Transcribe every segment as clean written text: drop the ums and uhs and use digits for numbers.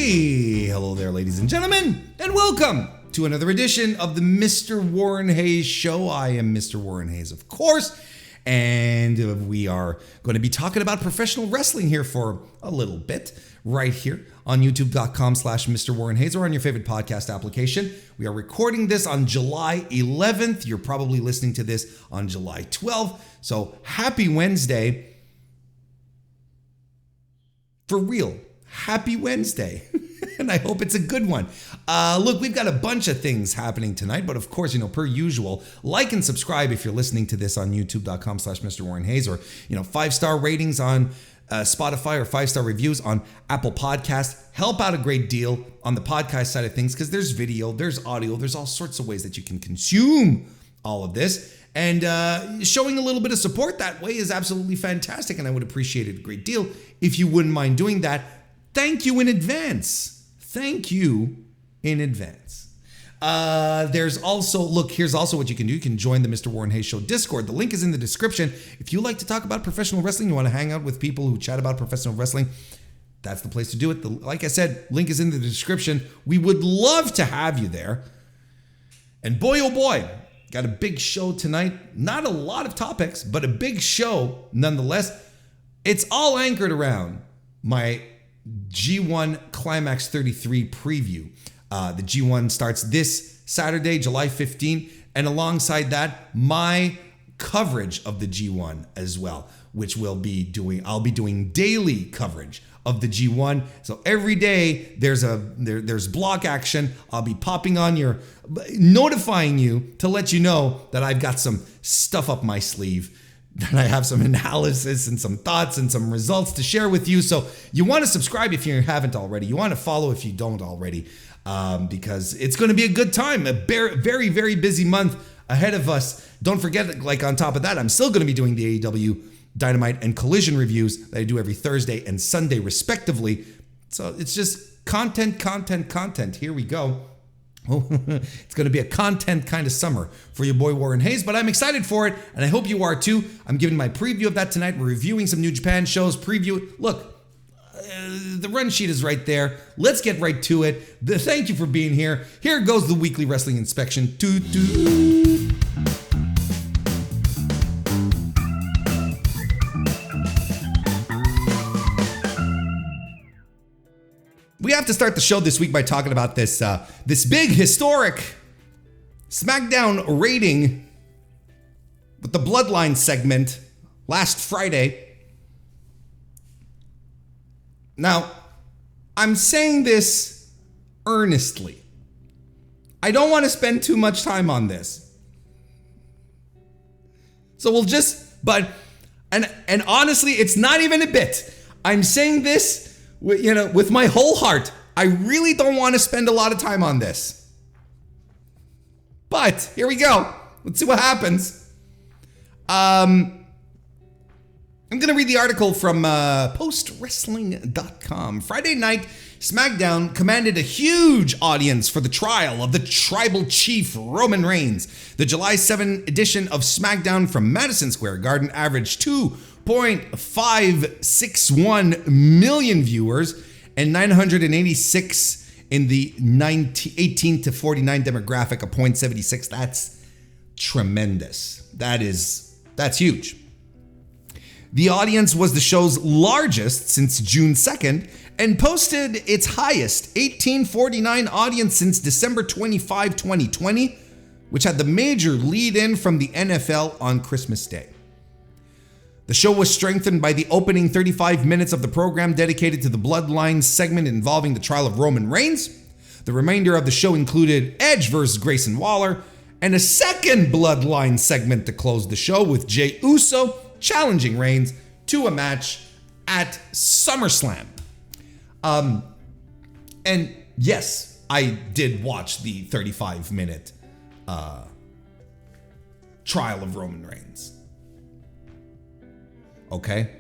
Hey, hello there, ladies and gentlemen, and welcome to another edition of the Mr. Warren Hayes Show. I am Mr. Warren Hayes, of course, and we are going to be talking about professional wrestling here for a little bit, right here on youtube.com/Mr. Warren Hayes or on your favorite podcast application. We are recording this on July 11th. You're probably listening to this on July 12th. So happy Wednesday. For real, happy Wednesday. And I hope it's a good one. Look, we've got a bunch of things happening tonight, but of course, per usual, like and subscribe if you're listening to this on youtube.com/Mr. Warren Hayes, or, 5-star ratings on Spotify or 5-star reviews on Apple Podcasts. Help out a great deal on the podcast side of things, because there's video, there's audio, there's all sorts of ways that you can consume all of this. And showing a little bit of support that way is absolutely fantastic, and I would appreciate it a great deal if you wouldn't mind doing that. Thank you in advance. Thank you in advance. Here's also what you can do. You can join the Mr. Warren Hayes Show Discord. The link is in the description. If you like to talk about professional wrestling, you want to hang out with people who chat about professional wrestling, that's the place to do it. Like I said, link is in the description. We would love to have you there. And boy, oh boy, got a big show tonight. Not a lot of topics, but a big show nonetheless. It's all anchored around my G1 Climax 33 preview. The G1 starts this Saturday, July 15th, and alongside that, my coverage of the G1 as well, which I'll be doing daily coverage of the G1. So every day there's block action. I'll be popping on notifying you to let you know that I've got some stuff up my sleeve, that I have some analysis and some thoughts and some results to share with you. So you want to subscribe if you haven't already. You want to follow if you don't already, because it's going to be a good time. A very, very busy month ahead of us. Don't forget, on top of that, I'm still going to be doing the AEW Dynamite and Collision reviews that I do every Thursday and Sunday, respectively. So it's just content. Here we go. It's going to be a content kind of summer for your boy Warren Hayes, but I'm excited for it, and I hope you are too. I'm giving my preview of that tonight. We're reviewing some New Japan shows. Look, the run sheet is right there. Let's get right to it. Thank you for being here. Here goes the weekly wrestling inspection. We have to start the show this week by talking about this big historic SmackDown rating with the Bloodline segment last Friday. Now, I'm saying this earnestly. I don't want to spend too much time on this. So and honestly, it's not even a bit. I'm saying this with my whole heart. I really don't want to spend a lot of time on this. But here we go. Let's see what happens. I'm going to read the article from postwrestling.com. Friday night, SmackDown commanded a huge audience for the trial of the tribal chief Roman Reigns. The July 7 edition of SmackDown from Madison Square Garden averaged 2.561 million viewers and 986 in the 18 to 49 demographic of 0.76. That's tremendous. That's huge. The audience was the show's largest since June 2nd and posted its highest 1849 audience since December 25, 2020, which had the major lead-in from the NFL on Christmas Day. The show was strengthened by the opening 35 minutes of the program dedicated to the Bloodline segment involving the trial of Roman Reigns. The remainder of the show included Edge versus Grayson Waller and a second Bloodline segment to close the show with Jey Uso challenging Reigns to a match at SummerSlam. And yes, I did watch the 35-minute trial of Roman Reigns. Okay.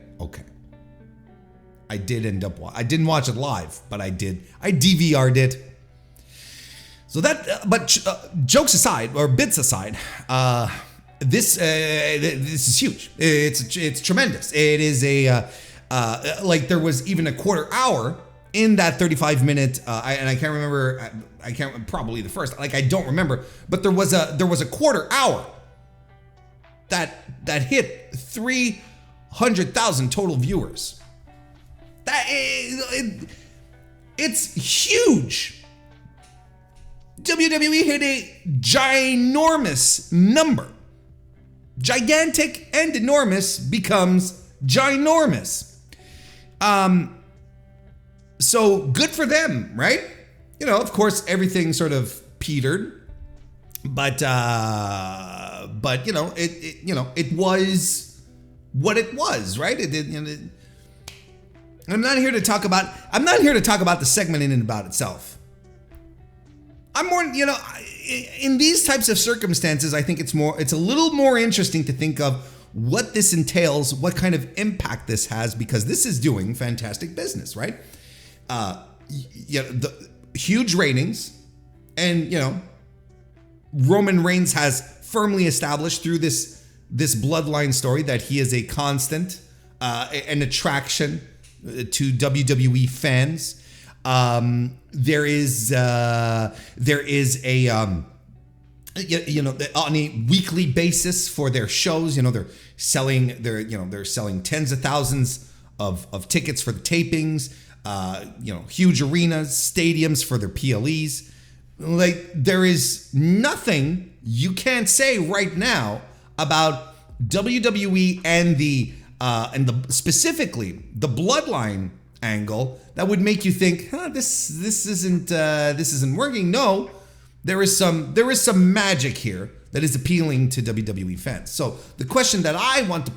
I did end up I didn't watch it live, but I DVR'd it. So jokes aside, or bits aside, this is huge. It's tremendous. It is there was even a quarter hour in that 35-minute, and I can't remember, probably the first, like I don't remember, but there was a quarter hour that hit 300,000 total viewers. It's huge. WWE hit a ginormous number. Gigantic and enormous becomes ginormous. So good for them, right? You know, of course, everything sort of petered, but you know, it was what it was, right? I'm not here to talk about the segment in and about itself. I'm more, you know, in these types of circumstances, I think it's a little more interesting to think of what this entails, what kind of impact this has, because this is doing fantastic business, right? The huge ratings, and you know, Roman Reigns has firmly established through this bloodline story that he is a constant, an attraction to WWE fans. There is a you know, on a weekly basis for their shows, you know, they're selling tens of thousands of tickets for the tapings, you know, huge arenas, stadiums for their PLEs. Like, there is nothing you can't say right now about WWE and the specifically the bloodline angle that would make you think, this isn't working. No, there is some magic here that is appealing to WWE fans. So the question that I want to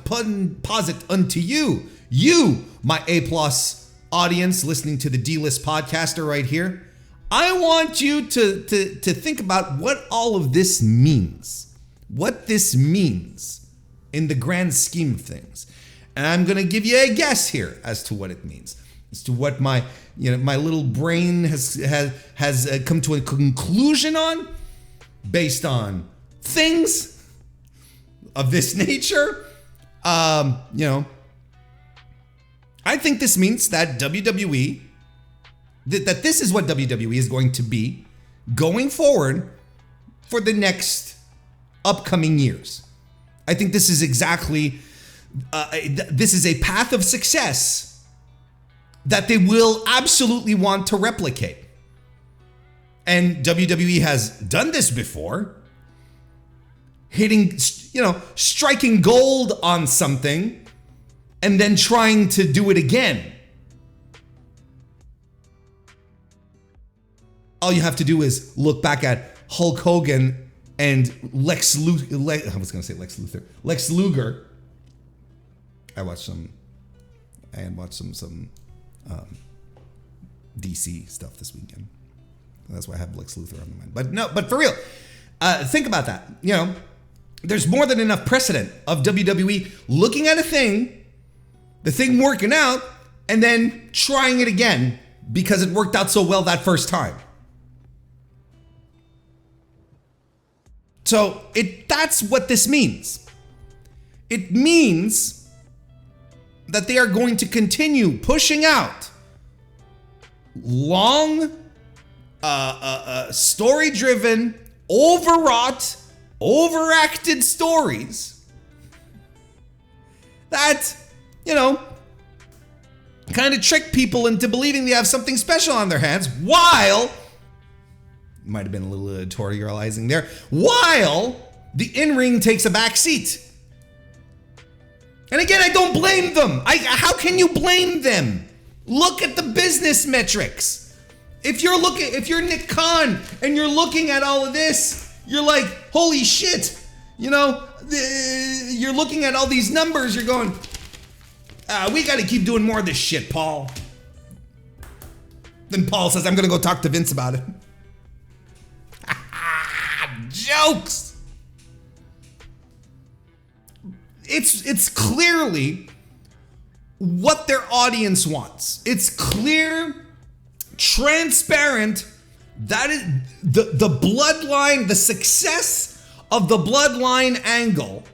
posit unto you, my A+ audience listening to the D-List podcaster right here, I want you to think about what all of this means, what this means in the grand scheme of things. And I'm going to give you a guess here as to what it means, as to what my little brain has come to a conclusion on, based on things of this nature. You know, I think this means that WWE, that this is what WWE is going to be going forward for the next upcoming years. I think this is exactly, this is a path of success that they will absolutely want to replicate. And WWE has done this before, striking gold on something and then trying to do it again. All you have to do is look back at Hulk Hogan and Lex Luger. I watched some DC stuff this weekend. That's why I have Lex Luthor on the mind. But for real, think about that. You know, there's more than enough precedent of WWE looking at the thing working out, and then trying it again because it worked out so well that first time. So that's what this means. It means that they are going to continue pushing out long, story-driven, overwrought, overacted stories that, you know, kind of trick people into believing they have something special on their hands, while, might have been a little editorializing there, while the in-ring takes a back seat. And again, I don't blame them. How can you blame them? Look at the business metrics. If you're Nick Khan and you're looking at all of this, you're like, holy shit. You know, you're looking at all these numbers, you're going, we got to keep doing more of this shit, Paul. Then Paul says, I'm going to go talk to Vince about it. Jokes. It's clearly what their audience wants. It's clear, transparent. That is the bloodline, the success of the bloodline angle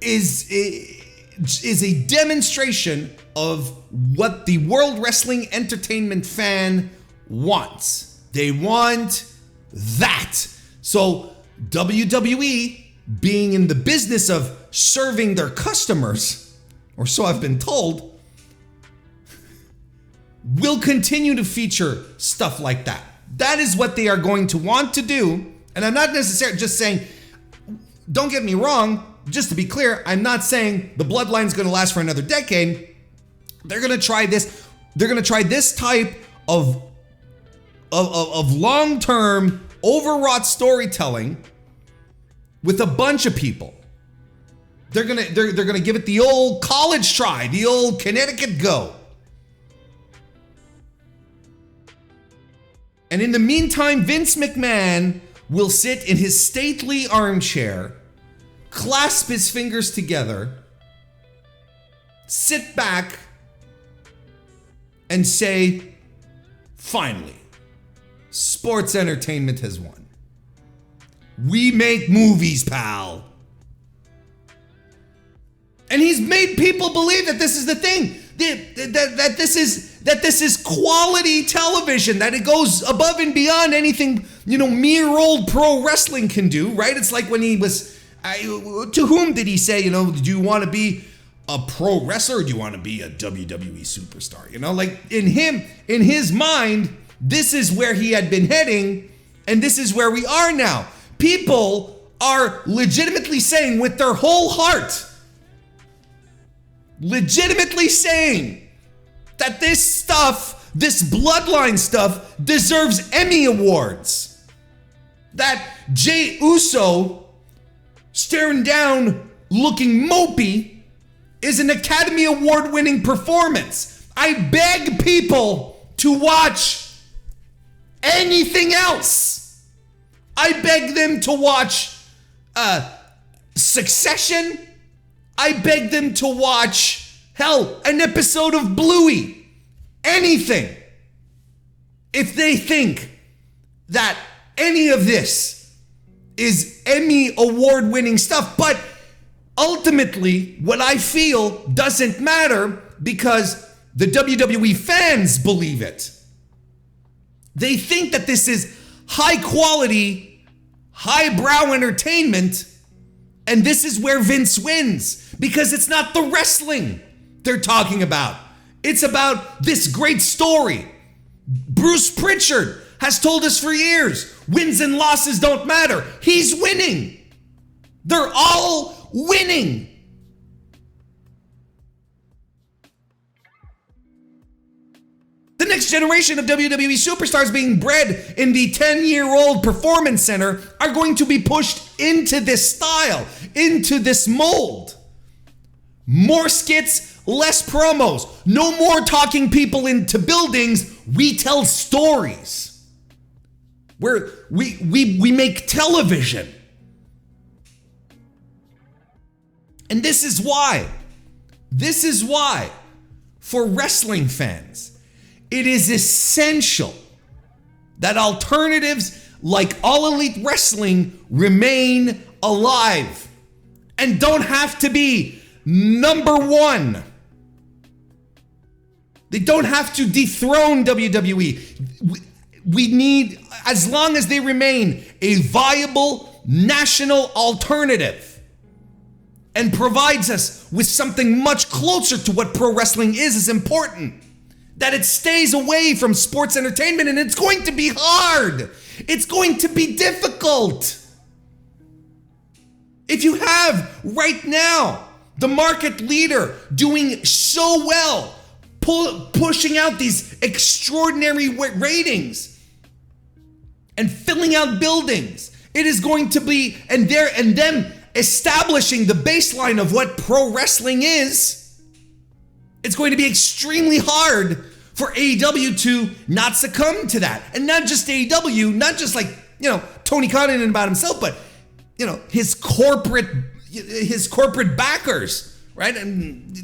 is a demonstration of what the World Wrestling Entertainment fan wants. They want that. So WWE, being in the business of serving their customers, or so I've been told, will continue to feature stuff like that. That is what they are going to want to do. And I'm not necessarily just saying, don't get me wrong, just to be clear, I'm not saying the bloodline's going to last for another decade. They're going to try this. They're going to try this type of long-term, overwrought storytelling with a bunch of people. They're gonna give it the old college try, the old Connecticut go. And in the meantime, Vince McMahon will sit in his stately armchair, clasp his fingers together, sit back, and say, finally, sports entertainment has won. We make movies, pal. And he's made people believe that this is the thing, that this is quality television, that it goes above and beyond anything, mere old pro wrestling can do, right? It's like when he was, to whom did he say, do you want to be a pro wrestler or do you want to be a WWE superstar? Like in his mind, this is where he had been heading, and this is where we are now. People are legitimately saying with their whole heart, that this stuff, this bloodline stuff, deserves Emmy Awards. That Jey Uso staring down, looking mopey, is an Academy Award winning performance. I beg people to watch anything else. I beg them to watch Succession. I beg them to watch, hell, an episode of Bluey. Anything. If they think that any of this is Emmy Award winning stuff. But ultimately, what I feel doesn't matter because the WWE fans believe it. They think that this is high quality, highbrow entertainment, and this is where Vince wins because it's not the wrestling they're talking about. It's about this great story. Bruce Pritchard has told us for years, wins and losses don't matter. He's winning. They're all winning. The next generation of WWE superstars being bred in the 10-year-old Performance Center are going to be pushed into this style, into this mold. More skits, less promos. No more talking people into buildings. We tell stories. We make television. And this is why, for wrestling fans, it is essential that alternatives like All Elite Wrestling remain alive and don't have to be number one. They don't have to dethrone WWE. We need, as long as they remain a viable national alternative and provides us with something much closer to what pro wrestling is important. That it stays away from sports entertainment, and it's going to be hard. It's going to be difficult. If you have right now the market leader doing so well, pushing out these extraordinary ratings and filling out buildings, it is going to be, and them establishing the baseline of what pro wrestling is, it's going to be extremely hard for AEW to not succumb to that. And not just AEW, not just like, Tony Khan and about himself, but, his corporate backers, right? And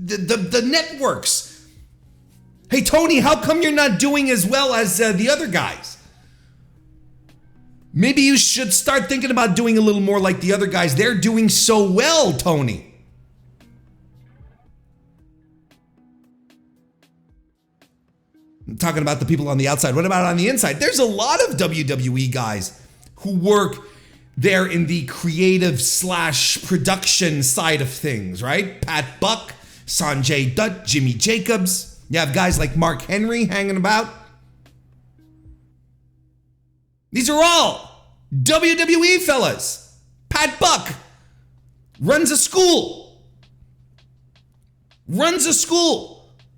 the networks. Hey, Tony, how come you're not doing as well as the other guys? Maybe you should start thinking about doing a little more like the other guys. They're doing so well, Tony. I'm talking about the people on the outside. What about on the inside? There's a lot of WWE guys who work there in the creative / production side of things, right? Pat Buck, Sanjay Dutt, Jimmy Jacobs. You have guys like Mark Henry hanging about. These are all WWE fellas. Pat Buck runs a school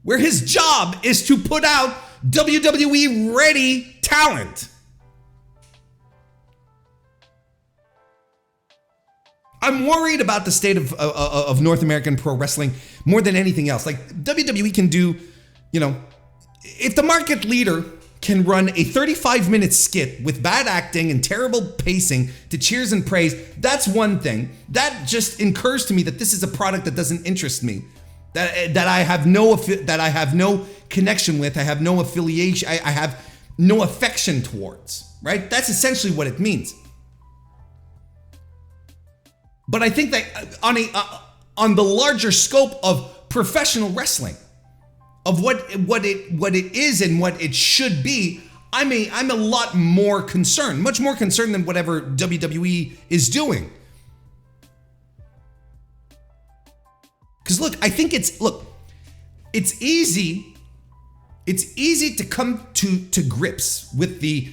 where his job is to put out WWE ready talent. I'm worried about the state of North American pro wrestling more than anything else. Like WWE can do, if the market leader can run a 35-minute skit with bad acting and terrible pacing to cheers and praise, that's one thing. That just incurs to me that this is a product that doesn't interest me. That I have no connection with, I have no affiliation, I have no affection towards, right? That's essentially what it means. But I think that on the larger scope of professional wrestling, of what it is and what it should be, I'm a lot more concerned, much more concerned than whatever WWE is doing. Because I think it's easy to come to grips with the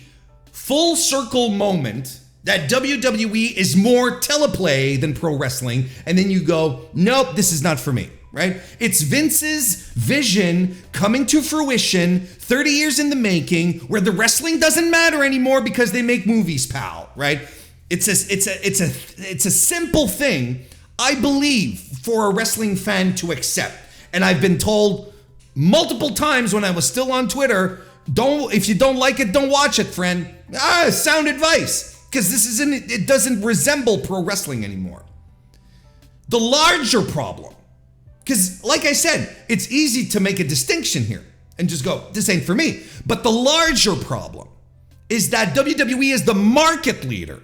full circle moment that WWE is more teleplay than pro wrestling, and then you go, nope, this is not for me, right? It's Vince's vision coming to fruition, 30 years in the making, where the wrestling doesn't matter anymore because they make movies, pal, right? It's a simple thing, I believe, for a wrestling fan to accept. And I've been told multiple times when I was still on Twitter, if you don't like it, don't watch it, friend. Sound advice. Because it doesn't resemble pro wrestling anymore. The larger problem, because like I said, it's easy to make a distinction here and just go, this ain't for me. But the larger problem is that WWE is the market leader,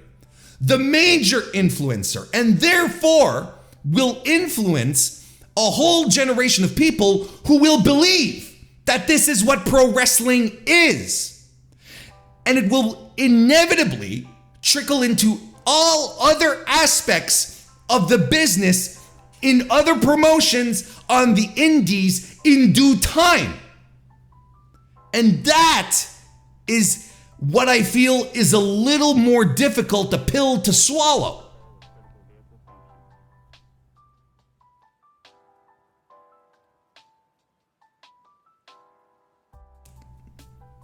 the major influencer, and therefore will influence a whole generation of people who will believe that this is what pro wrestling is. And it will inevitably trickle into all other aspects of the business in other promotions on the indies in due time. And that is what I feel is a little more difficult a pill to swallow.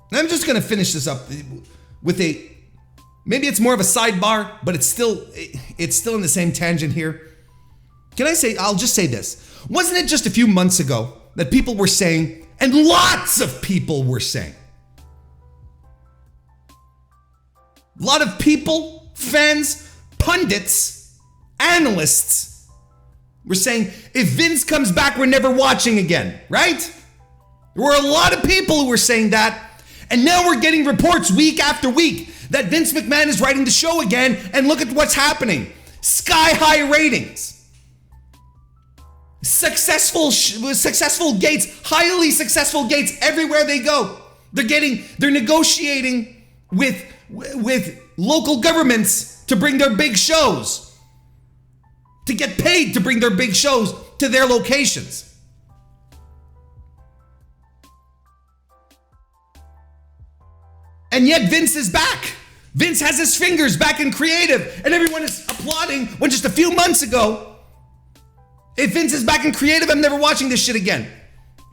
And I'm just going to finish this up with maybe it's more of a sidebar, but it's still in the same tangent here. I'll just say this. Wasn't it just a few months ago that people were saying, and lots of people were saying, a lot of people, fans, pundits, analysts were saying, if Vince comes back, we're never watching again, right? There were a lot of people who were saying that. And now we're getting reports week after week that Vince McMahon is writing the show again, and look at what's happening. Sky-high ratings. Successful gates, highly successful gates everywhere they go. They're negotiating with local governments to bring their big shows, to get paid to bring their big shows to their locations. And yet Vince is back. Vince has his fingers back in creative, and everyone is applauding when just a few months ago, if Vince is back in creative, I'm never watching this shit again.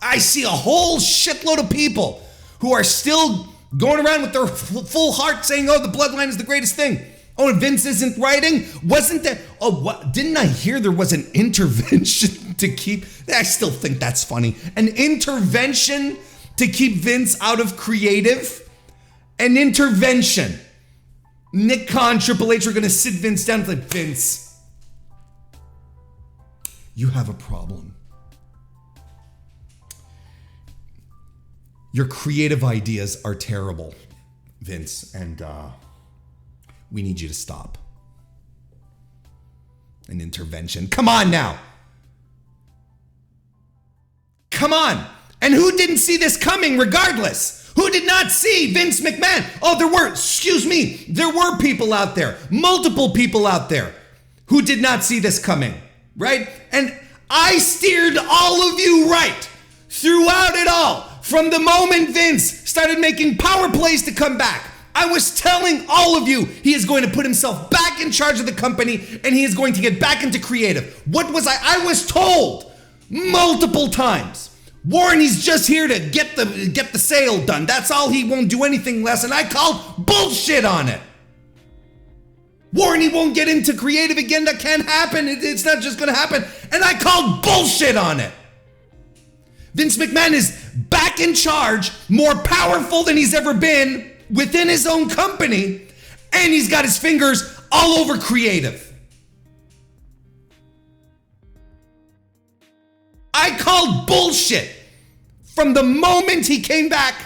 I see a whole shitload of people who are still going around with their full heart saying, oh, the bloodline is the greatest thing. Oh, and Vince isn't writing? Wasn't there? Oh, what? Didn't I hear there was an intervention to keep? I still think that's funny. An intervention to keep Vince out of creative? An intervention. Nick Khan, Triple H are going to sit Vince down and say, Vince, you have a problem. Your creative ideas are terrible, Vince, and we need you to stop. An intervention. Come on now. Come on. And who didn't see this coming regardless? Who did not see Vince McMahon? Oh, there were people out there, multiple people out there who did not see this coming, right? And I steered all of you right throughout it all. From the moment Vince started making power plays to come back, I was telling all of you he is going to put himself back in charge of the company and he is going to get back into creative. What was I? I was told multiple times, Warren, he's just here to get the sale done. That's all. He won't do anything less. And I called bullshit on it. Warren, he won't get into creative again. That can't happen. It's not just going to happen. And I called bullshit on it. Vince McMahon is back in charge, more powerful than he's ever been within his own company, and he's got his fingers all over creative. I called bullshit from the moment he came back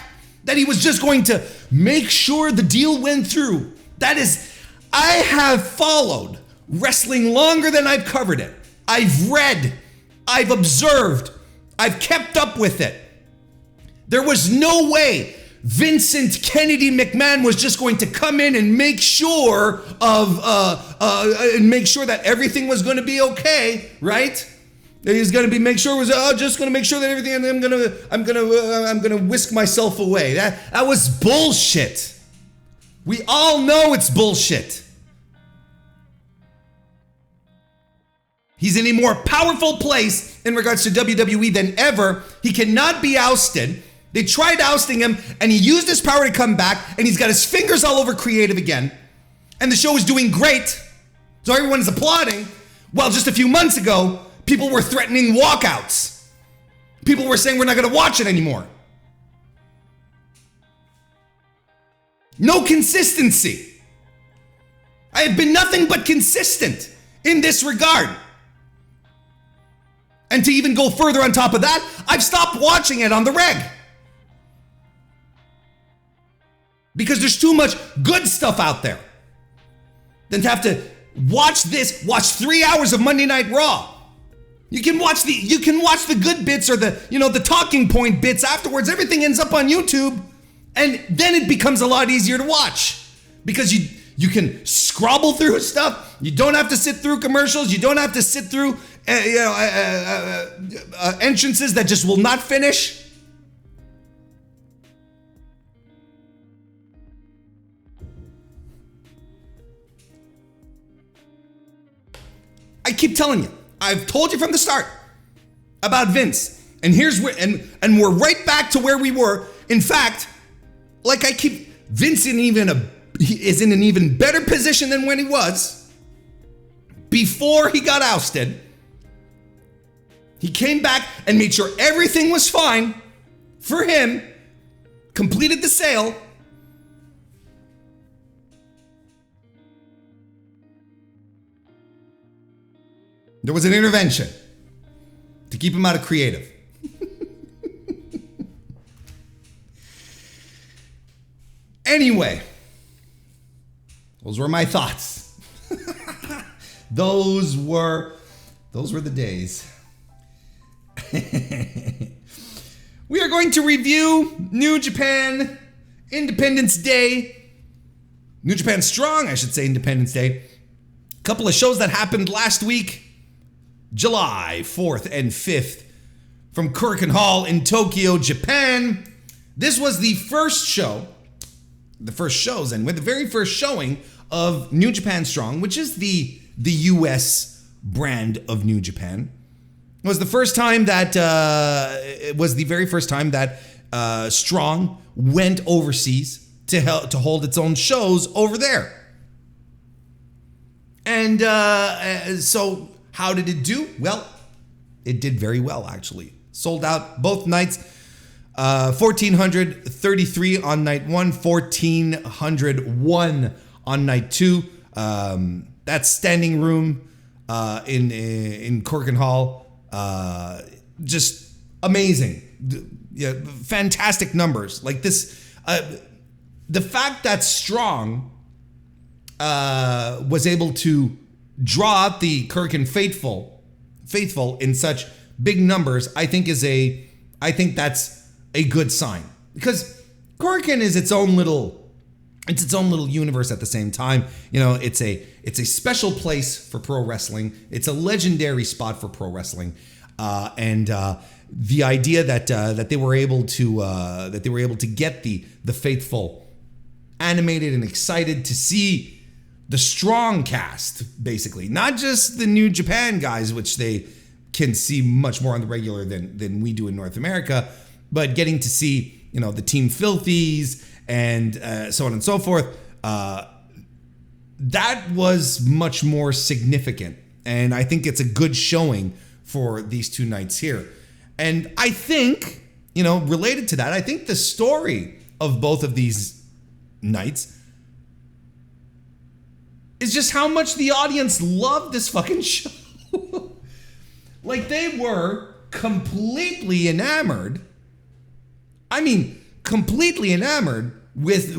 that he was just going to make sure the deal went through. That is, I have followed wrestling longer than I've covered it. I've read, I've observed, I've kept up with it. There was no way Vincent Kennedy McMahon was just going to come in and make sure that everything was going to be okay, right? He's going to be just going to make sure that everything. I'm going to whisk myself away. That was bullshit. We all know it's bullshit. He's in a more powerful place in regards to WWE than ever. He cannot be ousted. They tried ousting him, and he used his power to come back, and he's got his fingers all over creative again. And the show is doing great, so everyone's applauding. Well, just a few months ago, people were threatening walkouts. People were saying we're not going to watch it anymore. No consistency. I have been nothing but consistent in this regard. And to even go further on top of that, I've stopped watching it on the reg. Because there's too much good stuff out there. Then to have to watch 3 hours of Monday Night Raw. You can watch the good bits or the talking point bits afterwards. Everything ends up on YouTube, and then it becomes a lot easier to watch because you can scrabble through stuff. You don't have to sit through commercials. You don't have to sit through entrances that just will not finish. I keep telling you, I've told you from the start about Vince, and here's where, and we're right back to where we were. In fact, Vince is in an even better position than when he was before he got ousted. He came back and made sure everything was fine for him, completed the sale. There was an intervention to keep him out of creative. Anyway, those were my thoughts. Those were the days. We are going to review New Japan Independence Day. New Japan Strong, I should say, Independence Day. A couple of shows that happened last week. July 4th and 5th from Korakuen Hall in Tokyo, Japan. This was the first shows, and with the very first showing of New Japan Strong, which is the US brand of New Japan. It was the first time that Strong went overseas to hold its own shows over there. And so how did it do? Well, it did very well, actually. Sold out both nights. 1,433 on night one, 1,401 on night two. That's standing room in Korakuen Hall. Just amazing. Yeah, fantastic numbers. Like this, the fact that Strong was able to draw out the Korakuen faithful in such big numbers, I think is a I think that's a good sign, because Korakuen is its own little universe at the same time. You know, it's a special place for pro wrestling. It's a legendary spot for pro wrestling, and the idea that they were able to get the faithful animated and excited to see the Strong cast, basically, not just the New Japan guys, which they can see much more on the regular than we do in North America, but getting to see, you know, the Team Filthies and so on and so forth. That was much more significant, and I think it's a good showing for these two nights here. And I think, you know, related to that, I think the story of both of these nights is just how much the audience loved this fucking show. Like, they were completely enamored. I mean, completely enamored with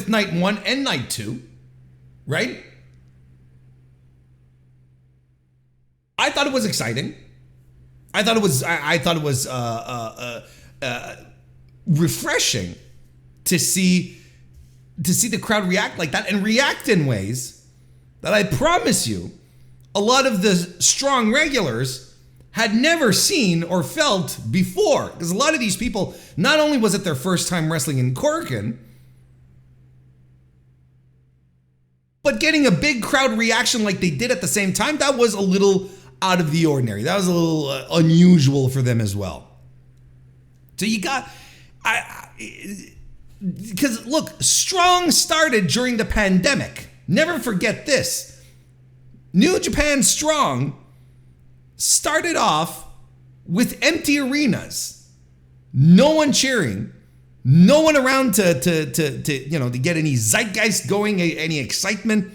night 1 and night 2, right? I thought it was exciting. I thought it was refreshing to see the crowd react like that, and react in ways that I promise you a lot of the Strong regulars had never seen or felt before. Because a lot of these people, not only was it their first time wrestling in Korakuen, but getting a big crowd reaction like they did at the same time, that was a little out of the ordinary. That was a little unusual for them as well. So you got... Because look, Strong started during the pandemic. Never forget this. New Japan Strong started off with empty arenas, no one cheering, no one around to get any zeitgeist going, any excitement.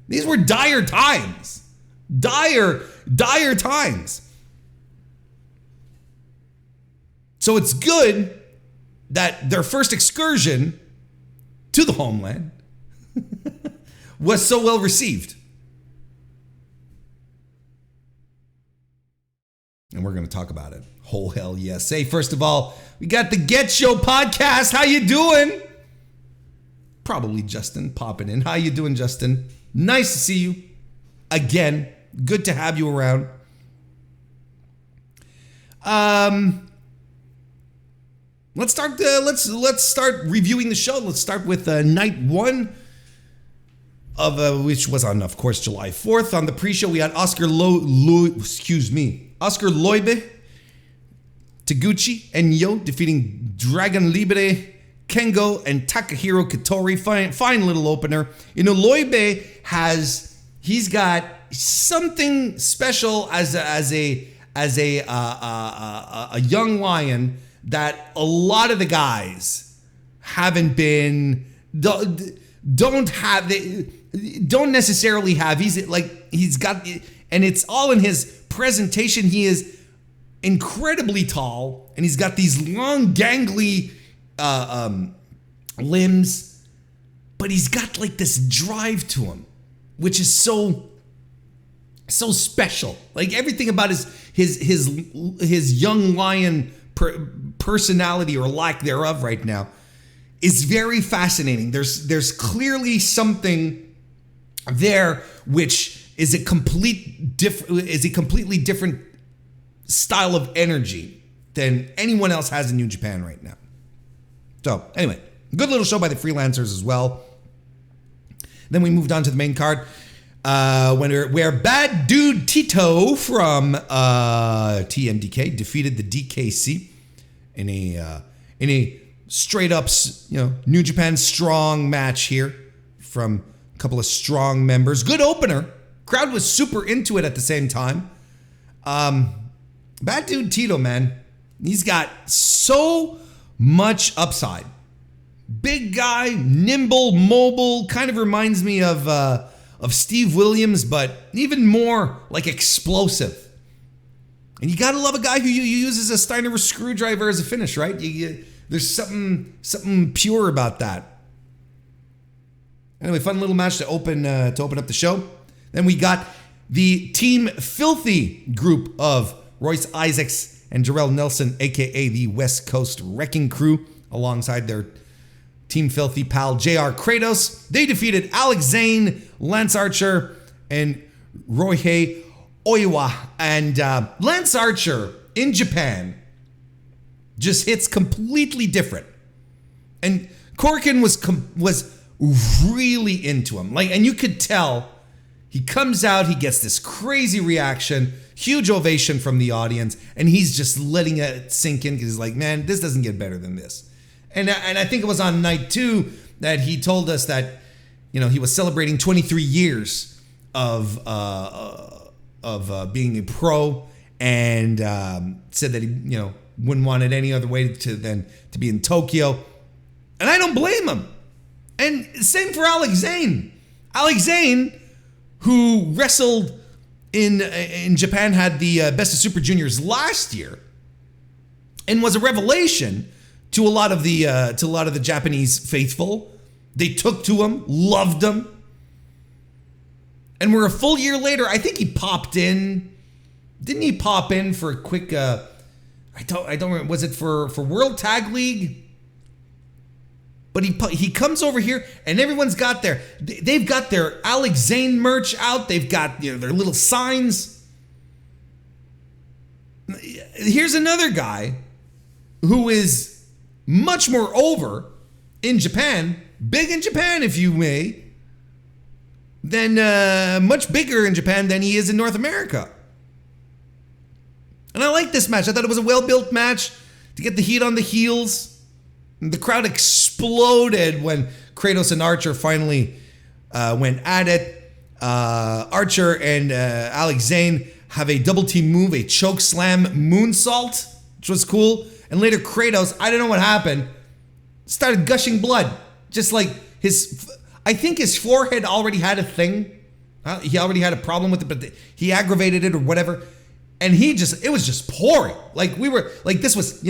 These were dire times, dire times. So it's good that their first excursion to the homeland was so well received. And we're going to talk about it. Oh, hell yes. Hey, first of all, we got the Get Show podcast. How you doing? Probably Justin popping in. How you doing, Justin? Nice to see you again. Good to have you around. Let's start reviewing the show. Let's start with night 1 of which was on, of course, July 4th. On the pre-show, we had Oscar Loibe, Taguchi, and Yo defeating Dragon Libre, Kengo, and Takahiro Katori. Fine little opener. You know, Loibe he's got something special as a young lion that a lot of the guys don't necessarily have. He's got, and it's all in his presentation. He is incredibly tall, and he's got these long, gangly limbs, but he's got like this drive to him, which is so special. Like, everything about his young lion personality, or lack thereof, right now is very fascinating. There's clearly something there which is a completely different style of energy than anyone else has in New Japan right now. So anyway, good little show by the freelancers as well. Then we moved on to the main card, where Bad Dude Tito from TMDK defeated the DKC in a straight up, New Japan Strong match here from a couple of Strong members. Good opener. Crowd was super into it at the same time. Bad Dude Tito, man, he's got so much upside. Big guy, nimble, mobile, kind of reminds me of Steve Williams, but even more like explosive. And you gotta love a guy who uses a Steiner screwdriver as a finish, right? There's something pure about that. Anyway, fun little match to open up the show. Then we got the Team Filthy group of Royce Isaacs and Jarrell Nelson, a.k.a. the West Coast Wrecking Crew, alongside their Team Filthy pal JR Kratos. They defeated Alex Zane, Lance Archer, and Runsheet Oiwa. And Lance Archer in Japan just hits completely different. And Corkin was really into him. And you could tell he comes out, he gets this crazy reaction, huge ovation from the audience, and he's just letting it sink in because he's like, man, this doesn't get better than this. And I think it was on night 2 that he told us that, he was celebrating 23 years of being a pro, and said that he, wouldn't want it any other way than to be in Tokyo. And I don't blame him. And same for Alex Zane. Alex Zane, who wrestled in Japan, had the Best of Super Juniors last year, and was a revelation to a lot of the Japanese faithful. They took to him, loved him. And we're a full year later. I think he popped in. Didn't he pop in for a quick I don't remember, was it for World Tag League? But he comes over here, and everyone's got they've got their Alex Zane merch out. They've got their little signs. Here's another guy who is much more over in Japan, big in Japan, if you may, than much bigger in Japan than he is in North America. And I like this match. I thought it was a well-built match to get the heat on the heels. The crowd exploded when Kratos and Archer finally went at it. Archer and Alex Zane have a double team move, a choke slam moonsault, which was cool. And later Kratos, I don't know what happened, started gushing blood. Just like I think his forehead already had a thing. He already had a problem with it, but he aggravated it or whatever. And it was just pouring. This was,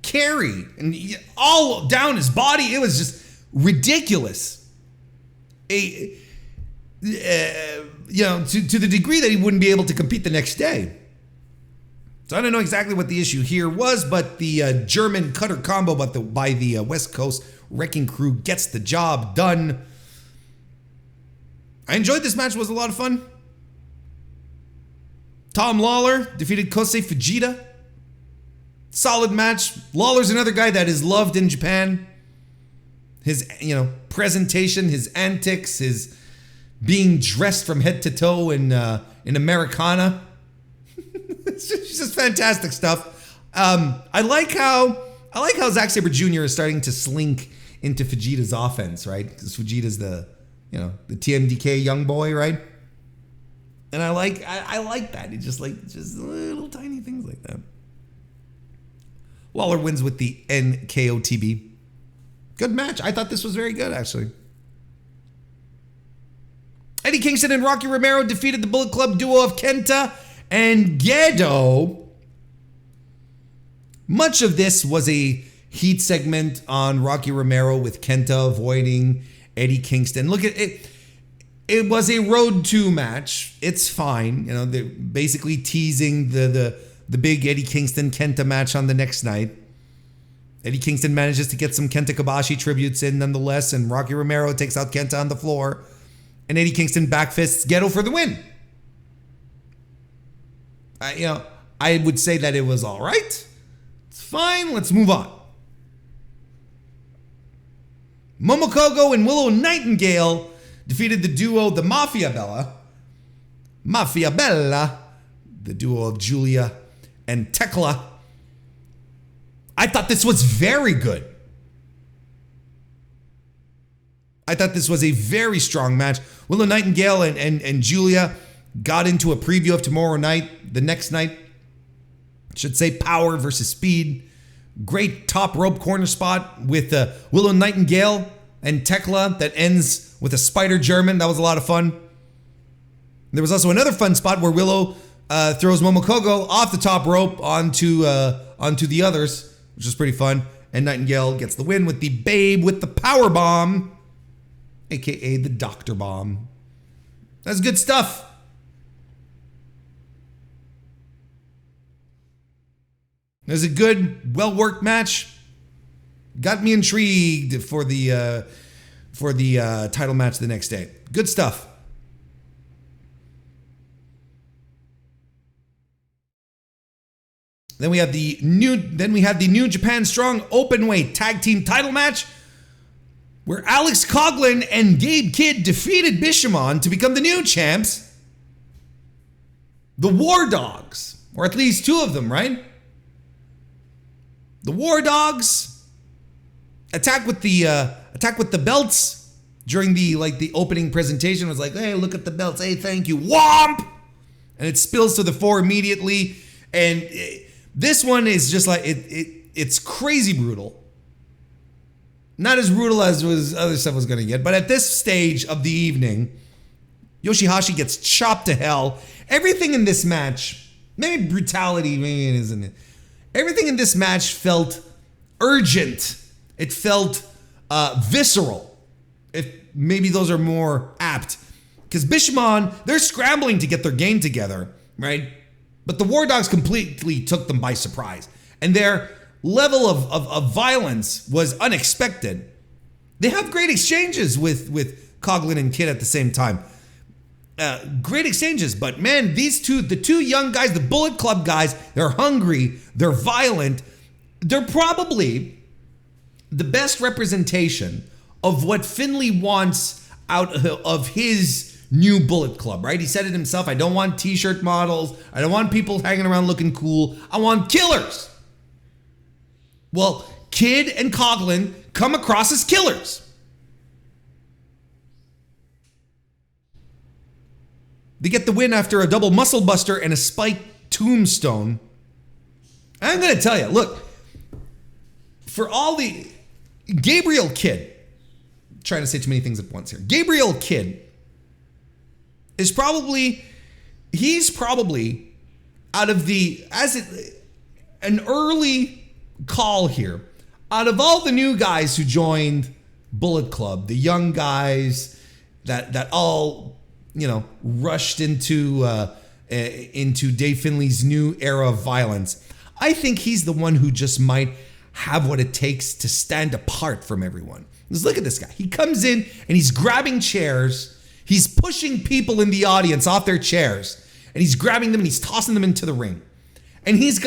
Carrie and all down his body. It was just ridiculous. To the degree that he wouldn't be able to compete the next day. So I don't know exactly what the issue here was, but the German cutter combo by the West Coast Wrecking Crew gets the job done. I enjoyed this match. It was a lot of fun. Tom Lawler defeated Kosei Fujita. Solid match. Lawler's another guy that is loved in Japan. His, presentation, his antics, his being dressed from head to toe in Americana. It's just fantastic stuff. I like how Zack Sabre Jr. is starting to slink into Fujita's offense, right? Because Fujita's the TMDK young boy, right? And I like that. It's just little tiny things like that. Lawler wins with the NKOTB. Good match. I thought this was very good, actually. Eddie Kingston and Rocky Romero defeated the Bullet Club duo of Kenta and Gedo. Much of this was a heat segment on Rocky Romero with Kenta avoiding Eddie Kingston. Look at it. It was a Road 2 match. It's fine. They're basically teasing the big Eddie Kingston-Kenta match on the next night. Eddie Kingston manages to get some Kenta Kobashi tributes in nonetheless, and Rocky Romero takes out Kenta on the floor, and Eddie Kingston backfists Gedo for the win. I would say that it was all right. It's fine. Let's move on. Momokogo and Willow Nightingale defeated the duo, the Mafia Bella, the duo of Julia and Tekla. I thought this was very good. I thought this was a very strong match. Willow Nightingale and Julia got into a preview of tomorrow night, the next night. I should say Power versus Speed. Great top rope corner spot with Willow Nightingale and Tekla that ends with a Spider German. That was a lot of fun. There was also another fun spot where Willow throws Momokogo off the top rope onto the others, which is pretty fun. And Nightingale gets the win with the Babe with the Power Bomb, aka the Doctor Bomb. That's good stuff. It was a good, well-worked match. Got me intrigued for the title match the next day. Good stuff. Then we have the New Japan Strong Openweight Tag Team title match, where Alex Coughlin and Gabe Kidd defeated Bishamon to become the new champs. The War Dogs, or at least two of them, right? The War Dogs attack with the belts during the opening presentation. It was like, hey, look at the belts. Hey, thank you. Womp! And it spills to the floor immediately. And this one is just like it's crazy brutal. Not as brutal as other stuff was going to get, but at this stage of the evening, Yoshihashi gets chopped to hell. Everything in this match, maybe brutality, maybe it isn't it. Everything in this match felt urgent. It felt visceral. Maybe those are more apt. Because Bishamon, they're scrambling to get their game together, right? But the War Dogs completely took them by surprise. And their level of violence was unexpected. They have great exchanges with Coughlin and Kidd at the same time. Great exchanges, but man, the two young guys, the Bullet Club guys, they're hungry, they're violent. They're probably the best representation of what Finlay wants out of his new Bullet Club, right? He said it himself, I don't want t-shirt models, I don't want people hanging around looking cool, I want killers. Well, Kidd and Coughlin come across as killers. They get the win after a double muscle buster and a spiked tombstone. I'm going to tell you, look, for all the Gabriel Kidd, I'm trying to say too many things at once here. Gabriel Kidd is probably out of an early call here. Out of all the new guys who joined Bullet Club, the young guys that all, rushed into Dave Finlay's new era of violence, I think he's the one who just might have what it takes to stand apart from everyone. Just look at this guy. He comes in and he's grabbing chairs. He's pushing people in the audience off their chairs, and he's grabbing them and he's tossing them into the ring. And he's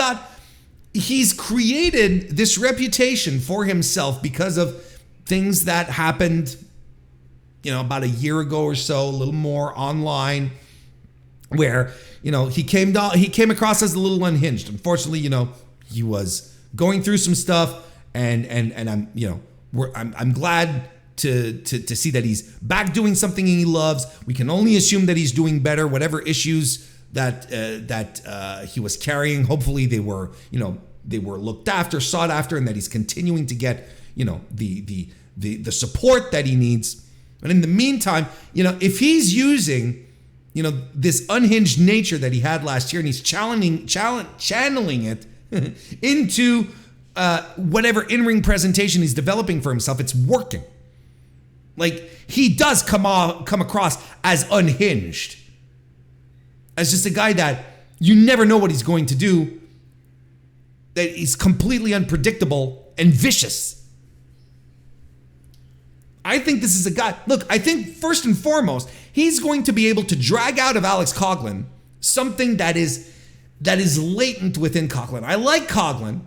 created this reputation for himself because of things that happened, about a year ago or so, a little more online, where, he came across as a little unhinged. Unfortunately, he was going through some stuff, and I'm glad to see that he's back doing something he loves. We can only assume that he's doing better. Whatever issues that he was carrying, hopefully they were looked after, sought after, and that he's continuing to get the support that he needs. And in the meantime, if he's using this unhinged nature that he had last year, and he's channeling it into whatever in-ring presentation he's developing for himself, it's working. Like, he does come across as unhinged, as just a guy that you never know what he's going to do, that he's completely unpredictable and vicious. I think this is a guy, look, I think first and foremost, he's going to be able to drag out of Alex Coughlin something that is latent within Coughlin. I like Coughlin,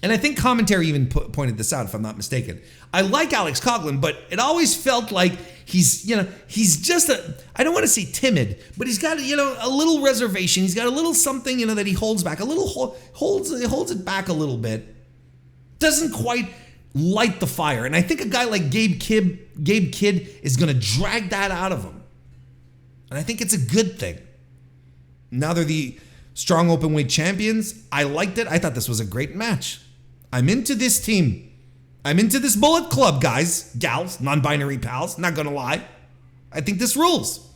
and I think commentary even pointed this out, if I'm not mistaken. I like Alex Coughlin, but it always felt like he's just I don't want to say timid, but he's got, a little reservation. He's got a little something, that he holds back, holds it back a little bit. Doesn't quite light the fire. And I think a guy like Gabe Kidd is going to drag that out of him. And I think it's a good thing. Now they're the Strong Openweight champions. I liked it. I thought this was a great match. I'm into this team. I'm into this Bullet Club, guys, gals, non-binary pals, not gonna lie. I think this rules.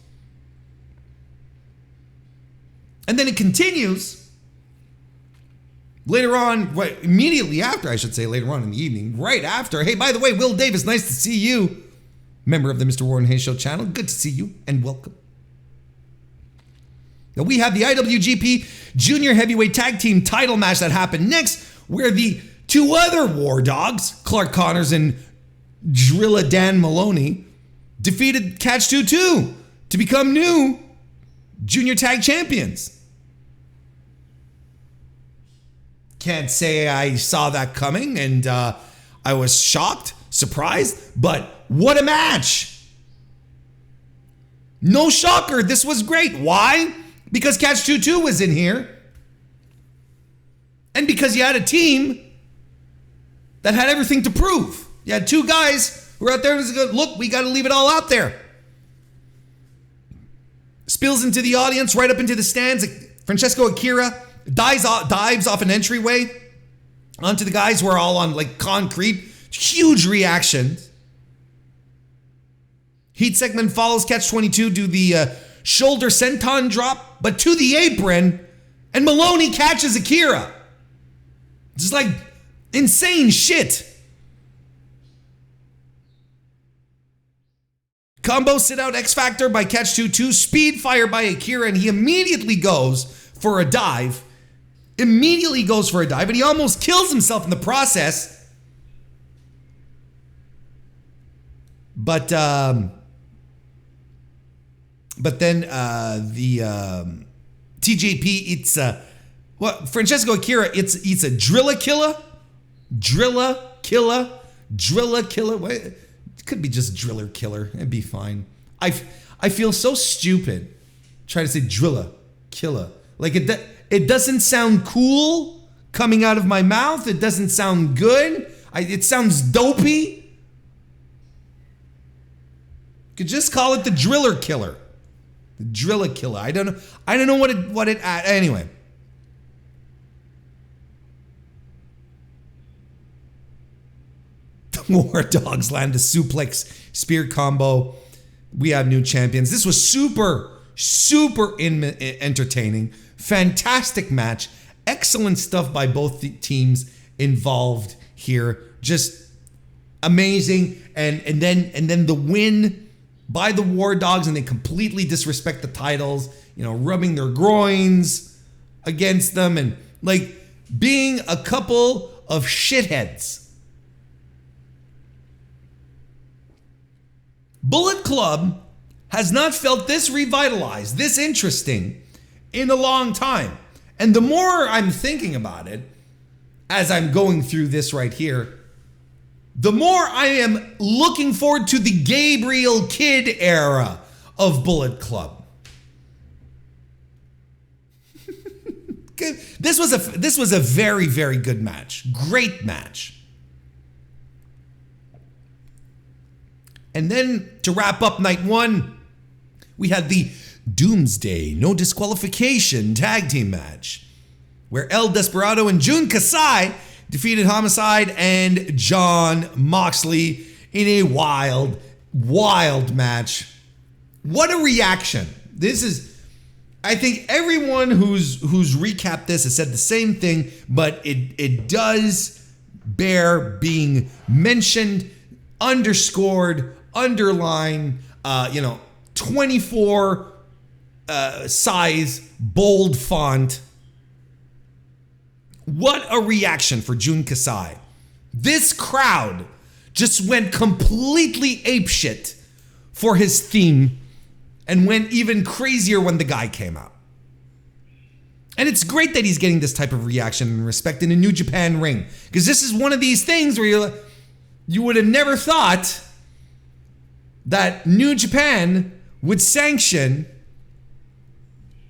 And then it continues later on, immediately after, I should say, later on in the evening, right after. Hey, by the way, Will Davis, nice to see you. Member of the MrWarrenHayes Show channel. Good to see you and welcome. Now we have the IWGP Junior Heavyweight Tag Team title match that happened next, where the two other War Dogs, Clark Connors and Drilla Dan Maloney, defeated Catch-22 to become new Junior Tag Champions. Can't say I saw that coming, and I was shocked, surprised, but what a match. No shocker, this was great. Why? Because Catch-22 was in here, and because you had a team that had everything to prove. You had two guys who were out there and was, look, we got to leave it all out there. Spills into the audience, right up into the stands. Francesco Akira dives off an entryway onto the guys who are all on like concrete. Huge reactions. Heat segment follows. Catch-22 do the shoulder senton drop, but to the apron, and Maloney catches Akira. Just like insane shit. Combo sit out X Factor by Catch-22, speed fire by Akira, and he immediately goes for a dive. And he almost kills himself in the process. But then the TJP eats Francesco Akira eats a Drilla Killer. What? It could be just Driller Killer. It'd be fine. I feel so stupid trying to say Drilla Killer. Like it doesn't sound cool coming out of my mouth. It doesn't sound good. It sounds dopey. Could just call it the Driller Killer. The Drilla Killer. I don't know what it anyway. The War Dogs land a suplex spear combo. We have new champions. This was super entertaining. Fantastic match. Excellent stuff by both the teams involved here. Just amazing. And then the win by the War Dogs, and they completely disrespect the titles, rubbing their groins against them and like being a couple of shitheads. Bullet Club has not felt this revitalized, this interesting in a long time. And the more I'm thinking about it, as I'm going through this right here, the more I am looking forward to the Gabriel Kidd era of Bullet Club. This was a very, very good match. Great match. And then to wrap up night one, we had the Doomsday No Disqualification Tag Team match, where El Desperado and Jun Kasai defeated Homicide and John Moxley in a wild match. What a reaction. This is, I think everyone who's recapped this has said the same thing, but it does bear being mentioned, underscored, underlined, 24 size, bold font. What a reaction for Jun Kasai. This crowd just went completely apeshit for his theme and went even crazier when the guy came out. And it's great that he's getting this type of reaction and respect in a New Japan ring, because this is one of these things where you would have never thought that New Japan would sanction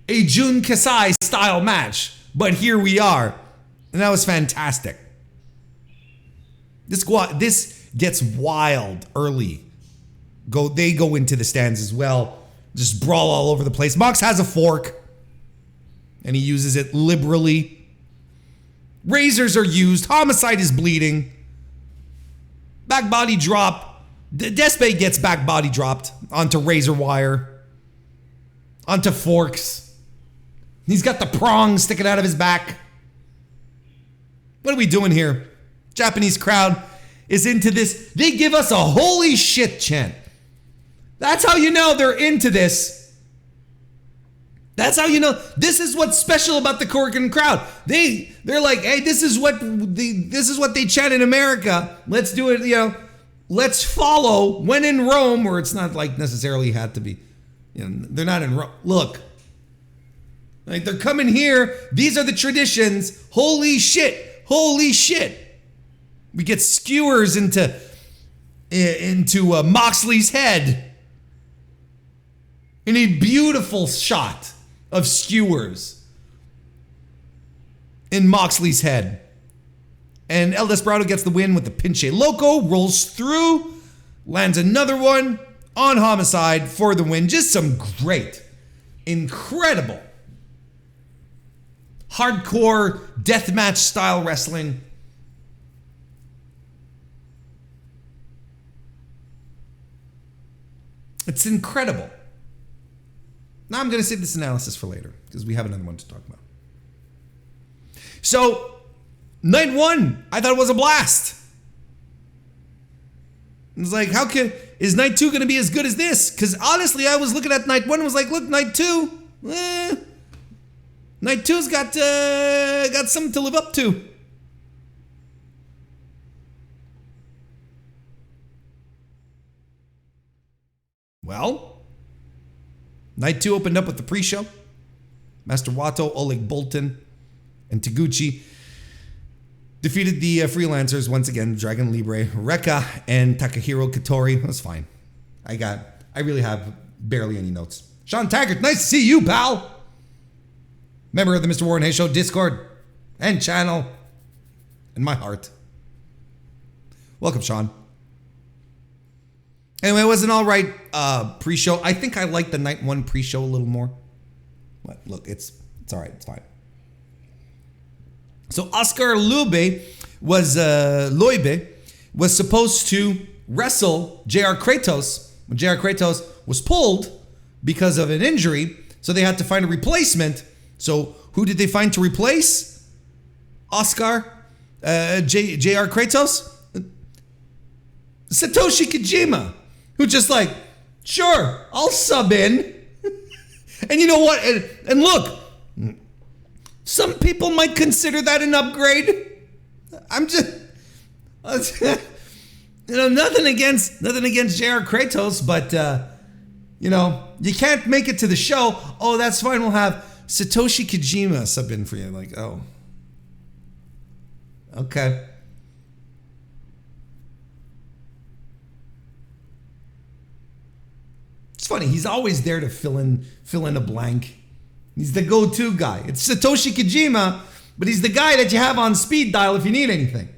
a Jun Kasai style match. But here we are. And that was fantastic. This gets wild early. They go into the stands as well. Just brawl all over the place. Mox has a fork, and he uses it liberally. Razors are used. Homicide is bleeding. Back body drop. Despe gets back body dropped onto razor wire, onto forks. He's got the prongs sticking out of his back. What are we doing here? Japanese crowd is into this. They give us a holy shit chant. That's how you know they're into this. That's how you know this is what's special about the Korakuen crowd. They're like, hey, this is what they chant in America. Let's do it, let's follow when in Rome, where it's not like necessarily had to be. They're not in Rome. Look. Like they're coming here. These are the traditions. Holy shit. Holy shit. We get skewers into Moxley's head. And a beautiful shot of skewers in Moxley's head. And El Desperado gets the win with the Pinche Loco, rolls through, lands another one on Homicide for the win. Just some great, incredible, hardcore deathmatch style wrestling. It's incredible. Now I'm going to save this analysis for later because we have another one to talk about. So, night one, I thought it was a blast. It's like, is night two going to be as good as this? Because honestly, I was looking at night one and was like, look, night two, night two's got something to live up to. Well, night two opened up with the pre-show. Master Wato, Oleg Boltin, and Taguchi defeated the freelancers once again. Dragon Libre, Rekka, and Takahiro Katori. That was fine. I really have barely any notes. Sean Taggart, nice to see you, pal. Member of the MrWarrenHayes Show Discord and channel and my heart. Welcome, Sean. Anyway, it was an all right pre-show. I think I liked the night one pre-show a little more. But look, it's all right. It's fine. So Oscar Loibe was supposed to wrestle JR Kratos when JR Kratos was pulled because of an injury. So they had to find a replacement. So who did they find to replace Oscar JR Kratos? Satoshi Kojima, who just like, sure, I'll sub in. And you know what? And look, some people might consider that an upgrade. I'm just, nothing against JR Kratos, but you can't make it to the show. Oh, that's fine. We'll have Satoshi Kojima sub in for you. Like, oh, okay. It's funny. He's always there to fill in a blank. He's the go-to guy. It's Satoshi Kojima, but he's the guy that you have on speed dial if you need anything.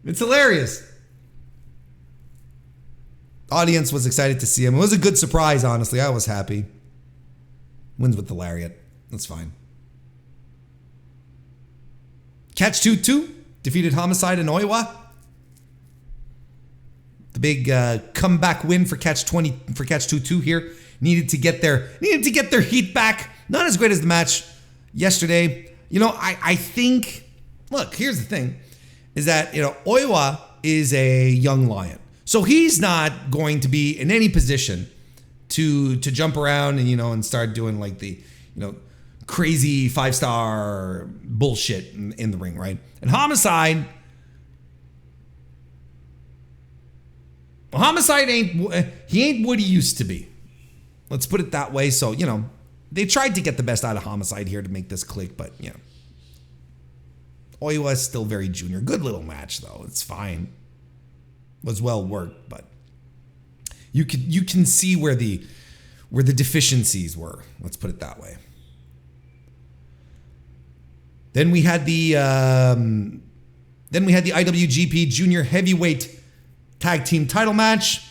It's hilarious. Audience was excited to see him. It was a good surprise, honestly. I was happy. Wins with the lariat. That's fine. Catch 2-2 defeated Homicide and Oiwa. The big comeback win for Catch 22 here. Needed to get their heat back. Not as great as the match yesterday. I think, look, here's the thing, is that, Oiwa is a young lion. So he's not going to be in any position to jump around and start doing like the, crazy 5-star bullshit in the ring, right? And Homicide ain't what he used to be. Let's put it that way. So, they tried to get the best out of Homicide here to make this click, but, Oiwa is still very junior. Good little match, though. It's fine. Was well worked, but you can see where the deficiencies were. Let's put it that way. Then we had the IWGP Junior Heavyweight Tag Team Title match,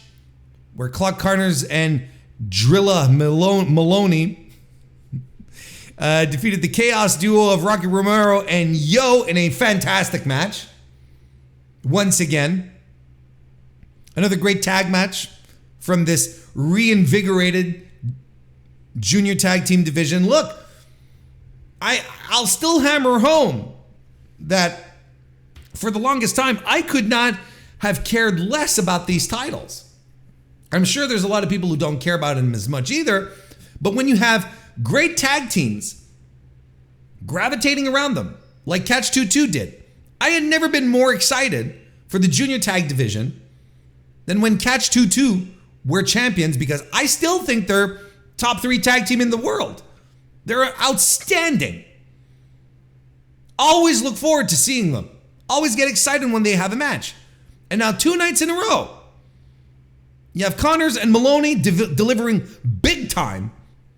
where Clark Connors and Drilla Maloney defeated the Chaos duo of Rocky Romero and Yo in a fantastic match. Once again, another great tag match from this reinvigorated junior tag team division. Look, I'll still hammer home that for the longest time, I could not have cared less about these titles. I'm sure there's a lot of people who don't care about them as much either, but when you have great tag teams gravitating around them, like Catch-22 did. I had never been more excited for the junior tag division than when Catch-22 were champions, because I still think they're top 3 tag team in the world. They're outstanding. Always look forward to seeing them. Always get excited when they have a match. And now 2 nights in a row, you have Connors and Maloney delivering big time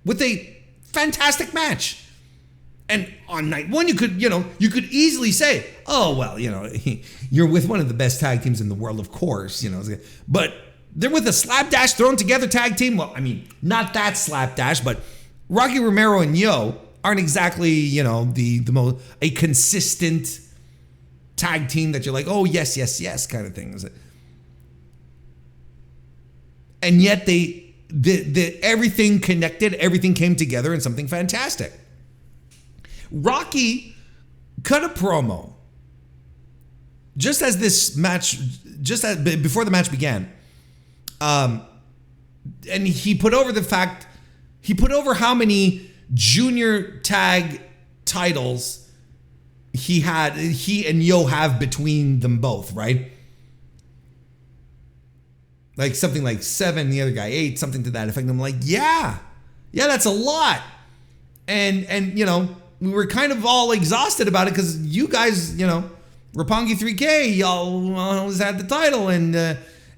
with a fantastic match. And on night 1, you could easily say, oh, well, you're with one of the best tag teams in the world, of course, but they're with a slapdash thrown together tag team. Well, I mean, not that slapdash, but Rocky Romero and Yo aren't exactly, the most a consistent tag team that you're like, oh, yes, yes, yes, kind of thing. And yet everything connected, everything came together in something fantastic. Rocky cut a promo just as before the match began. And he put over how many junior tag titles he and Yo have between them both, right? Like something like 7, the other guy 8, something to that effect. I'm like, yeah, that's a lot. And we were kind of all exhausted about it because you guys, Roppongi 3K, y'all always had the title, and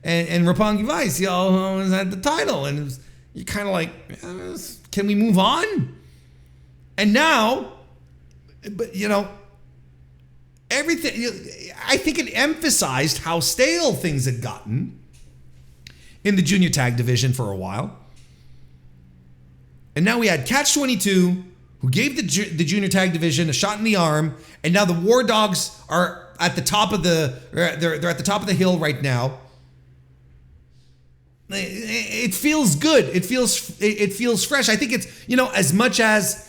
Roppongi Vice, y'all always had the title, and you're kind of like, can we move on? And now, but everything, I think it emphasized how stale things had gotten in the junior tag division for a while. And now we had Catch-22, who gave the junior tag division a shot in the arm, and now the War Dogs are at the top of they're at the top of the hill right now. It feels good. It feels fresh. I think it's, as much as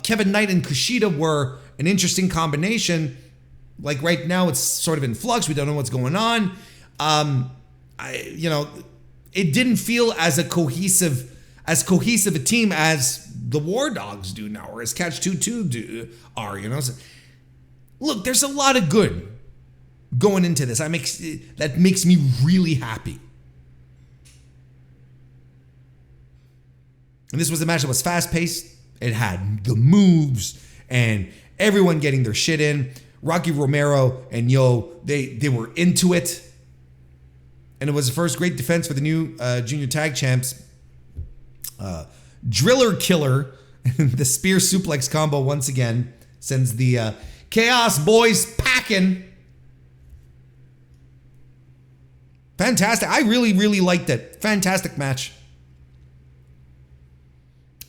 Kevin Knight and Kushida were an interesting combination, like right now it's sort of in flux. We don't know what's going on. It didn't feel as cohesive a team as the War Dogs do now, or as Catch-22 are. So, look, there's a lot of good going into this. That makes me really happy. And this was a match that was fast-paced. It had the moves and everyone getting their shit in. Rocky Romero and Yo, they were into it. And it was the first great defense for the new junior tag champs. Driller Killer, the spear suplex combo once again, sends the Chaos Boys packing. Fantastic. I really, really liked it. Fantastic match.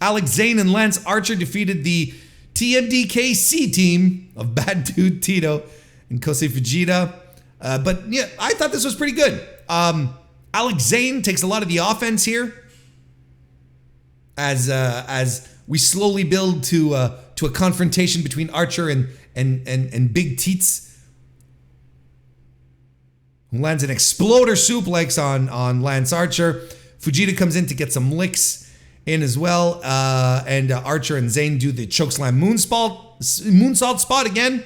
Alex Zane and Lance Archer defeated the TMDK team of Bad Dude Tito and Kosei Fujita. But yeah, I thought this was pretty good. Alex Zane takes a lot of the offense here as we slowly build to a confrontation between Archer and Big Teats, who lands an exploder suplex on Lance Archer. Fujita comes in to get some licks in as well, and Archer and Zane do the chokeslam moonsault spot again,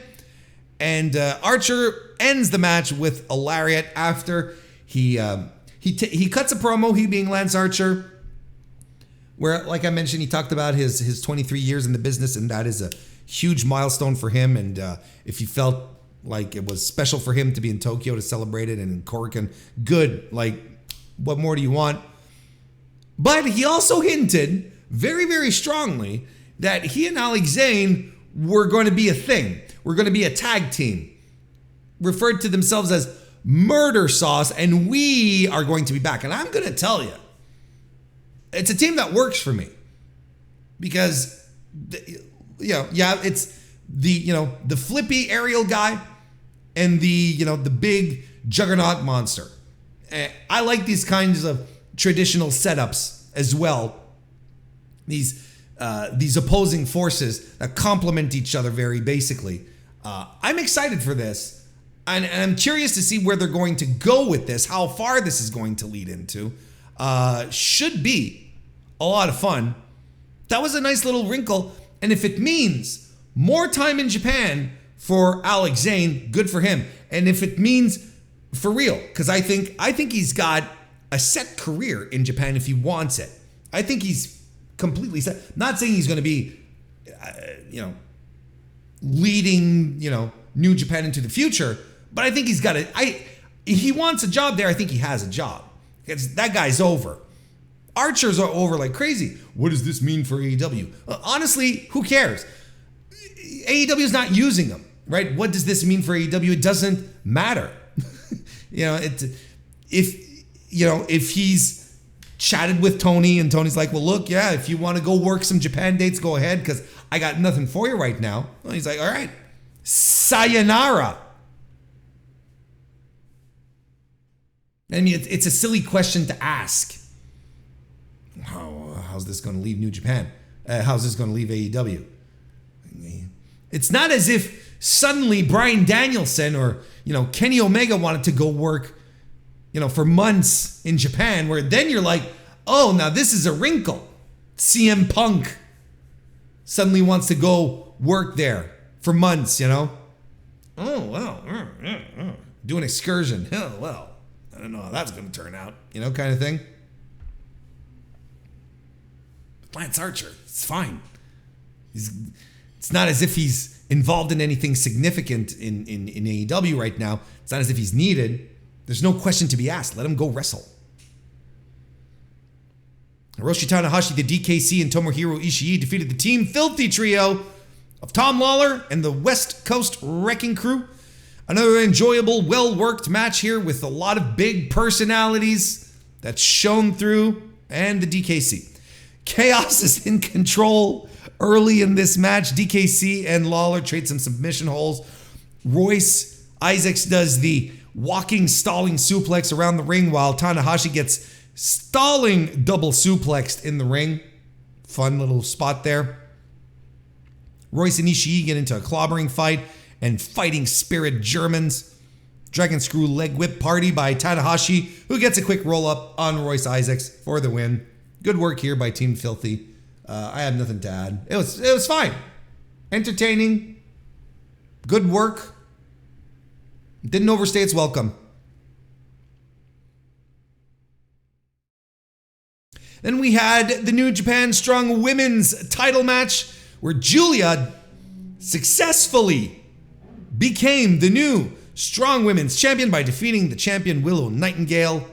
and Archer ends the match with a lariat after he cuts a promo, he being Lance Archer, where, like I mentioned, he talked about his 23 years in the business, and that is a huge milestone for him. And if he felt like it was special for him to be in Tokyo to celebrate it, and in Korakuen, good. Like, what more do you want? But he also hinted very, very strongly that he and Alex Zane were going to be a thing. We're going to be a tag team. Referred to themselves as Murder Sauce, and we are going to be back. And I'm going to tell you, it's a team that works for me. Because, it's the flippy aerial guy and the big juggernaut monster. I like these kinds of traditional setups as well. These opposing forces that complement each other very basically. I'm excited for this, and I'm curious to see where they're going to go with this, how far this is going to lead into. Should be a lot of fun, That was a nice little wrinkle. And if it means more time in Japan for Alex Zane, good for him. And if it means for real, because I think he's got a set career in Japan if he wants it. I think he's completely set. Not saying he's going to be, leading, New Japan into the future, but I think he's got he wants a job there. I think he has a job. Because that guy's over. Archers are over like crazy. What does this mean for AEW? Honestly, who cares? AEW is not using him, right? What does this mean for AEW? It doesn't matter. If he's chatted with Tony and Tony's like, well, look, yeah, if you want to go work some Japan dates, go ahead because I got nothing for you right now. Well, he's like, all right, sayonara. I mean, it's a silly question to ask. How's this going to leave New Japan? How's this going to leave AEW? It's not as if suddenly Bryan Danielson or, Kenny Omega wanted to go work, for months in Japan, where then you're like, oh, now this is a wrinkle. CM Punk suddenly wants to go work there for months, Oh, well, do an excursion. Oh, well, I don't know how that's going to turn out, kind of thing. Lance Archer, it's fine. It's not as if he's involved in anything significant in AEW right now. It's not as if he's needed. There's no question to be asked. Let him go wrestle. Hiroshi Tanahashi, the DKC, and Tomohiro Ishii defeated the Team Filthy trio of Tom Lawler and the West Coast Wrecking Crew. Another enjoyable, well-worked match here with a lot of big personalities that's shown through, and the DKC. Chaos is in control early in this match. DKC and Lawler trade some submission holds. Royce Isaacs does the walking, stalling suplex around the ring while Tanahashi gets stalling double suplexed in the ring. Fun little spot there. Royce and Ishii get into a clobbering fight and fighting spirit Germans. Dragon Screw leg whip party by Tanahashi, who gets a quick roll up on Royce Isaacs for the win. Good work here by Team Filthy. I have nothing to add. It was fine. Entertaining. Good work. Didn't overstay its welcome. Then we had the New Japan Strong Women's title match where Julia successfully became the new Strong Women's Champion by defeating the champion Willow Nightingale.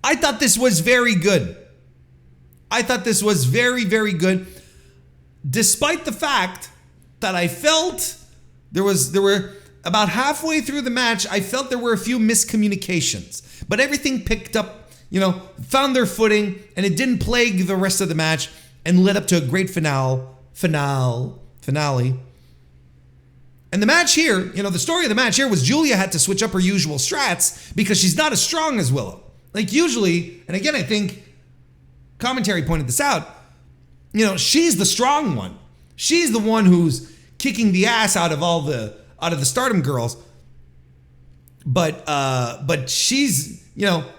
I thought this was very good. I thought this was very, very good. Despite the fact that I felt there were about halfway through the match, I felt there were a few miscommunications. But everything picked up, found their footing, and it didn't plague the rest of the match and led up to a great finale. And the match here, the story of the match here was Julia had to switch up her usual strats because she's not as strong as Willow. Like usually, and again, I think commentary pointed this out, she's the strong one. She's the one who's kicking the ass out of the Stardom girls. But she's,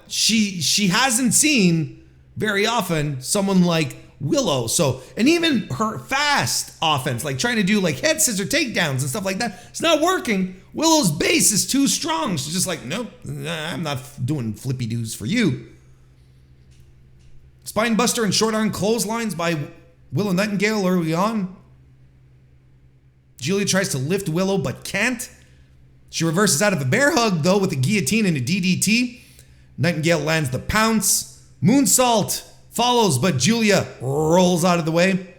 she hasn't seen very often someone like Willow. So, and even her fast offense, like trying to do like head scissor takedowns and stuff like that, it's not working. Willow's base is too strong. She's just like, nope, I'm not doing flippy doos for you. Spine buster and short arm clotheslines by Willow Nightingale early on. Julia tries to lift Willow but can't. She reverses out of a bear hug though with a guillotine and a DDT. Nightingale lands the pounce. Moonsault follows, but Julia rolls out of the way.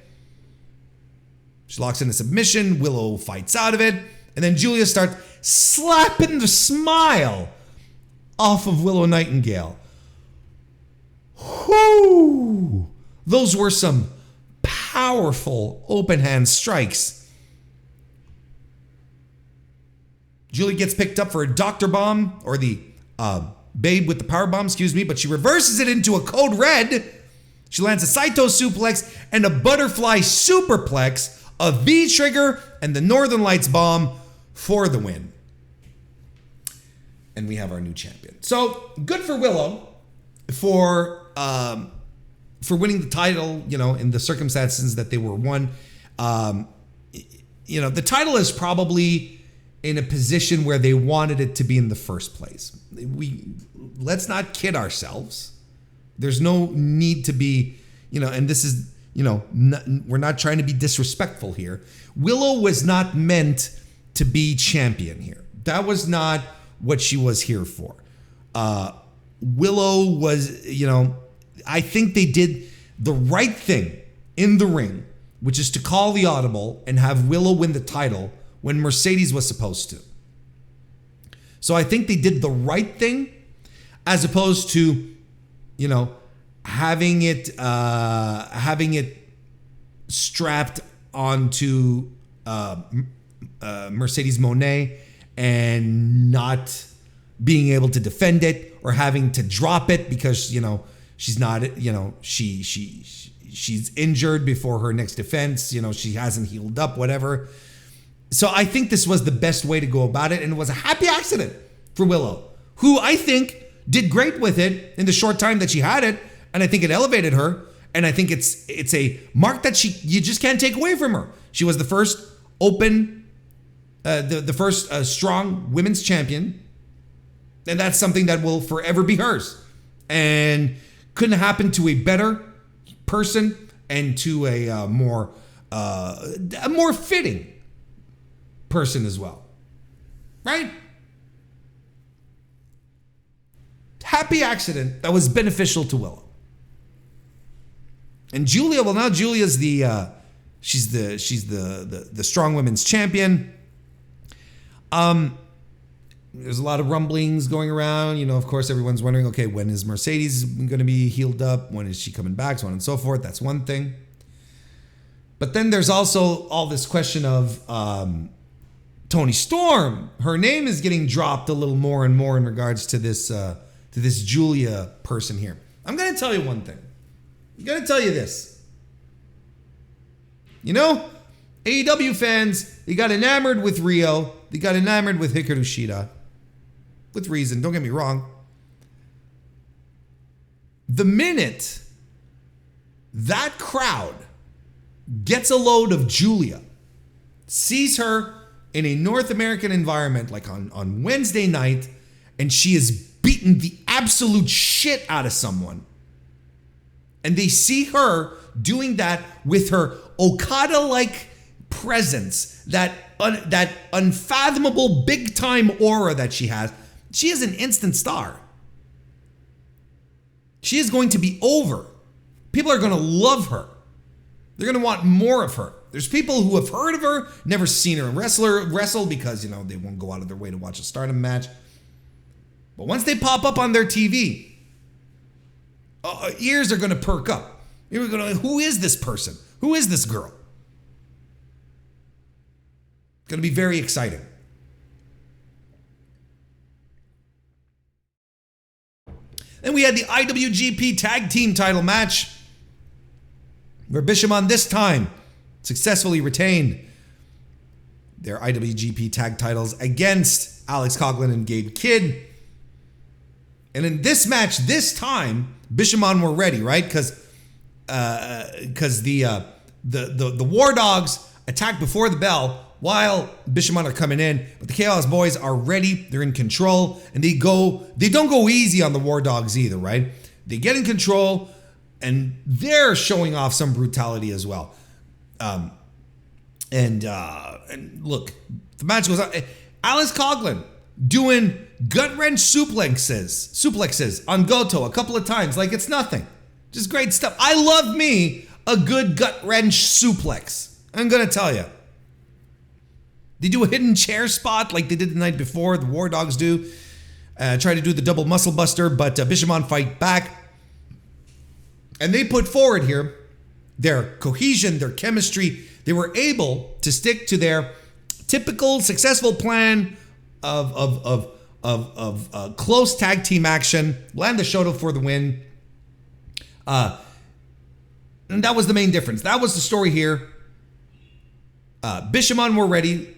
She locks in a submission. Willow fights out of it. And then Julia starts slapping the smile off of Willow Nightingale. Whoo! Those were some powerful open hand strikes. Julia gets picked up for a Dr. Bomb, or the Babe with the power bomb, but she reverses it into a Code Red. She lands a Saito suplex and a butterfly superplex, a V-trigger, and the Northern Lights bomb for the win. And we have our new champion. So good for Willow for for winning the title, in the circumstances that they were won. The title is probably in a position where they wanted it to be in the first place. Let's not kid ourselves. There's no need to be, and this is, we're not trying to be disrespectful here. Willow was not meant to be champion here. That was not what she was here for. Willow was, I think they did the right thing in the ring, which is to call the audible and have Willow win the title when Mercedes was supposed to. So I think they did the right thing, as opposed to, having it strapped onto Mercedes Moné and not being able to defend it, or having to drop it because she's not, she's injured before her next defense, she hasn't healed up, whatever. So I think this was the best way to go about it, and it was a happy accident for Willow, who I think did great with it in the short time that she had it, and I think it elevated her, and I think it's a mark that you just can't take away from her. She was the first open, the first strong women's champion, and that's something that will forever be hers, and couldn't happen to a better person and to a more fitting person as well, right? Happy accident that was beneficial to Willow. And Julia, well, now Julia's she's the strong women's champion. There's a lot of rumblings going around. Of course, everyone's wondering, okay, when is Mercedes going to be healed up? When is she coming back? So on and so forth. That's one thing. But then there's also all this question of Toni Storm. Her name is getting dropped a little more and more in regards to this Julia person here. I'm going to tell you one thing. I'm going to tell you this. AEW fans, they got enamored with Rio. They got enamored with Hikaru Shida. With reason, don't get me wrong. The minute that crowd gets a load of Julia, sees her in a North American environment like on Wednesday night, and she is beating the absolute shit out of someone, and they see her doing that with her Okada-like presence, that unfathomable big-time aura that she has, she is an instant star. She is going to be over. People are going to love her. They're going to want more of her. There's people who have heard of her, never seen her wrestle because, they won't go out of their way to watch a Stardom match. But once they pop up on their TV, ears are going to perk up. You're going to, who is this person? Who is this girl? It's going to be very exciting. Then we had the IWGP Tag Team title match, where Bishamon this time successfully retained their IWGP tag titles against Alex Coughlin and Gabe Kidd. And in this match, this time, Bishamon were ready, right? Because the War Dogs attacked before the bell while Bishamon are coming in, but the Chaos Boys are ready. They're in control, and they don't go easy on the War Dogs either, right? They get in control, and they're showing off some brutality as well. And look, the match goes on. Alex Coughlin doing gut wrench suplexes on Goto a couple of times, like it's nothing. Just great stuff. I love me a good gut wrench suplex. I'm gonna tell you. They do a hidden chair spot like they did the night before. The War Dogs do. Try to do the double muscle buster, but Bishamon fight back. And they put forward here their cohesion, their chemistry. They were able to stick to their typical successful plan of close tag team action, land the Shoto for the win. And that was the main difference. That was the story here. Bishamon were ready,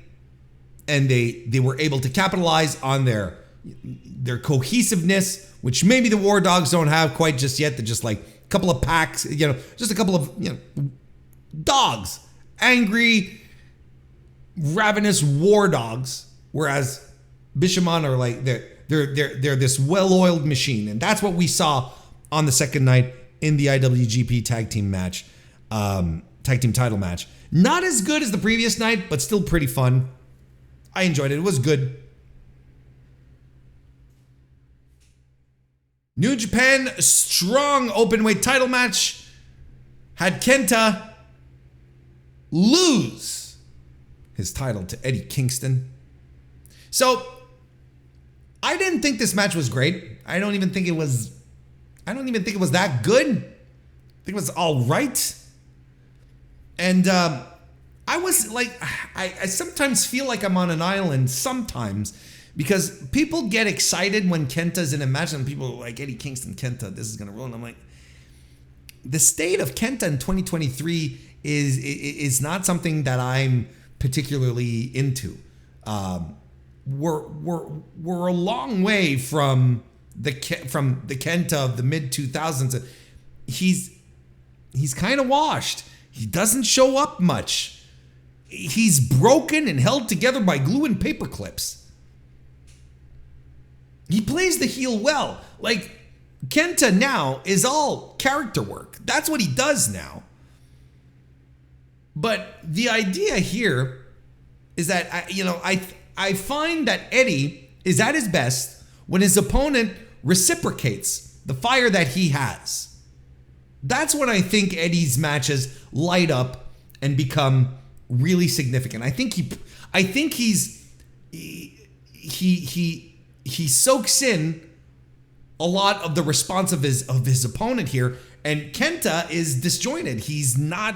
and they were able to capitalize on their cohesiveness, which maybe the War Dogs don't have quite just yet. They're just like, couple of packs, just a couple of, dogs, angry, ravenous war dogs, whereas Bishamon are like, they're this well-oiled machine. And that's what we saw on the second night in the IWGP tag team match, tag team title match. Not as good as the previous night, but still pretty fun. I enjoyed it. It was good. New Japan Strong Openweight title match had Kenta lose his title to Eddie Kingston. So I didn't think this match was great. I don't even think it was that good. I think it was all right. And I was like, I sometimes feel like I'm on an island sometimes, because people get excited when Kenta's in a match, and people are like, Eddie Kingston, Kenta, this is going to roll. And I'm like, the state of Kenta in 2023 is not something that I'm particularly into. We're a long way from the Kenta of the mid 2000s. He's kind of washed. He doesn't show up much. He's broken and held together by glue and paper clips. He plays the heel well. Like, Kenta now is all character work. That's what he does now. But the idea here is that, I find that Eddie is at his best when his opponent reciprocates the fire that he has. That's when I think Eddie's matches light up and become really significant. I think he soaks in a lot of the response of his opponent here, and Kenta is disjointed. He's not.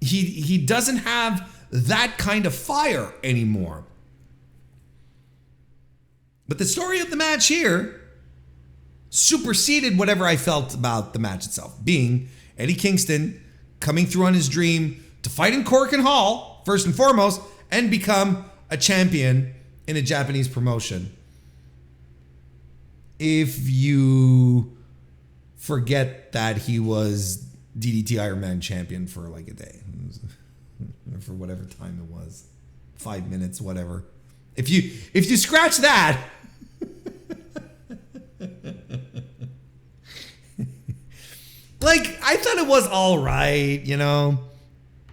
He doesn't have that kind of fire anymore. But the story of the match here superseded whatever I felt about the match itself, being Eddie Kingston coming through on his dream to fight in Cork and Hall, first and foremost, and become a champion in a Japanese promotion. If you forget that he was DDT Iron Man champion for like a day, for whatever time it was, 5 minutes, whatever. If you scratch that, like, I thought it was all right,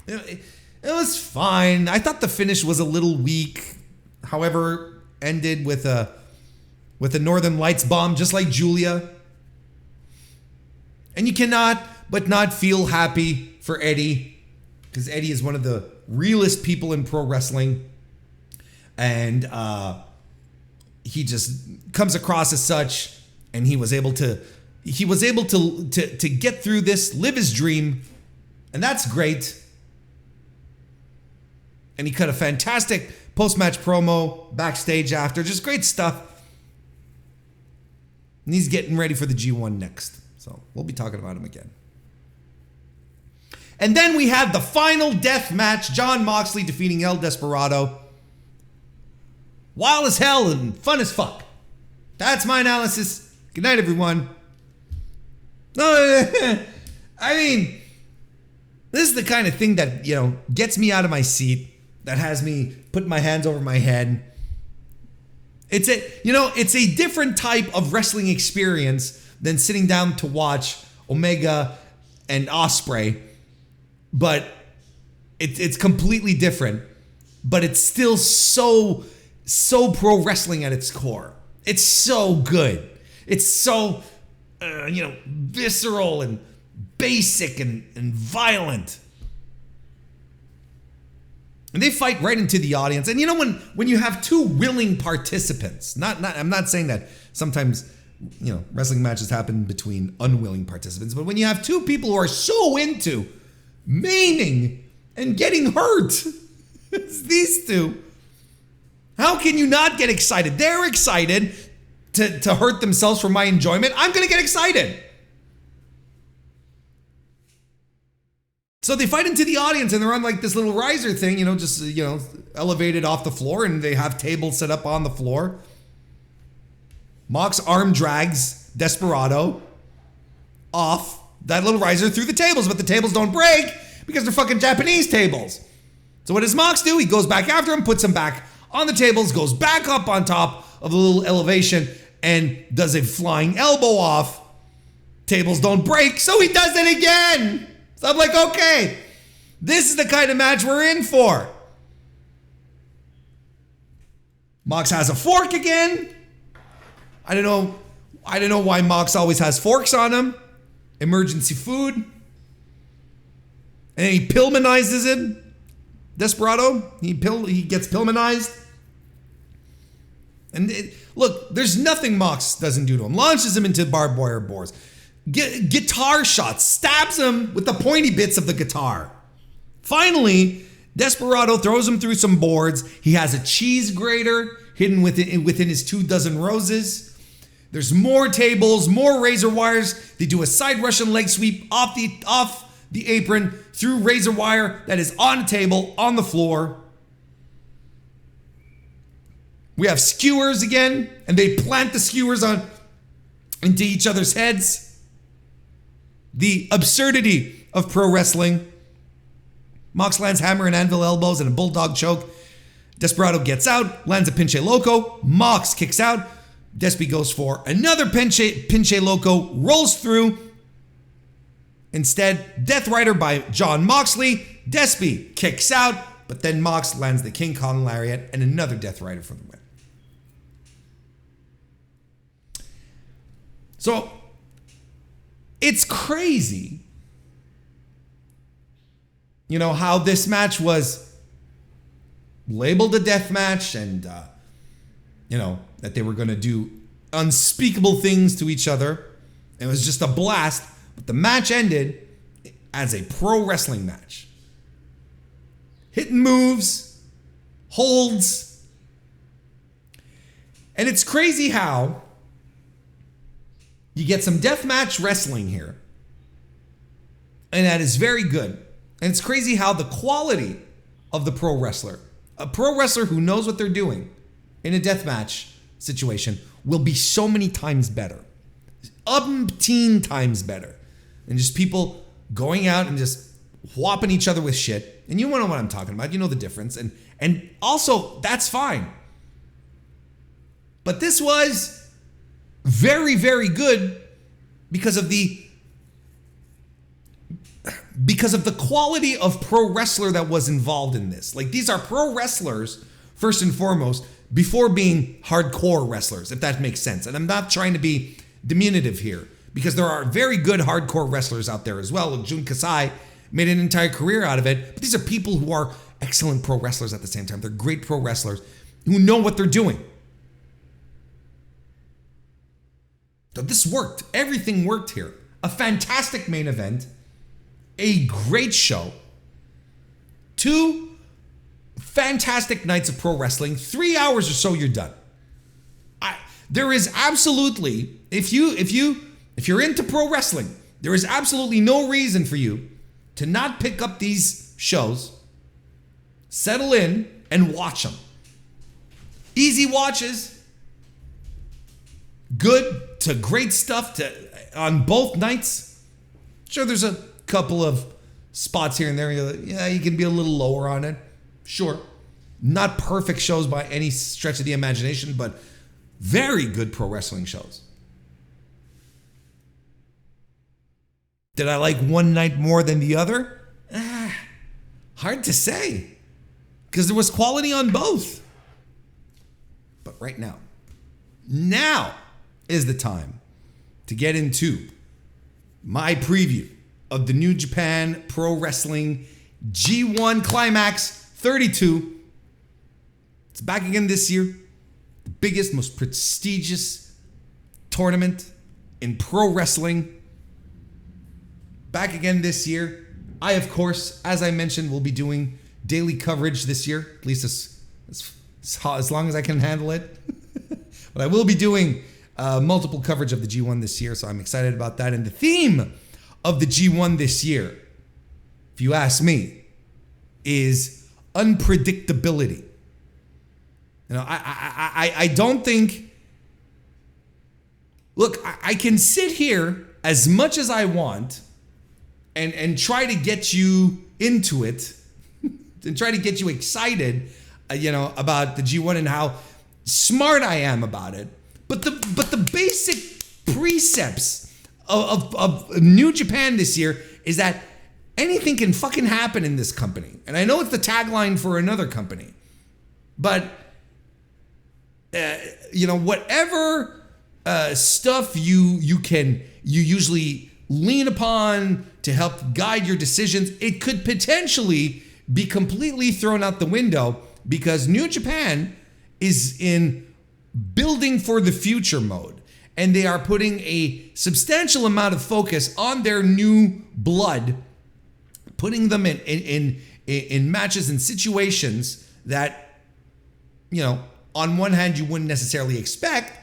It was fine. I thought the finish was a little weak. However, ended with a Northern Lights bomb, just like Julia. And you cannot but not feel happy for Eddie, because Eddie is one of the realest people in pro wrestling. And he just comes across as such, and he was able to get through this, live his dream, and that's great. And he cut a fantastic post-match promo backstage after, just great stuff. And he's getting ready for the G1 next, so we'll be talking about him again. And then we had the final death match, Jon Moxley defeating El Desperado. Wild as hell and fun as fuck. That's my analysis. Good night, everyone. I mean, this is the kind of thing that, gets me out of my seat, that has me put my hands over my head. It's a different type of wrestling experience than sitting down to watch Omega and Ospreay, but it's completely different. But it's still so pro wrestling at its core. It's so good. It's so visceral and basic and violent. And they fight right into the audience. And when you have two willing participants, I'm not saying that sometimes wrestling matches happen between unwilling participants, but when you have two people who are so into maiming and getting hurt, it's these two. How can you not get excited? They're excited to hurt themselves for my enjoyment. I'm going to get excited. So they fight into the audience, and they're on like this little riser thing, just elevated off the floor, and they have tables set up on the floor. Mox arm drags Desperado off that little riser through the tables, but the tables don't break because they're fucking Japanese tables. So what does Mox do? He goes back after him, puts him back on the tables, goes back up on top of the little elevation, and does a flying elbow off. Tables don't break, so he does it again. So I'm like, okay, this is the kind of match we're in for. Mox has a fork again. I don't know why Mox always has forks on him. Emergency food. And then he Pillmanizes it. Desperado. He gets Pillmanized. And look, there's nothing Mox doesn't do to him. Launches him into barbed wire boards. Guitar shots. Stabs him with the pointy bits of the guitar. Finally, Desperado throws him through some boards. He has a cheese grater hidden within his 24 roses. There's more tables, more razor wires. They do a side Russian leg sweep off the apron through razor wire that is on a table, on the floor. We have skewers again, and they plant the skewers into each other's heads. The absurdity of pro wrestling. Mox lands hammer and anvil elbows and a bulldog choke. Desperado gets out, lands a pinche loco. Mox kicks out. Despy goes for another pinche loco, rolls through. Instead, Death Rider by John Moxley. Despy kicks out, but then Mox lands the King Kong Lariat and another Death Rider for the win. So, it's crazy, how this match was labeled a death match and, that they were going to do unspeakable things to each other. It was just a blast, but the match ended as a pro wrestling match. Hitting moves, holds, and it's crazy how you get some deathmatch wrestling here, and that is very good. And it's crazy how the quality of the pro wrestler, a pro wrestler who knows what they're doing in a deathmatch situation, will be so many times better. Umpteen times better than just people going out and just whopping each other with shit. And you know what I'm talking about. You know the difference. And also, that's fine. But this was very, very good because of the quality of pro wrestler that was involved in this. Like, these are pro wrestlers, first and foremost, before being hardcore wrestlers, if that makes sense. And I'm not trying to be diminutive here, because there are very good hardcore wrestlers out there as well. Jun Kasai made an entire career out of it. But these are people who are excellent pro wrestlers at the same time. They're great pro wrestlers who know what they're doing. So this worked. Everything worked here. A fantastic main event. A great show. 2 fantastic nights of pro wrestling. 3 hours or so, you're done. There is absolutely, if you're into pro wrestling, there is absolutely no reason for you to not pick up these shows, settle in, and watch them. Easy watches, good to great stuff on both nights. Sure, there's a couple of spots here and there. You can be a little lower on it. Sure. Not perfect shows by any stretch of the imagination, but very good pro wrestling shows. Did I like one night more than the other? Hard to say, because there was quality on both. But right now is the time to get into my preview of the New Japan Pro Wrestling G1 Climax 32. It's back again this year. The biggest, most prestigious tournament in pro wrestling. Back again this year. I, of course, as I mentioned, will be doing daily coverage this year, at least as long as I can handle it. But I will be doing multiple coverage of the G1 this year, so I'm excited about that. And the theme of the G1 this year, if you ask me, is unpredictability. I don't think. Look, I can sit here as much as I want and try to get you into it and try to get you excited, about the G1 and how smart I am about it. But the basic precepts of New Japan this year is that anything can fucking happen in this company. And I know it's the tagline for another company, but whatever stuff you usually lean upon to help guide your decisions, it could potentially be completely thrown out the window because New Japan is in building for the future mode, and they are putting a substantial amount of focus on their new blood, putting them in matches and situations that, on one hand you wouldn't necessarily expect,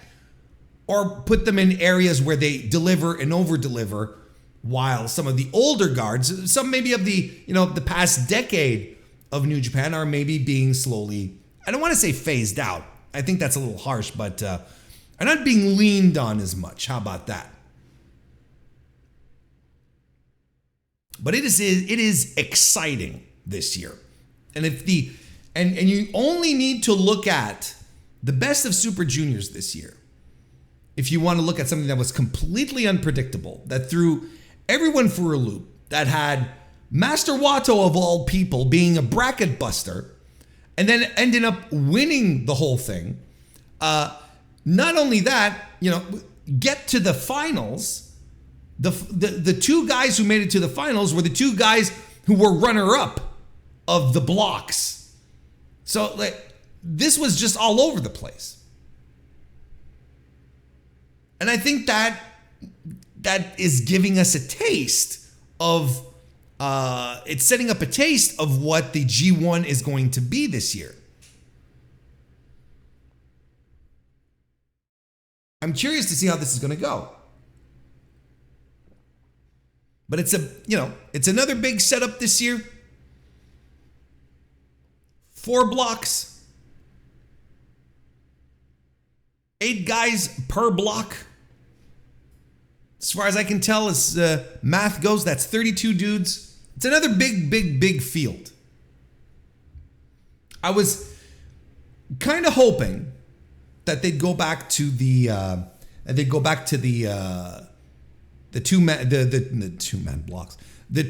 or put them in areas where they deliver and over deliver, while some of the older guards, some maybe of the past decade of New Japan, are maybe being slowly, I don't want to say phased out, I think that's a little harsh, but are not being leaned on as much. How about that? But it is exciting this year. And and you only need to look at the best of Super Juniors this year if you want to look at something that was completely unpredictable, that threw everyone for a loop, that had Master Wato of all people being a bracket buster and then ended up winning the whole thing. Not only that, get to the finals. The two guys who made it to the finals were the two guys who were runner-up of the blocks. So this was just all over the place. And I think that is giving us a taste of, it's setting up a taste of what the G1 is going to be this year. I'm curious to see how this is going to go. But it's another big setup this year. 4 blocks. 8 guys per block. As far as I can tell, as math goes, that's 32 dudes. It's another big field. I was kind of hoping that they'd go back to the two-man blocks, the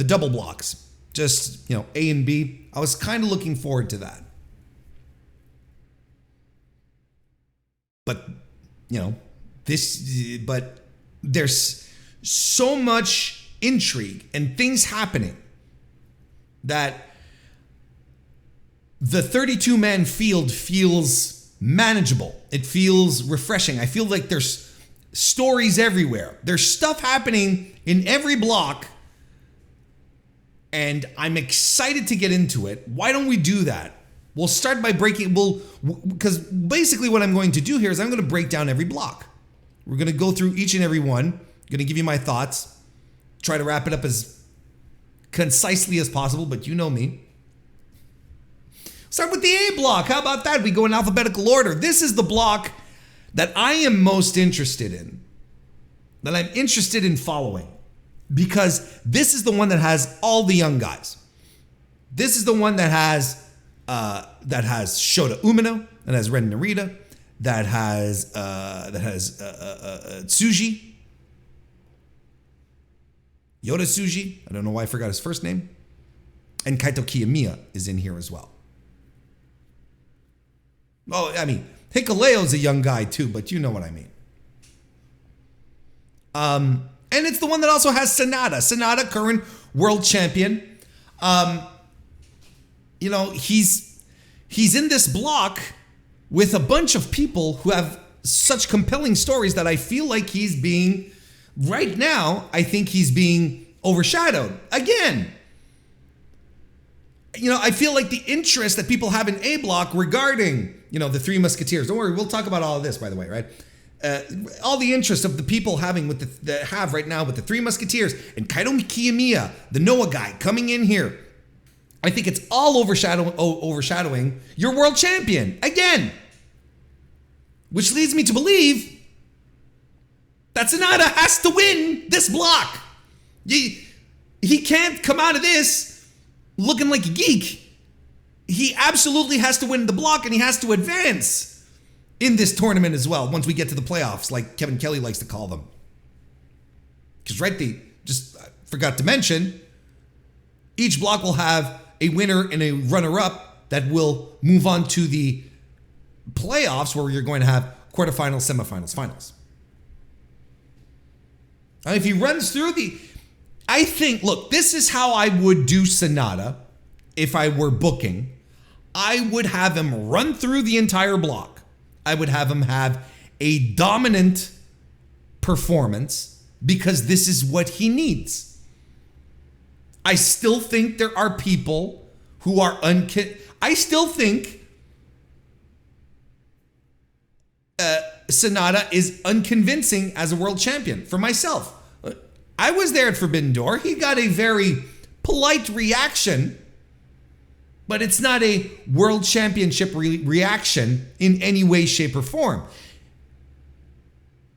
double blocks, just A and B. I was kind of looking forward to that, but but there's so much intrigue and things happening that the 32-man field feels manageable. It feels refreshing. I feel like there's stories everywhere. There's stuff happening in every block, and I'm excited to get into it. Why don't we do that? We'll start by because basically what I'm going to do here is I'm going to break down every block. We're going to go through each and every one. I'm going to give you my thoughts, try to wrap it up as concisely as possible, but you know me. Start with the A block. How about that? We go in alphabetical order. This is the block that I am most interested in, that I'm interested in following, because this is the one that has all the young guys. This is the one that has Shota Umino, that has Ren Narita, that has Tsuji, Yota Tsuji. I don't know why I forgot his first name, and Kaito Kiyomiya is in here as well. Oh, I mean, Hikuleo's a young guy too, but you know what I mean. And it's the one that also has Sanada. Sanada, current world champion. He's in this block with a bunch of people who have such compelling stories that I feel like he's being, right now, I think he's being overshadowed. Again, I feel like the interest that people have in A block regarding, the Three Musketeers. Don't worry, we'll talk about all of this, by the way, right? All the interest of the people having that have right now with the Three Musketeers and Kaito Kiyomiya, the Noah guy coming in here. I think it's all overshadowing your world champion again, which leads me to believe that Sanada has to win this block. He can't come out of this looking like a geek. He absolutely has to win the block, and he has to advance in this tournament as well once we get to the playoffs, like Kevin Kelly likes to call them. Because they just forgot to mention, each block will have a winner and a runner-up that will move on to the playoffs, where you're going to have quarterfinals, semifinals, finals. And if he runs through I think, look, this is how I would do Sanada if I were booking. I would have him run through the entire block. I would have him have a dominant performance because this is what he needs. I still think there are people who are I still think Sanada is unconvincing as a world champion for myself. I was there at Forbidden Door. He got a very polite reaction, but it's not a world championship reaction in any way, shape, or form.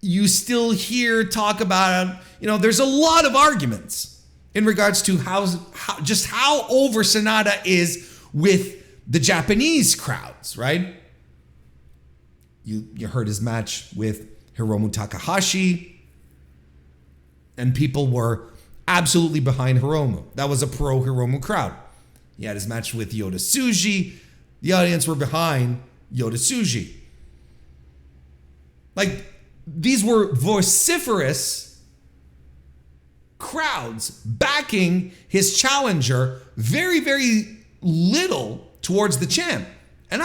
You still hear talk about, there's a lot of arguments in regards to how over Sanada is with the Japanese crowds, right? You heard his match with Hiromu Takahashi, and people were absolutely behind Hiromu. That was a pro Hiromu crowd. He had his match with Yota Tsuji. The audience were behind Yota Tsuji. Like, these were vociferous crowds backing his challenger, very, very little towards the champ. And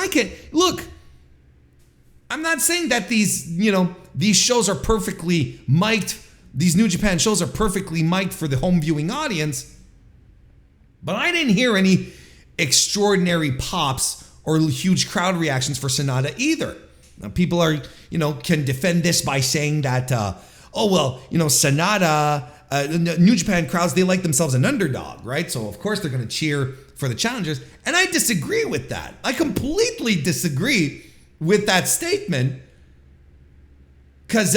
I'm not saying that these shows are perfectly mic'd. These New Japan shows are perfectly mic'd for the home viewing audience, but I didn't hear any extraordinary pops or huge crowd reactions for Sanada either. Now, people can defend this by saying that, Sanada, New Japan crowds, they like themselves an underdog, right? So of course they're going to cheer for the challengers. And I disagree with that. I completely disagree with that statement. Because,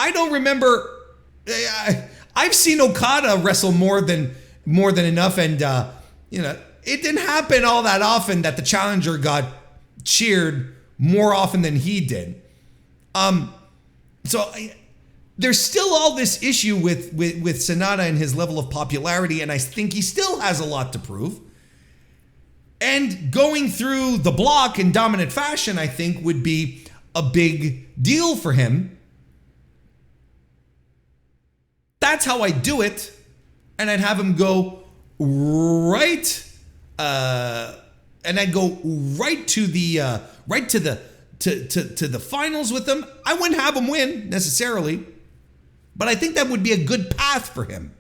I don't remember. I've seen Okada wrestle more than enough, and it didn't happen all that often that the challenger got cheered more often than he did. There's still all this issue with Sanada and his level of popularity, and I think he still has a lot to prove. And going through the block in dominant fashion, I think, would be a big deal for him. That's how I do it, and I'd have him go right, and I'd go right to the to the finals with him. I wouldn't have him win necessarily, but I think that would be a good path for him.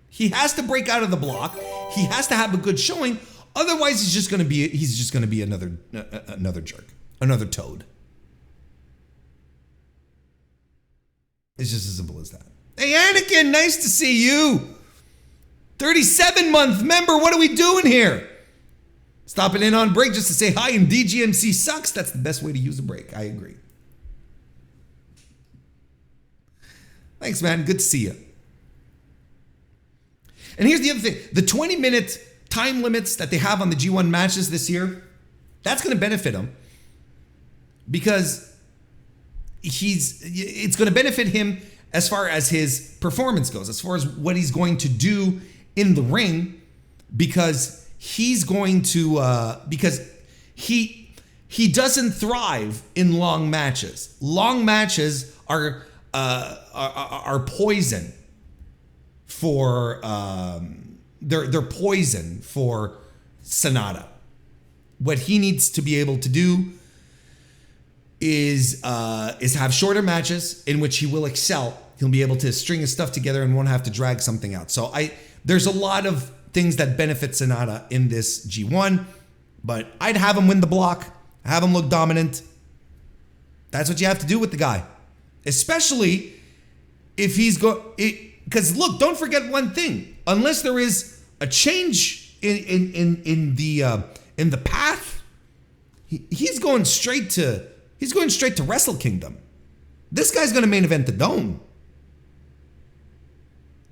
He has to break out of the block. He has to have a good showing. Otherwise, he's just going to be another jerk, another toad. It's just as simple as that. Hey, Anakin, nice to see you. 37-month member, what are we doing here? Stopping in on break just to say hi, and DGMC sucks. That's the best way to use a break. I agree. Thanks, man. Good to see you. And here's the other thing. The 20-minute time limits that they have on the G1 matches this year, that's going to benefit him because it's going to benefit him as far as his performance goes, as far as what he's going to do in the ring, because he's going to because he doesn't thrive in long matches. Long matches are poison for they're poison for Sanada. What he needs to be able to do is have shorter matches in which he will excel. He'll be able to string his stuff together and won't have to drag something out. So there's a lot of things that benefit Sanada in this G1, but I'd have him win the block, have him look dominant. That's what you have to do with the guy, especially if he's because look, don't forget one thing. Unless there is a change in the path, he's going straight to Wrestle Kingdom. This guy's going to main event the Dome.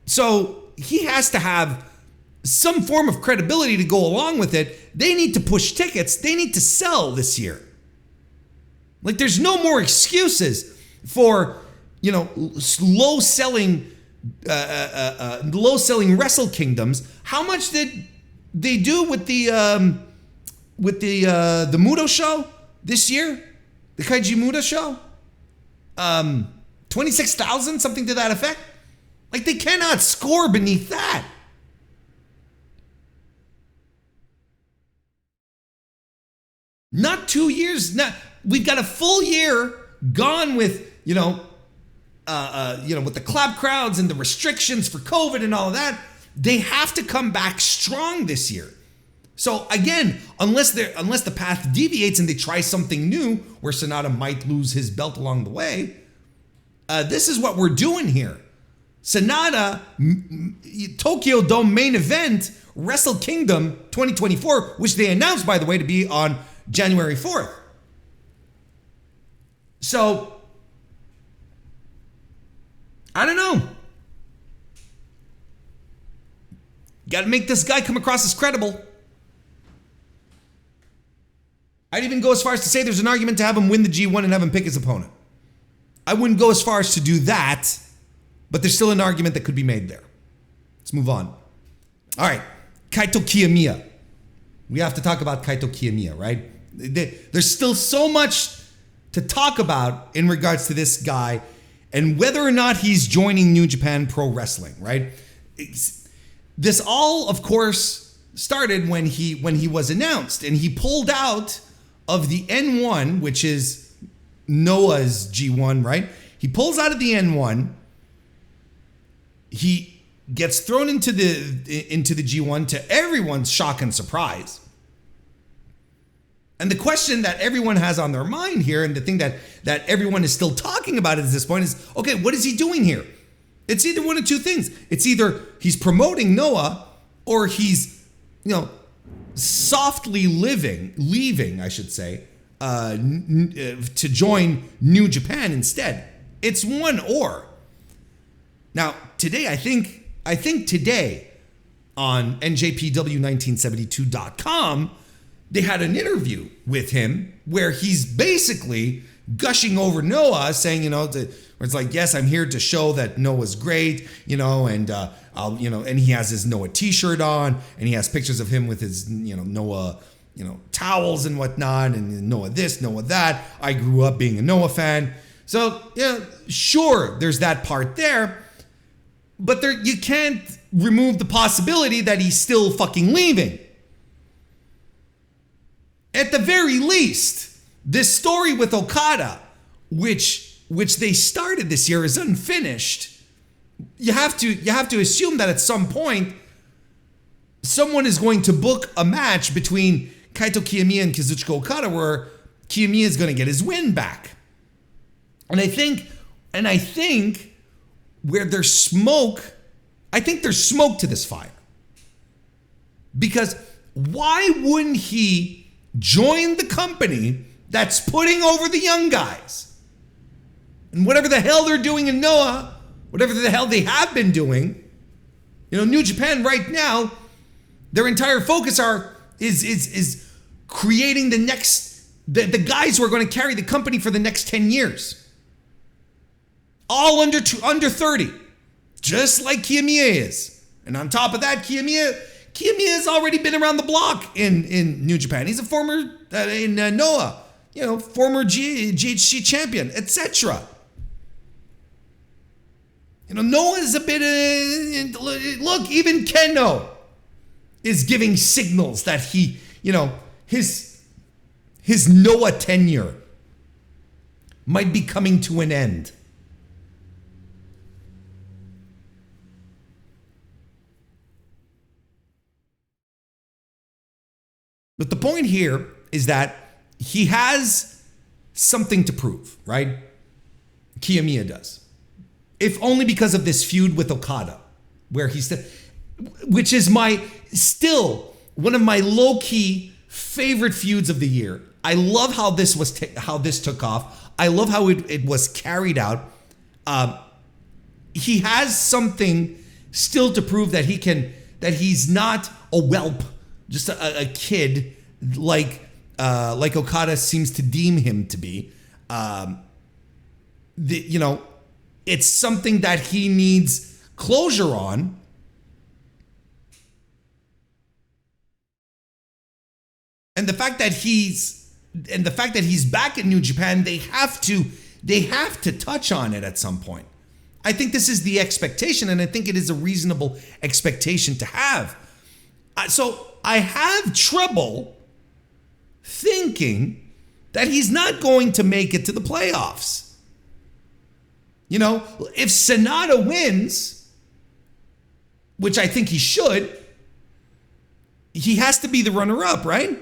So he has to have some form of credibility to go along with it. They need to push tickets. They need to sell this year. Like, there's no more excuses for, low selling Wrestle Kingdoms. How much did they do with the Muto show this year? The Kaiji Muto show? 26,000, something to that effect. Like, they cannot score beneath that. Not 2 years. We've got a full year gone with, with the clap crowds and the restrictions for COVID and all of that. They have to come back strong this year. So again, unless the path deviates and they try something new where Sonata might lose his belt along the way, this is what we're doing here. Sonata, Tokyo Dome main event, Wrestle Kingdom 2024, which they announced, by the way, to be on January 4th. So, I don't know. Got to make this guy come across as credible. I'd even go as far as to say there's an argument to have him win the G1 and have him pick his opponent. I wouldn't go as far as to do that, but there's still an argument that could be made there. Let's move on. All right, Kaito Kiyomiya. We have to talk about Kaito Kiyomiya, right? There's still so much to talk about in regards to this guy and whether or not he's joining New Japan Pro Wrestling, right? This all, of course, started when he was announced, and he pulled out of the N1, which is Noah's G1, right? He pulls out of the N1. He gets thrown into the G1 to everyone's shock and surprise. And the question that everyone has on their mind here, and the thing that everyone is still talking about at this point is, okay, what is he doing here? It's either one of two things. It's either he's promoting Noah, or he's, softly leaving, I should say, to join New Japan instead. It's one or. Now, today, I think today on NJPW1972.com, they had an interview with him where he's basically gushing over Noah, saying, where it's like, yes, I'm here to show that Noah's great, and and he has his Noah t-shirt on, and he has pictures of him with his, Noah, towels and whatnot, and Noah this, Noah that. I grew up being a Noah fan. So, yeah, sure, there's that part there, but you can't remove the possibility that he's still fucking leaving. At the very least, this story with Okada, which they started this year, is unfinished. You have to assume that at some point, someone is going to book a match between Kaito Kiyomiya and Kazuchika Okada where Kiyomiya is going to get his win back. And I think where there's smoke, I think there's smoke to this fire. Because why wouldn't he join the company that's putting over the young guys? And whatever the hell they're doing in Noah, whatever the hell they have been doing, New Japan right now, their entire focus is creating the next, the guys who are going to carry the company for the next 10 years. All under 30, just like Kiyomiya is. And on top of that, Kiyomiya has already been around the block in New Japan. He's a former, in Noah, former GHC champion, etc. Noah is a bit, look, even Keno is giving signals that he, his Noah tenure might be coming to an end. But the point here is that he has something to prove, right? Kiyomiya does. If only because of this feud with Okada, where which is still one of my low-key favorite feuds of the year. I love how this took off. I love how it was carried out. He has something still to prove that he's not a whelp, just a kid like Okada seems to deem him to be. It's something that he needs closure on. And the fact that he's back in New Japan, they have to touch on it at some point. I think this is the expectation, and I think it is a reasonable expectation to have. So I have trouble thinking that he's not going to make it to the playoffs. If Sonata wins, which I think he should, he has to be the runner-up, right?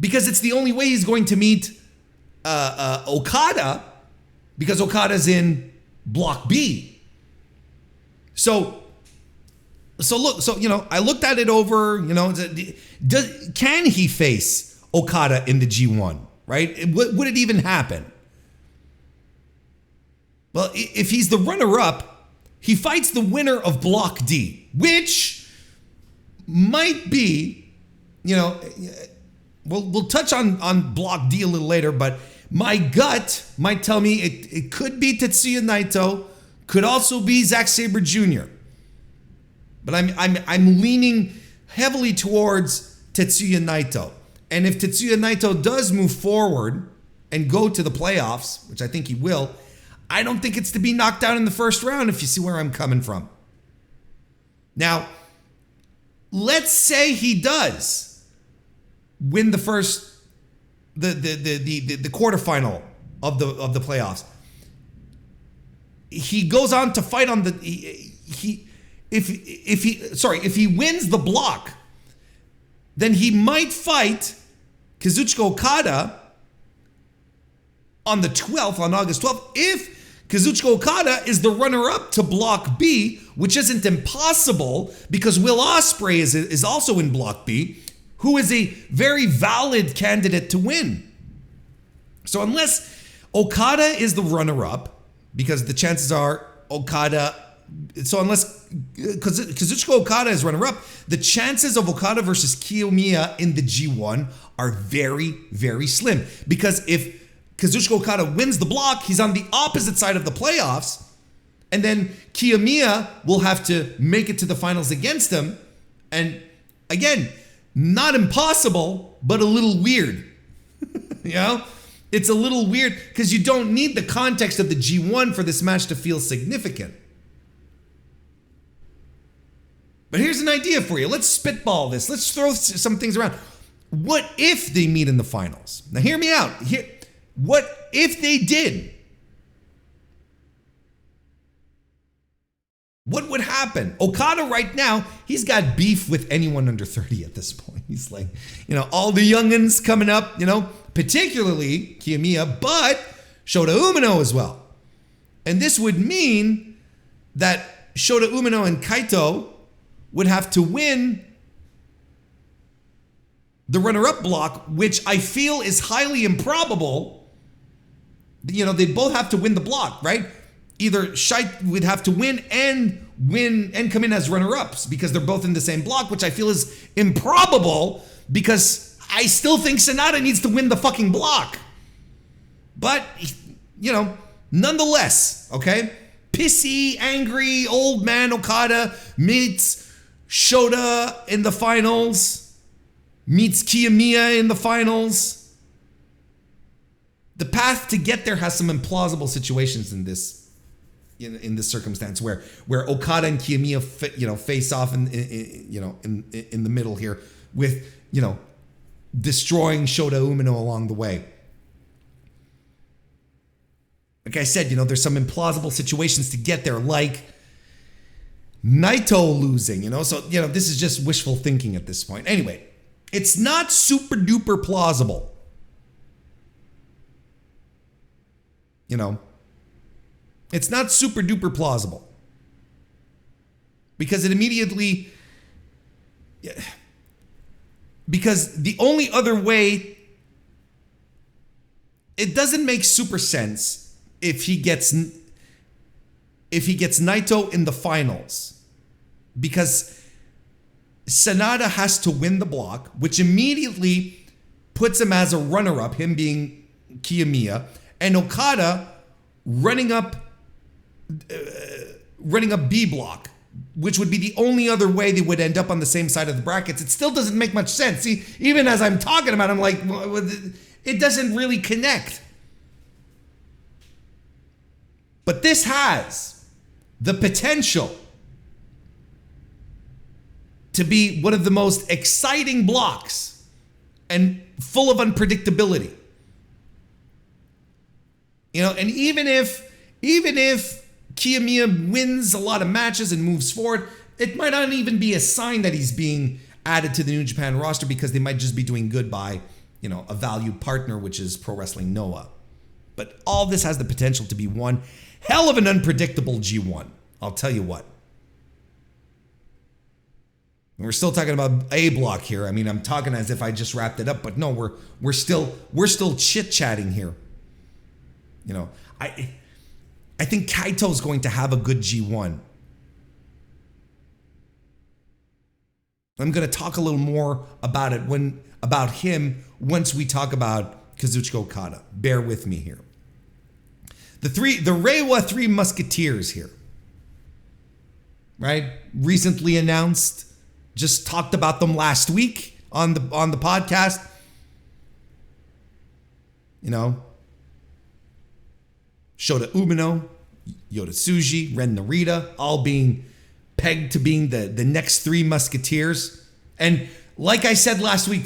Because it's the only way he's going to meet Okada, because Okada's in Block B. So I looked at it over. Can he face Okada in the G1? Right? Would it even happen? Well, if he's the runner-up, he fights the winner of Block D, which might be, we'll touch on Block D a little later, but my gut might tell me it could be Tetsuya Naito, could also be Zack Sabre Jr. But I'm leaning heavily towards Tetsuya Naito. And if Tetsuya Naito does move forward and go to the playoffs, which I think he will, I don't think it's to be knocked out in the first round, if you see where I'm coming from. Now, let's say he does win the quarterfinal of the playoffs. He goes on to fight on if he wins the block, then he might fight Kazuchika Okada on the 12th, on August 12th, if Kazuchika Okada is the runner-up to Block B, which isn't impossible because Will Ospreay is also in Block B, who is a very valid candidate to win. So unless Okada is the runner-up, because the chances are unless Kazuchika Okada is runner-up, the chances of Okada versus Kiyomiya in the G1 are very, very slim. Because if Kazuchika Okada wins the block, he's on the opposite side of the playoffs, and then Kiyomiya will have to make it to the finals against him. And again, not impossible, but a little weird. It's a little weird because you don't need the context of the G1 for this match to feel significant. But here's an idea for you. Let's spitball this. Let's throw some things around. What if they meet in the finals? Now hear me out. What if they did? What would happen? Okada right now, he's got beef with anyone under 30 at this point. He's like, all the youngins coming up, particularly Kiyomiya, but Shota Umino as well. And this would mean that Shota Umino and Kaito would have to win the runner-up block, which I feel is highly improbable. They both have to win the block, right? Either Shite would have to win and come in as runner-ups because they're both in the same block, which I feel is improbable because I still think Sonata needs to win the fucking block. But, nonetheless, okay? Pissy, angry, old man Okada meets Shota in the finals, meets Kiyomiya in the finals. The path to get there has some implausible situations in this circumstance where Okada and Kiyomiya face off in the middle here with destroying Shota Umino along the way. Like I said, there's some implausible situations to get there, like Naito losing, so this is just wishful thinking at this point. Anyway, it's not super duper plausible. It's not super duper plausible because it immediately, Because the only other way, it doesn't make super sense if he gets Naito in the finals, because Sanada has to win the block, which immediately puts him as a runner-up, him being Kiyomiya, and Okada running up B block, which would be the only other way they would end up on the same side of the brackets. It still doesn't make much sense. See, even as I'm talking about it, I'm like, it doesn't really connect. But this has the potential to be one of the most exciting blocks and full of unpredictability. You know, and even if Kiyomiya wins a lot of matches and moves forward, it might not even be a sign that he's being added to the New Japan roster, because they might just be doing good by, you know, a valued partner, which is Pro Wrestling Noah. But all this has the potential to be one hell of an unpredictable G1. I'll tell you what. We're still talking about A block here. I mean, I'm talking as if I just wrapped it up, but no, we're still chit-chatting here. You know, I think Kaito's going to have a good G1. I'm going to talk a little more about him once we talk about Kazuchika Okada. Bear with me here. The Reiwa Three Musketeers here, right? Recently announced. Just talked about them last week on the podcast. You know, Shota Umino, Yota Tsuji, Ren Narita, all being pegged to being the next Three Musketeers. And like I said last week,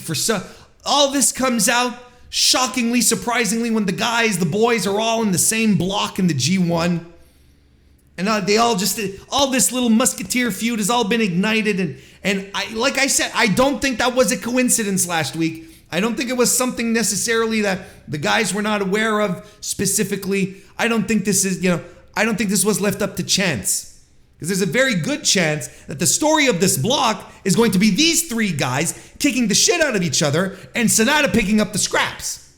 all this comes out shockingly, surprisingly, when the boys are all in the same block in the G1. And all this little Musketeer feud has all been ignited. And like I said, I don't think that was a coincidence last week. I don't think it was something necessarily that the guys were not aware of specifically. I don't think this was left up to chance. Because there's a very good chance that the story of this block is going to be these three guys kicking the shit out of each other and Sanada picking up the scraps.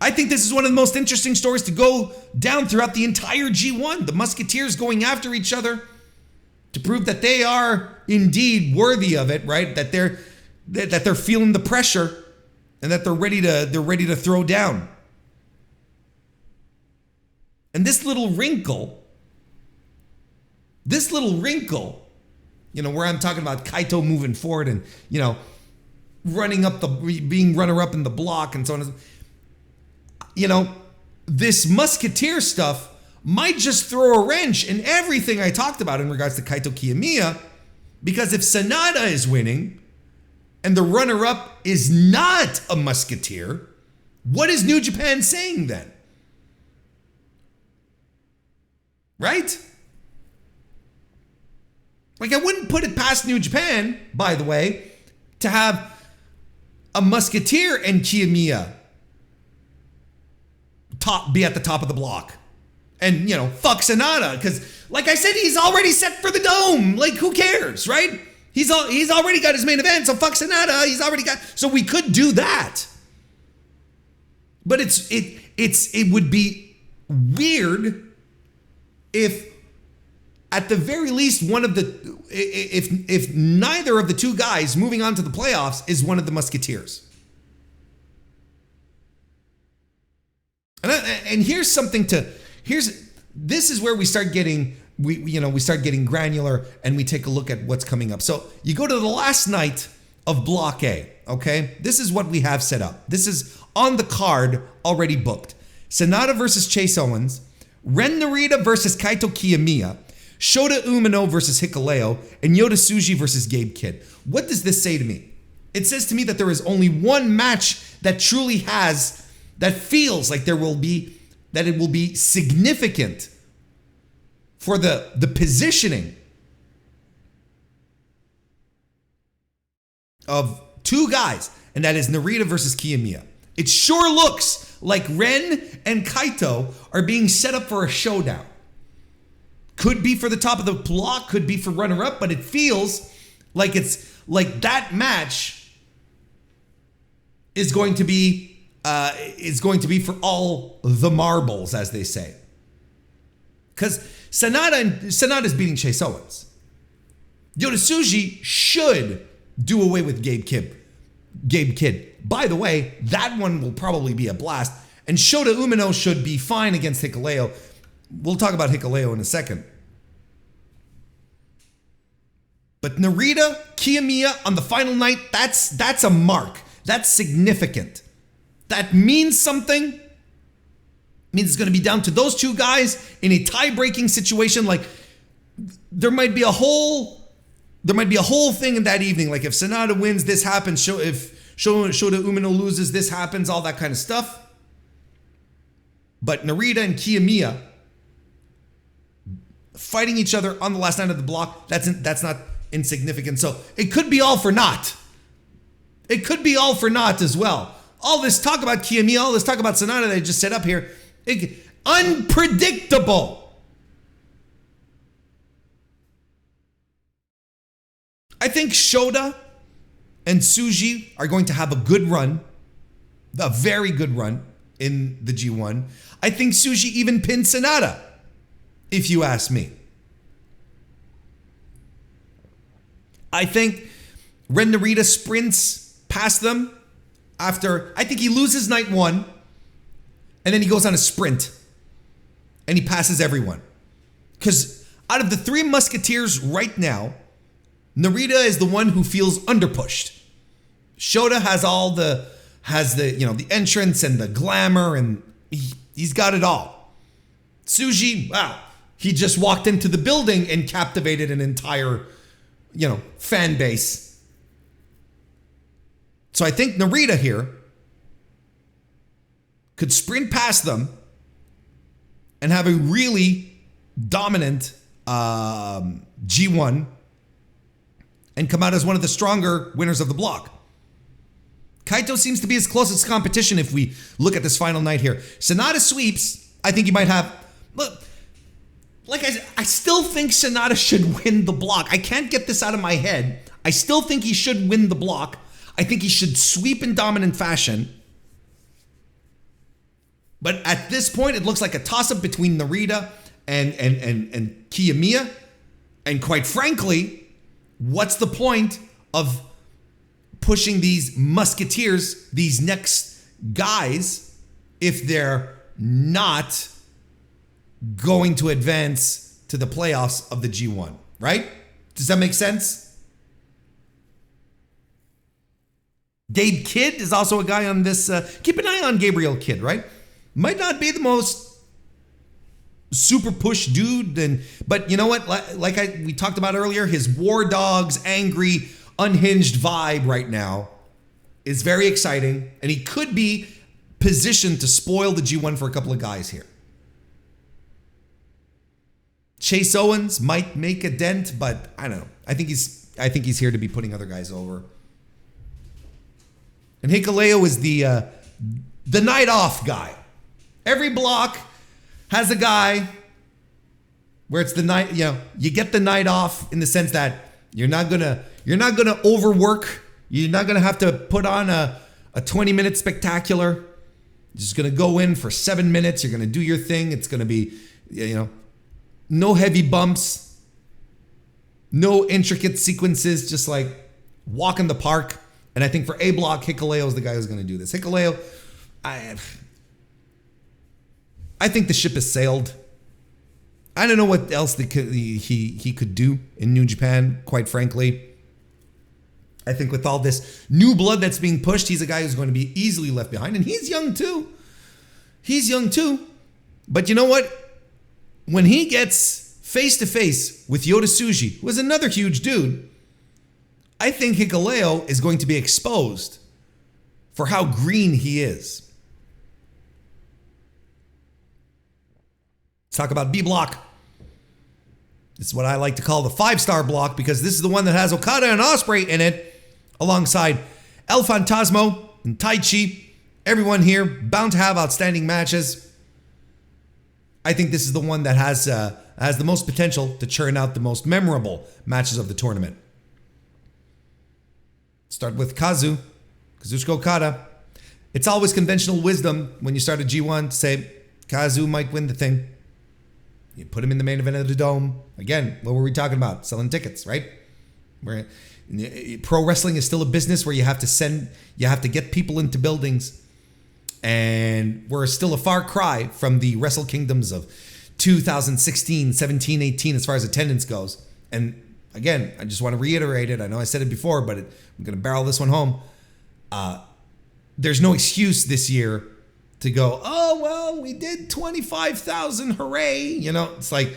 I think this is one of the most interesting stories to go down throughout the entire G1. The Musketeers going after each other to prove that they are indeed worthy of it, right? That they're feeling the pressure and that they're ready to throw down. And this little wrinkle, you know, where I'm talking about Kaito moving forward and, you know, being runner-up in the block and so on. You know, this Musketeer stuff might just throw a wrench in everything I talked about in regards to Kaito Kiyomiya, because if Sanada is winning and the runner-up is not a Musketeer, what is New Japan saying then? Right? Like, I wouldn't put it past New Japan, by the way, to have a Musketeer and Kiyomiya be at the top of the block. And, you know, fuck Sanada, because, like I said, he's already set for the Dome. Like, who cares, right? He's already got his main event, so fuck Sanada. So we could do that. But it would be weird if, at the very least, if neither of the two guys moving on to the playoffs is one of the Musketeers. And here's something this is where we start getting granular and we take a look at what's coming up. So you go to the last night of Block A, okay? This is what we have set up. This is on the card already booked. Sanada versus Chase Owens, Ren Narita versus Kaito Kiyomiya, Shota Umino versus Hikuleo, and Yota Tsuji versus Gabe Kidd. What does this say to me? It says to me that there is only one match that truly that feels like it will be significant for the positioning of two guys, and that is Narita versus Kiyomiya. It sure looks like Ren and Kaito are being set up for a showdown. Could be for the top of the block, could be for runner-up, but it feels Like that match is going to be for all the marbles, as they say. Because Sanada's beating Chase Owens. Yota Tsuji should do away with Gabe Kidd. By the way, that one will probably be a blast. And Shota Umino should be fine against Hikuleo. We'll talk about Hikuleo in a second. But Narita, Kiyomiya on the final night, that's a mark. That's significant. That means something. It means it's going to be down to those two guys in a tie-breaking situation. Like, there might be a whole thing in that evening. Like, if Sanada wins, this happens. If Shota Umino loses, this happens. All that kind of stuff. But Narita and Kiyomiya fighting each other on the last night of the block, that's not insignificant. So it could be all for naught. It could be all for naught as well. All this talk about Kiyomiya, all this talk about Sanada that I just set up here, unpredictable. I think Shota and Tsuji are going to have a good run, a very good run in the G1. I think Tsuji even pinned Sanada, if you ask me. I think Ren Narita sprints past them after, I think he loses night one, and then he goes on a sprint, and he passes everyone. Because out of the three Musketeers right now, Narita is the one who feels underpushed. Shota has the entrance and the glamour, and he's got it all. Tsuji, wow, he just walked into the building and captivated an entire, fan base. So I think Narita here could sprint past them and have a really dominant G1 and come out as one of the stronger winners of the block. Kaito seems to be his closest competition if we look at this final night here. Sanada sweeps. I think he might have... Look, like I still think Sanada should win the block. I can't get this out of my head. I still think he should win the block. I think he should sweep in dominant fashion. But at this point, it looks like a toss-up between Narita and Kiyomiya. And quite frankly, what's the point of pushing these Musketeers, these next guys, if they're not going to advance to the playoffs of the G1, right? Does that make sense? Gabe Kidd is also a guy on this. Keep an eye on Gabriel Kidd, right? Might not be the most super push dude, but you know what? Like we talked about earlier, his War Dogs, angry, unhinged vibe right now is very exciting, and he could be positioned to spoil the G1 for a couple of guys here. Chase Owens might make a dent, but I don't know. I think he's here to be putting other guys over. And Hikuleo is the night off guy. Every block has a guy where it's the night, you get the night off in the sense that you're not gonna overwork. You're not gonna have to put on a 20-minute spectacular. You're just gonna go in for 7 minutes. You're gonna do your thing. It's gonna be, no heavy bumps, no intricate sequences, just like walk in the park. And I think for A block, Hikuleo is the guy who's going to do this. Hikuleo, I think the ship has sailed. I don't know what else he could do in New Japan, quite frankly. I think with all this new blood that's being pushed, he's a guy who's going to be easily left behind. And he's young too. But you know what? When he gets face-to-face with Yota Tsuji, who is another huge dude, I think Hikuleo is going to be exposed for how green he is. Let's talk about B block. This is what I like to call the 5-star block because this is the one that has Okada and Ospreay in it, alongside El Fantasmo and Taichi. Everyone here bound to have outstanding matches. I think this is the one that has the most potential to churn out the most memorable matches of the tournament. Start with Kazuchika Okada. It's always conventional wisdom when you start a G1 to say Kazu might win the thing. You put him in the main event of the Dome. Again, what were we talking about? Selling tickets, right? Where pro wrestling is still a business where you have to get people into buildings. And we're still a far cry from the Wrestle Kingdoms of 2016, 17, 18 as far as attendance goes. And again, I just want to reiterate it. I know I said it before, but I'm going to barrel this one home. There's no excuse this year to go, oh, well, we did 25,000, hooray. You know, it's like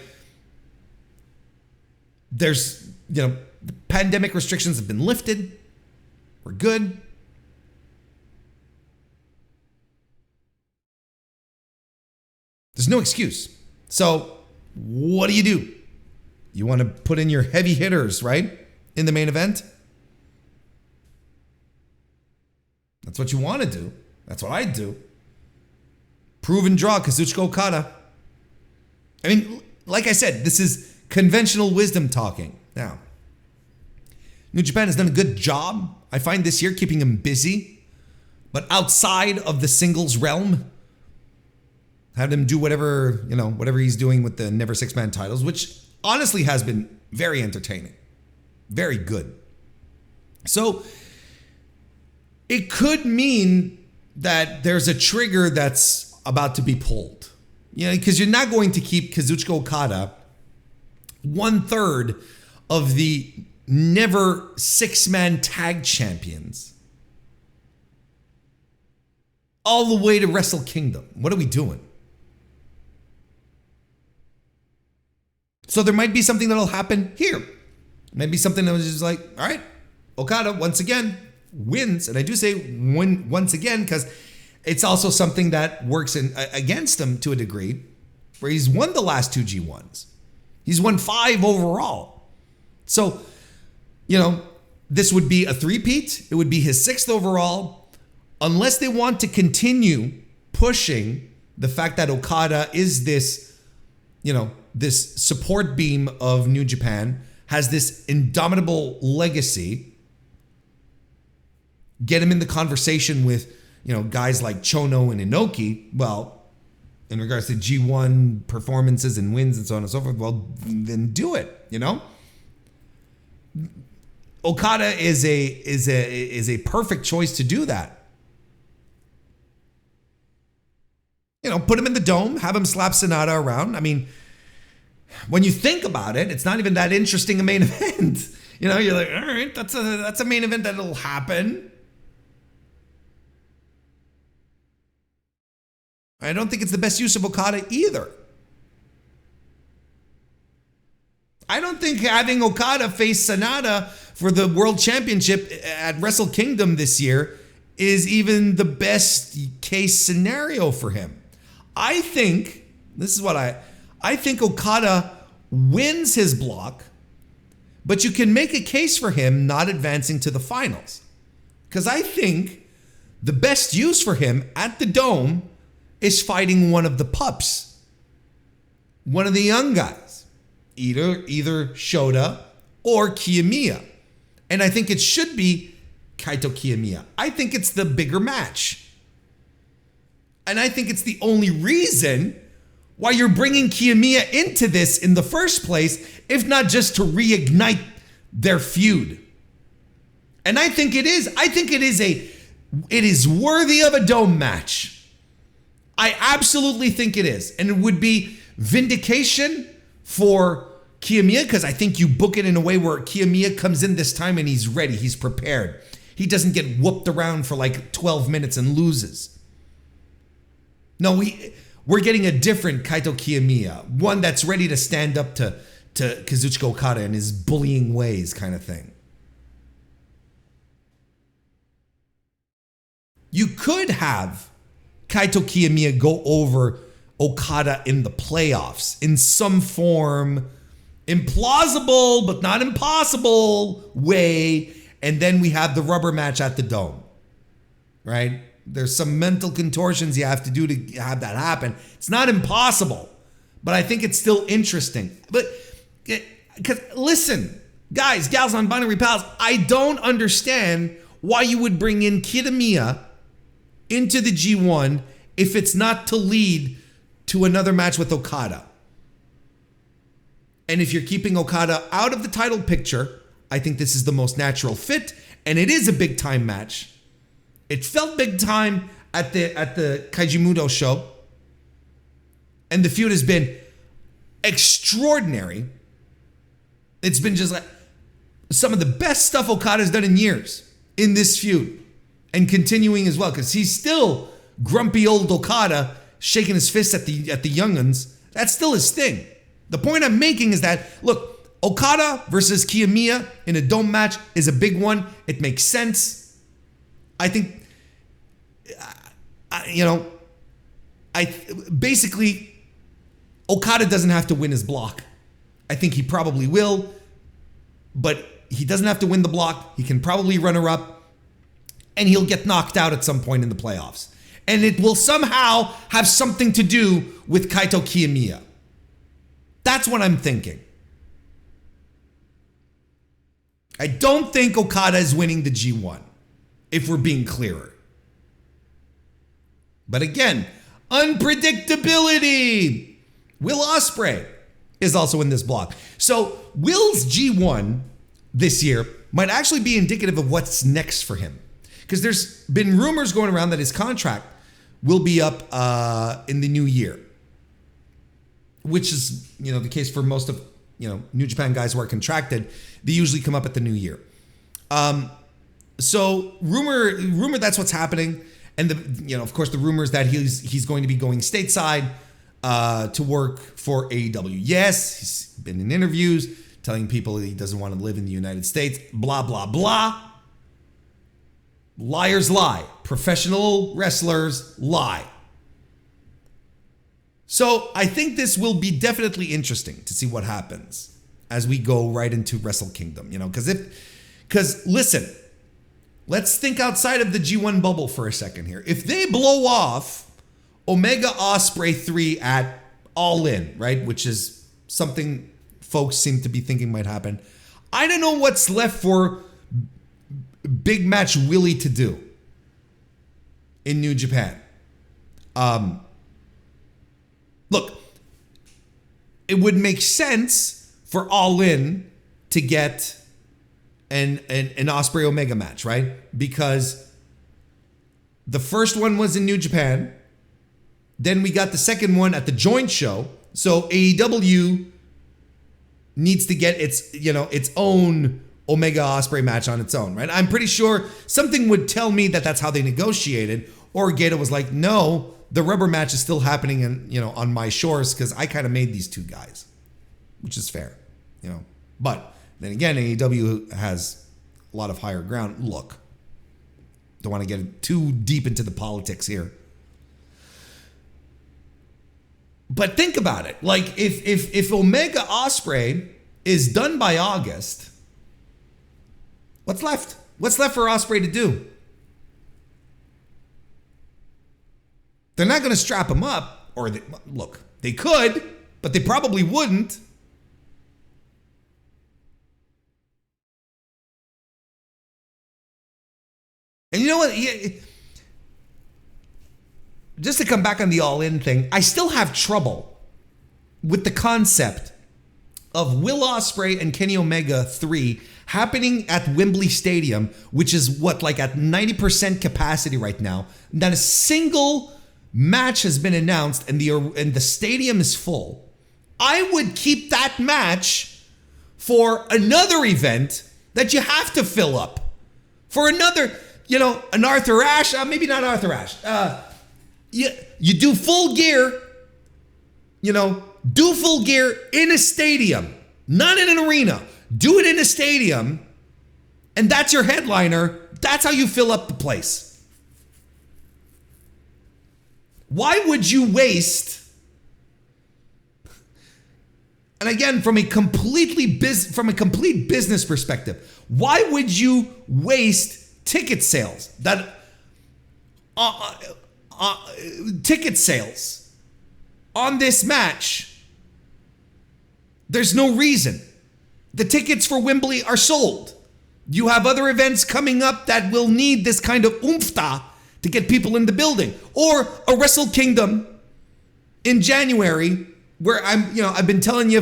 there's, the pandemic restrictions have been lifted. We're good. There's no excuse. So what do? You want to put in your heavy hitters, right? In the main event? That's what you want to do. That's what I'd do. Prove and draw Kazuchika Okada. I mean, like I said, this is conventional wisdom talking. Now, New Japan has done a good job, I find, this year keeping him busy. But outside of the singles realm, had him do whatever he's doing with the Never Six-Man titles, which honestly has been very entertaining. Very good. So it could mean that there's a trigger that's about to be pulled. Because you're not going to keep Kazuchika Okada 1/3 of the Never Six-Man tag champions all the way to Wrestle Kingdom. What are we doing? So there might be something that'll happen here. Maybe something that was just like, all right, Okada once again wins. And I do say win once again because it's also something that works against him to a degree, where he's won the last 2 G1s. He's won 5 overall. So, this would be a three-peat. It would be his 6th overall. Unless they want to continue pushing the fact that Okada is this, this support beam of New Japan, has this indomitable legacy, get him in the conversation with, guys like Chono and Inoki, well, in regards to G1 performances and wins and so on and so forth, well, then do it, Okada is a perfect choice to do that. Put him in the Dome, have him slap Sonata around. I mean, when you think about it, it's not even that interesting a main event. You're like, all right, that's a main event that'll happen. I don't think it's the best use of Okada either. I don't think having Okada face Sonata for the World Championship at Wrestle Kingdom this year is even the best case scenario for him. I think Okada wins his block, but you can make a case for him not advancing to the finals. Because I think the best use for him at the Dome is fighting one of the pups, one of the young guys, either Shota or Kiyomiya. And I think it should be Kaito Kiyomiya. I think it's the bigger match. And I think it's the only reason why you're bringing Kiyomiya into this in the first place, if not just to reignite their feud. And I think it is. I think it is worthy of a Dome match. I absolutely think it is. And it would be vindication for Kiyomiya, because I think you book it in a way where Kiyomiya comes in this time and he's ready, he's prepared. He doesn't get whooped around for like 12 minutes and loses. No, we're getting a different Kaito Kiyomiya, one that's ready to stand up to Kazuchika Okada in his bullying ways kind of thing. You could have Kaito Kiyomiya go over Okada in the playoffs in some form, implausible but not impossible way, and then we have the rubber match at the Dome, right? There's some mental contortions you have to do to have that happen. It's not impossible, but I think it's still interesting. But because listen, guys, gals, non-binary pals, I don't understand why you would bring in Kitamiya into the G1 if it's not to lead to another match with Okada. And if you're keeping Okada out of the title picture, I think this is the most natural fit, and it is a big time match. It felt big time at the Kaijimudo show, and the feud has been extraordinary. It's been just like some of the best stuff Okada's done in years in this feud, and continuing as well, because he's still grumpy old Okada shaking his fist at the young'uns. That's still his thing. The point I'm making is that, look, Okada versus Kiyomiya in a dome match is a big one. It makes sense. I think, basically, Okada doesn't have to win his block. I think he probably will, but he doesn't have to win the block. He can probably run her up, and he'll get knocked out at some point in the playoffs. And it will somehow have something to do with Kaito Kiyomiya. That's what I'm thinking. I don't think Okada is winning the G1, if we're being clearer. But again, unpredictability. Will Ospreay is also in this block. So Will's G1 this year might actually be indicative of what's next for him. Because there's been rumors going around that his contract will be up in the new year, which is, the case for most of, New Japan guys who are contracted. They usually come up at the new year. So rumor that's what's happening. And of course, the rumors that he's going to be going stateside to work for AEW. Yes, he's been in interviews telling people he doesn't want to live in the United States. Blah, blah, blah. Liars lie. Professional wrestlers lie. So I think this will be definitely interesting to see what happens as we go right into Wrestle Kingdom, because listen, let's think outside of the G1 bubble for a second here. If they blow off Omega Ospreay 3 at All In, right, which is something folks seem to be thinking might happen, I don't know what's left for Big Match Willie to do in New Japan. Look, it would make sense for All In to get an Ospreay Omega match, right? Because the first one was in New Japan. Then we got the second one at the joint show. So AEW needs to get its own Omega Ospreay match on its own, right? I'm pretty sure something would tell me that that's how they negotiated. Or Gedo was like, no, the rubber match is still happening on my shores because I kind of made these two guys, which is fair, But then again, AEW has a lot of higher ground. Look, don't want to get too deep into the politics here. But think about it. Like if Omega Ospreay is done by August, what's left? What's left for Ospreay to do? They're not going to strap him up, look, they could, but they probably wouldn't. And you know what? Just to come back on the All-In thing, I still have trouble with the concept of Will Ospreay and Kenny Omega 3 happening at Wembley Stadium, which is at 90% capacity right now. Not a single match has been announced and the stadium is full. I would keep that match for another event that you have to fill up. For another, an Arthur Ashe, maybe not Arthur Ashe. You do full gear, do full gear in a stadium, not in an arena. Do it in a stadium, and that's your headliner. That's how you fill up the place. Why would you waste? And again, from a complete business perspective, why would you waste ticket sales? Ticket sales on this match. There's no reason. The tickets for Wembley are sold. You have other events coming up that will need this kind of oomph-ta to get people in the building. Or a Wrestle Kingdom in January where I've been telling you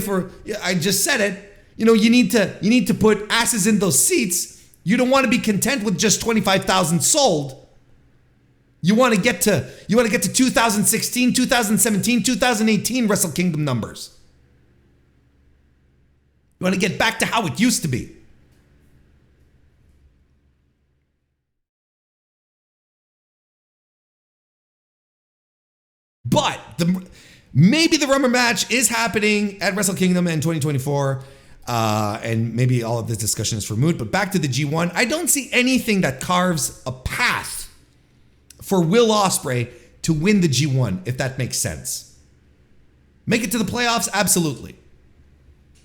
I just said it, you need to put asses in those seats. You don't want to be content with just 25,000 sold. You want to get to 2016, 2017, 2018 Wrestle Kingdom numbers. You want to get back to how it used to be. But maybe the rumor match is happening at Wrestle Kingdom in 2024, and maybe all of this discussion is for moot. But back to the G1, I don't see anything that carves a path for Will Ospreay to win the G1, if that makes sense. Make it to the playoffs? Absolutely.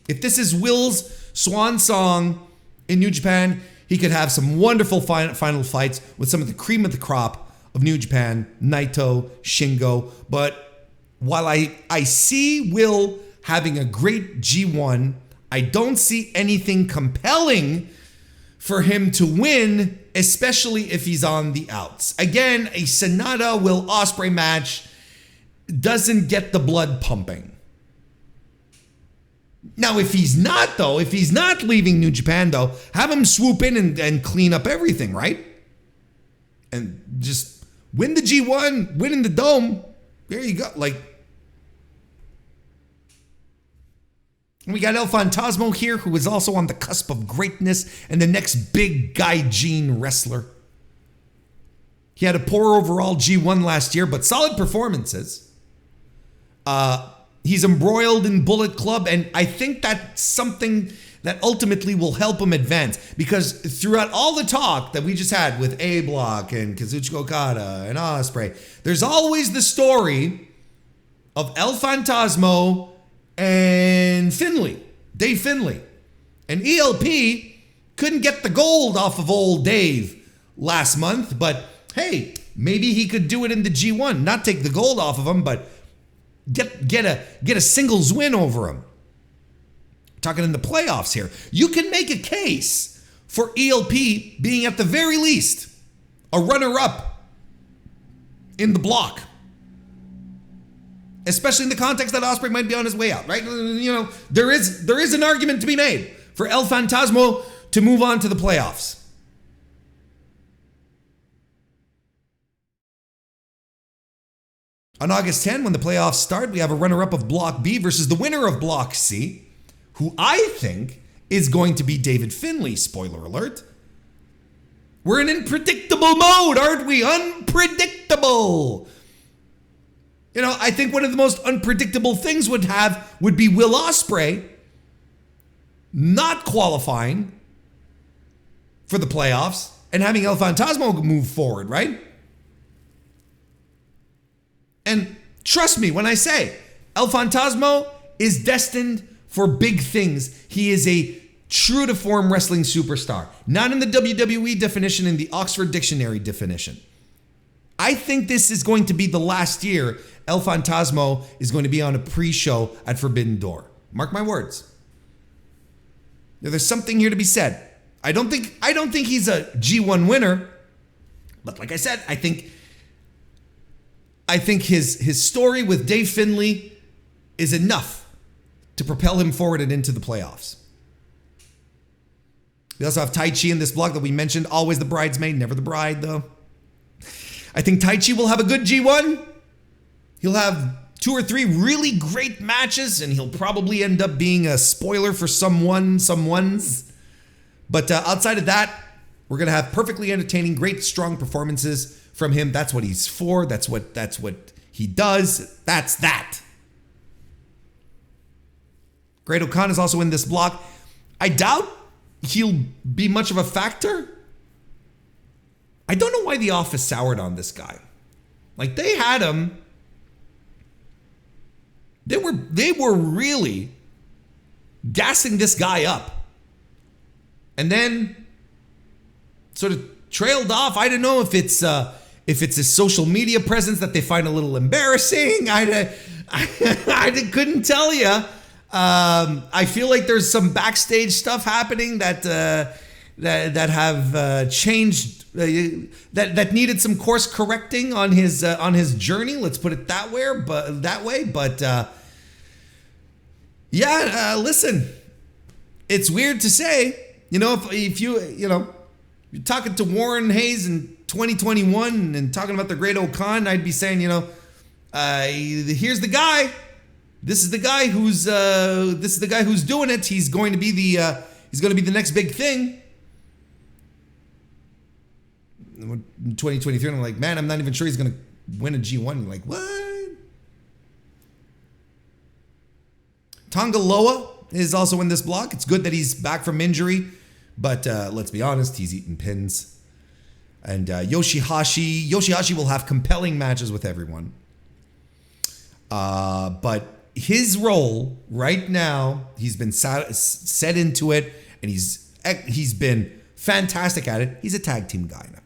If this is Will's swan song in New Japan, he could have some wonderful final fights with some of the cream of the crop of New Japan, Naito, Shingo. But while I see Will having a great G1, I don't see anything compelling for him to win, especially if he's on the outs. Again, a Sonata Will Ospreay match doesn't get the blood pumping. Now, if he's not leaving New Japan, though, have him swoop in and clean up everything, right? And just win the G1, win in the Dome. There you go. We got El Fantasmo here, who is also on the cusp of greatness and the next big Gaijin wrestler. He had a poor overall G1 last year, but solid performances. He's embroiled in Bullet Club, and I think that's something that ultimately will help him advance, because throughout all the talk that we just had with A-Block and Kazuchika Okada and Ospreay, there's always the story of El Fantasmo and Dave Finlay. And ELP couldn't get the gold off of old Dave last month, but hey, maybe he could do it in the G1, not take the gold off of him, but get a singles win over him. Talking in the playoffs here. You can make a case for ELP being at the very least a runner-up in the block. Especially in the context that Ospreay might be on his way out, right? There is an argument to be made for El Fantasmo to move on to the playoffs. On August 10, when the playoffs start, we have a runner-up of Block B versus the winner of Block C, who I think is going to be David Finlay. Spoiler alert. We're in unpredictable mode, aren't we? Unpredictable. I think one of the most unpredictable things would be Will Ospreay not qualifying for the playoffs and having El Fantasmo move forward, right? And trust me when I say El Fantasmo is destined for big things. He is a true to form wrestling superstar. Not in the WWE definition, in the Oxford Dictionary definition. I think this is going to be the last year El Fantasmo is going to be on a pre-show at Forbidden Door. Mark my words. There's something here to be said. I don't think he's a G1 winner, but like I said, I think his story with Dave Finlay is enough to propel him forward and into the playoffs. We also have Tai Chi in this block that we mentioned. Always the bridesmaid, never the bride, though. I think Tai Chi will have a good G1. He'll have 2 or 3 really great matches, and he'll probably end up being a spoiler for someone's. But outside of that, we're going to have perfectly entertaining, great, strong performances from him. That's what he's for. That's what he does. That's that. Great O'Khan is also in this block. I doubt he'll be much of a factor. I don't know why the office soured on this guy. They had him. They were really gassing this guy up. And then sort of trailed off. I don't know if it's his social media presence that they find a little embarrassing. I couldn't tell you. I feel like there's some backstage stuff happening that that have changed, that needed some course correcting on his journey. Let's put it that way. But listen, it's weird to say. If you're talking to Warren Hayes in 2021 and talking about the Great Okan, I'd be saying, here's the guy. This is the guy who's doing it. He's going to be the next big thing. In 2023, I'm like, man, I'm not even sure he's going to win a G1. I'm like, what? Tonga Loa is also in this block. It's good that he's back from injury, but let's be honest, he's eating pins. And Yoshihashi will have compelling matches with everyone. But his role right now, he's been set into it, and he's been fantastic at it. He's a tag team guy now.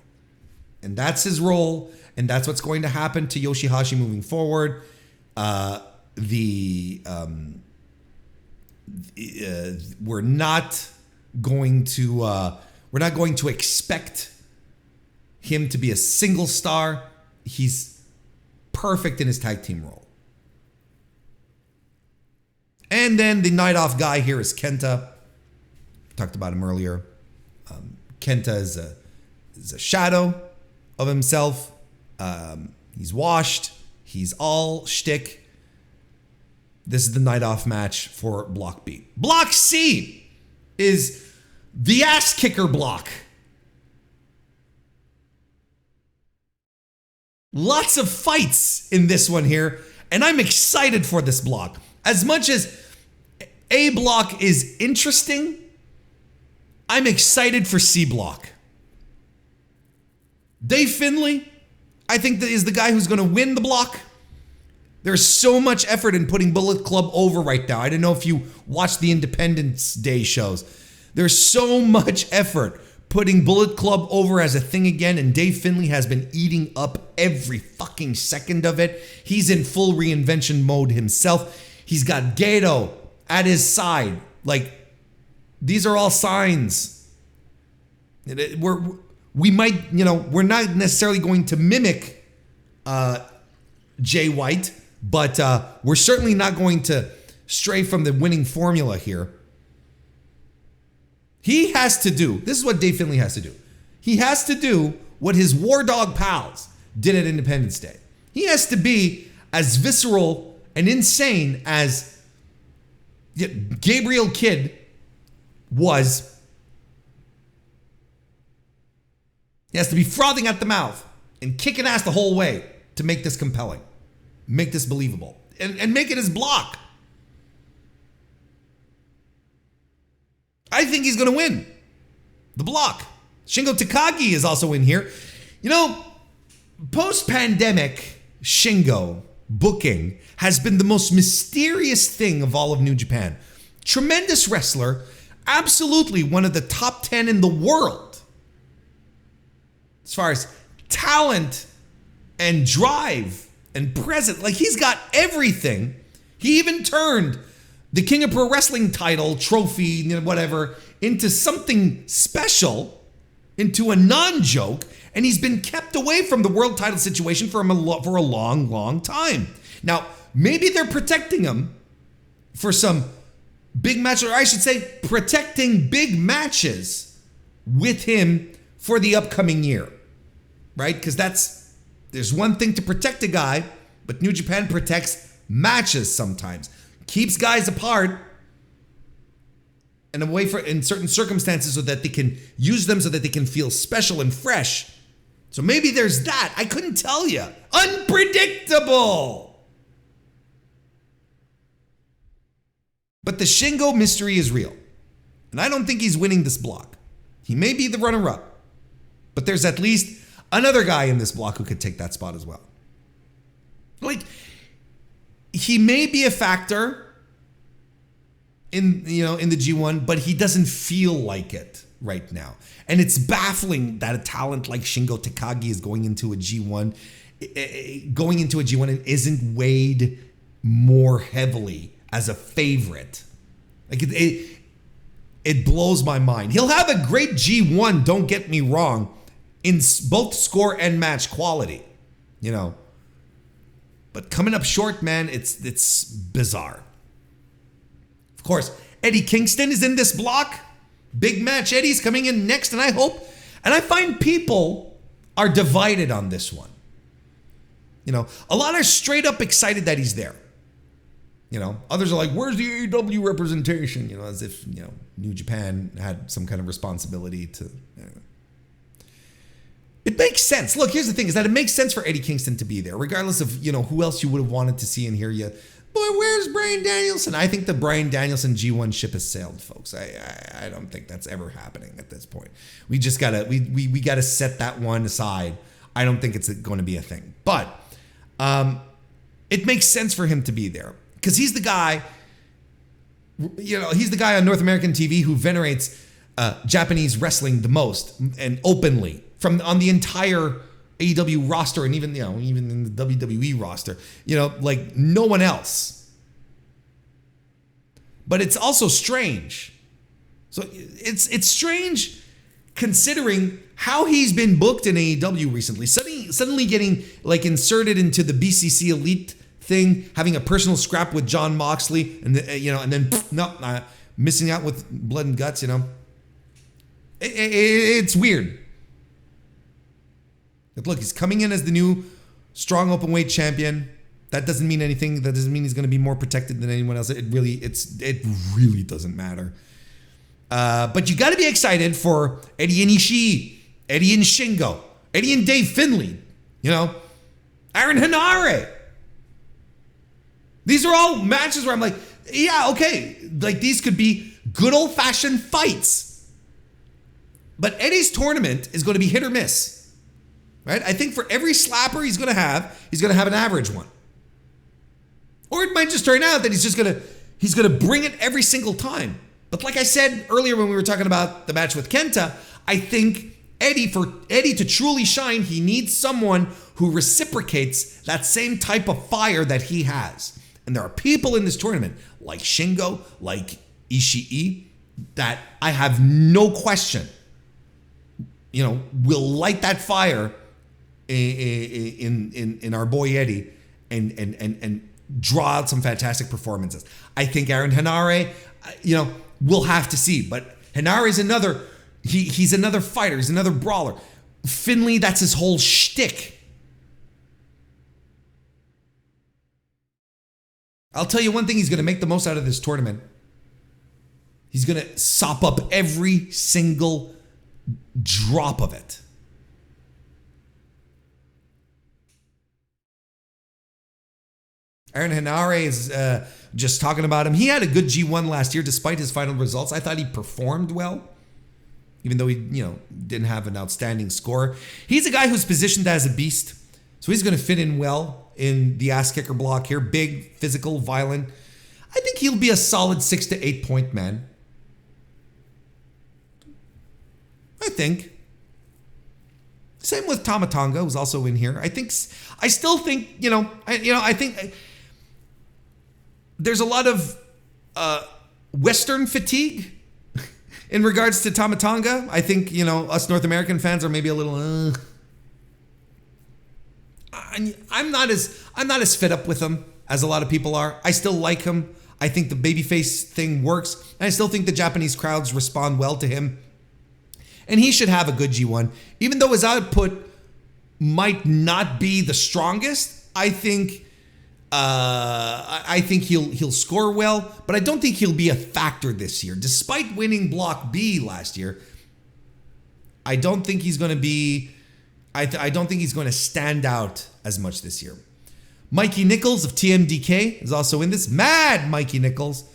And that's his role, and that's what's going to happen to Yoshihashi moving forward. We're not going to expect him to be a single star. He's perfect in his tag team role. And then the night off guy here is Kenta. Talked about him earlier. Kenta is a shadow of himself. He's washed. He's all shtick. This is the night off match for Block B. Block C is the ass kicker block. Lots of fights in this one here, and I'm excited for this block. As much as A block is interesting, I'm excited for C block. Dave Finlay, I think that is the guy who's going to win the block. There's so much effort in putting Bullet Club over right now. I don't know if you watch the Independence Day shows. There's so much effort putting Bullet Club over as a thing again, and Dave Finlay has been eating up every fucking second of it. He's in full reinvention mode himself. He's got Gato at his side. Like, these are all signs. We're not necessarily going to mimic Jay White, but we're certainly not going to stray from the winning formula here. He has to do, this is what Dave Finlay has to do. He has to do what his War Dog pals did at Independence Day. He has to be as visceral and insane as Gabriel Kidd was. He has to be frothing at the mouth and kicking ass the whole way to make this compelling, make this believable, and make it his block. I think he's going to win the block. Shingo Takagi is also in here. Post-pandemic Shingo booking has been the most mysterious thing of all of New Japan. Tremendous wrestler, absolutely one of the top 10 in the world. As far as talent and drive and presence, like he's got everything. He even turned the King of Pro Wrestling title, trophy, whatever, into something special, into a non-joke, and he's been kept away from the world title situation for a long, long time. Now, maybe they're protecting him for some big match, or I should say, protecting big matches with him for the upcoming year, right? Because there's one thing to protect a guy, but New Japan protects matches sometimes. Keeps guys apart and away in certain circumstances so that they can use them so that they can feel special and fresh. So maybe there's that. I couldn't tell you. Unpredictable. But the Shingo mystery is real. And I don't think he's winning this block. He may be the runner-up. But there's at least another guy in this block who could take that spot as well. Like, he may be a factor in the G1, but he doesn't feel like it right now. And it's baffling that a talent like Shingo Takagi is going into a G1 and isn't weighed more heavily as a favorite. Like it blows my mind. He'll have a great G1, don't get me wrong, in both score and match quality, you know. But coming up short, man, it's bizarre. Of course, Eddie Kingston is in this block. Big match. Eddie's coming in next, and I find people are divided on this one. You know, a lot are straight up excited that he's there. You know, others are like, where's the AEW representation? You know, as if, you know, New Japan had some kind of responsibility to... You know. It makes sense. Look, here's the thing, is that it makes sense for Eddie Kingston to be there, regardless of, you know, who else you would have wanted to see and hear you. Boy, where's Bryan Danielson? I think the Bryan Danielson G1 ship has sailed, folks. I don't think that's ever happening at this point. We just gotta we gotta set that one aside. I don't think it's going to be a thing. But it makes sense for him to be there. Because he's the guy, you know, he's the guy on North American TV who venerates Japanese wrestling the most and openly on the entire AEW roster and even, you know, even in the WWE roster, you know, like no one else. But it's also strange. So it's strange considering how he's been booked in AEW recently. Suddenly getting like inserted into the BCC Elite thing, having a personal scrap with Jon Moxley, and you know, and then missing out with blood and guts. You know, it's weird. But look, he's coming in as the new strong openweight champion. That doesn't mean anything. That doesn't mean he's going to be more protected than anyone else. It really doesn't matter. But you got to be excited for Eddie and Ishii, Eddie and Shingo, Eddie and Dave Finlay. You know, Aaron Henare. These are all matches where I'm like, yeah, okay. Like these could be good old-fashioned fights. But Eddie's tournament is going to be hit or miss. Right? I think for every slapper he's going to have an average one. Or it might just turn out that he's going to bring it every single time. But like I said earlier when we were talking about the match with Kenta, I think for Eddie to truly shine, he needs someone who reciprocates that same type of fire that he has. And there are people in this tournament, like Shingo, like Ishii, that I have no question, you know, will light that fire in our boy Eddie and draw out some fantastic performances. I think Aaron Henare, you know, we'll have to see. But Henare is he's another fighter. He's another brawler. Finlay, that's his whole shtick. I'll tell you one thing he's going to make the most out of this tournament. He's going to sop up every single drop of it. Aaron Henare is just talking about him. He had a good G1 last year despite his final results. I thought he performed well, even though he, you know, didn't have an outstanding score. He's a guy who's positioned as a beast, so he's going to fit in well in the ass kicker block here. Big, physical, violent. I think he'll be a solid 6 to 8 point man. I think. Same with Tama Tonga, who's also in here. I still think, I think there's a lot of Western fatigue in regards to Tama Tonga. I think, you know, us North American fans are maybe a little, I'm not as fed up with him as a lot of people are. I still like him. I think the babyface thing works. And I still think the Japanese crowds respond well to him. And he should have a good G1. Even though his output might not be the strongest, I think he'll score well, but I don't think he'll be a factor this year. Despite winning Block B last year, I don't think he's going to be I don't think he's going to stand out as much this year. Mikey Nichols of TMDK is also in this. Mad Mikey Nichols.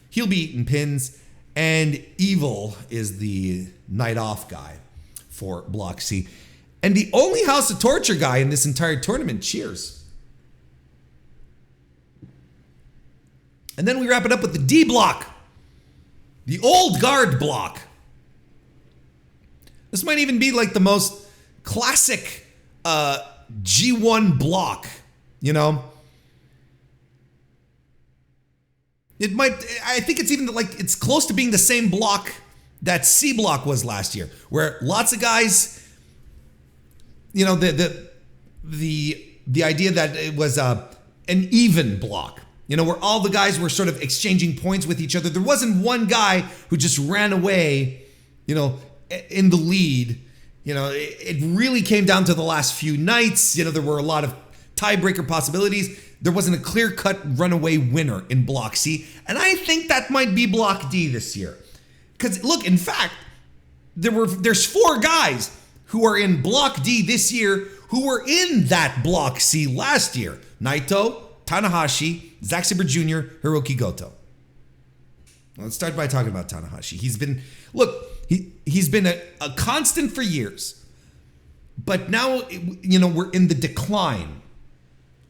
He'll be eating pins. And Evil is the night off guy for Block C. And the only House of Torture guy in this entire tournament. Cheers. And then we wrap it up with the D block. The old guard block. This might even be like the most classic G1 block, you know? I think it's even like, it's close to being the same block that C block was last year, where lots of guys, you know, the idea that it was an even block, you know, where all the guys were sort of exchanging points with each other. There wasn't one guy who just ran away, you know, in the lead. You know, it really came down to the last few nights. You know, there were a lot of tiebreaker possibilities. There wasn't a clear-cut runaway winner in Block C, and I think that might be Block D this year. Because look, in fact, there's 4 guys who are in Block D this year who were in that Block C last year: Naito, Tanahashi, Zack Sabre Jr., Hiroki Goto. Let's start by talking about Tanahashi. He's been a constant for years, but now, you know, we're in the decline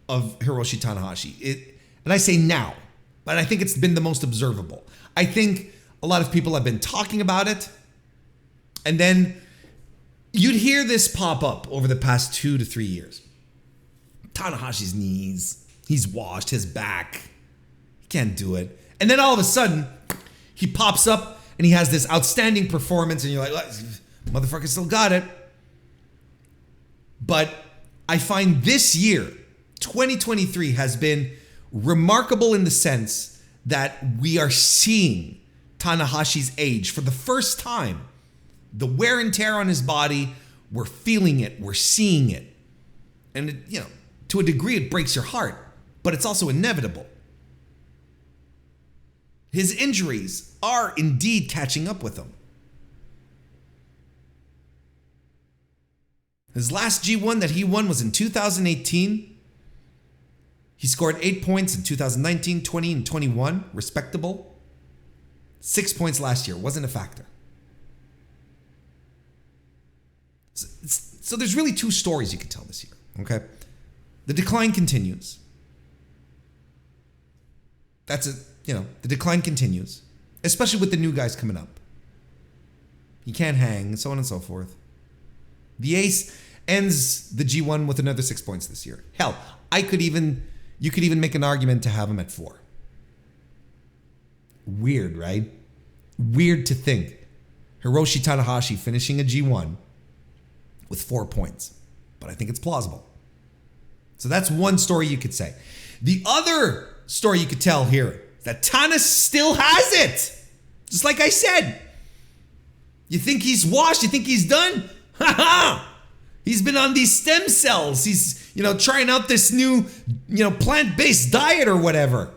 of Hiroshi Tanahashi. And I say now, but I think it's been the most observable. I think a lot of people have been talking about it, and then you'd hear this pop up over the past 2 to 3 years. Tanahashi's knees, he's washed, his back, he can't do it. And then all of a sudden, he pops up and he has this outstanding performance, and you're like, motherfucker still got it. But I find this year, 2023, has been remarkable in the sense that we are seeing Tanahashi's age for the first time. The wear and tear on his body, we're feeling it, we're seeing it. And, it, you know, to a degree, it breaks your heart, but it's also inevitable. His injuries are indeed catching up with him. His last G1 that he won was in 2018. He scored 8 points in 2019, 20, and 21, respectable. 6 points last year, wasn't a factor. So there's really 2 stories you could tell this year, okay? The decline continues. The decline continues, especially with the new guys coming up. He can't hang, and so on and so forth. The ace ends the G1 with another 6 points this year. Hell, you could even make an argument to have him at 4. Weird, right? Weird to think. Hiroshi Tanahashi finishing a G1 with 4 points. But I think it's plausible. So that's one story you could say. The other story you could tell here is that Tana still has it. Just like I said. You think he's washed? You think he's done? Ha ha! He's been on these stem cells. He's, trying out this new, plant-based diet or whatever.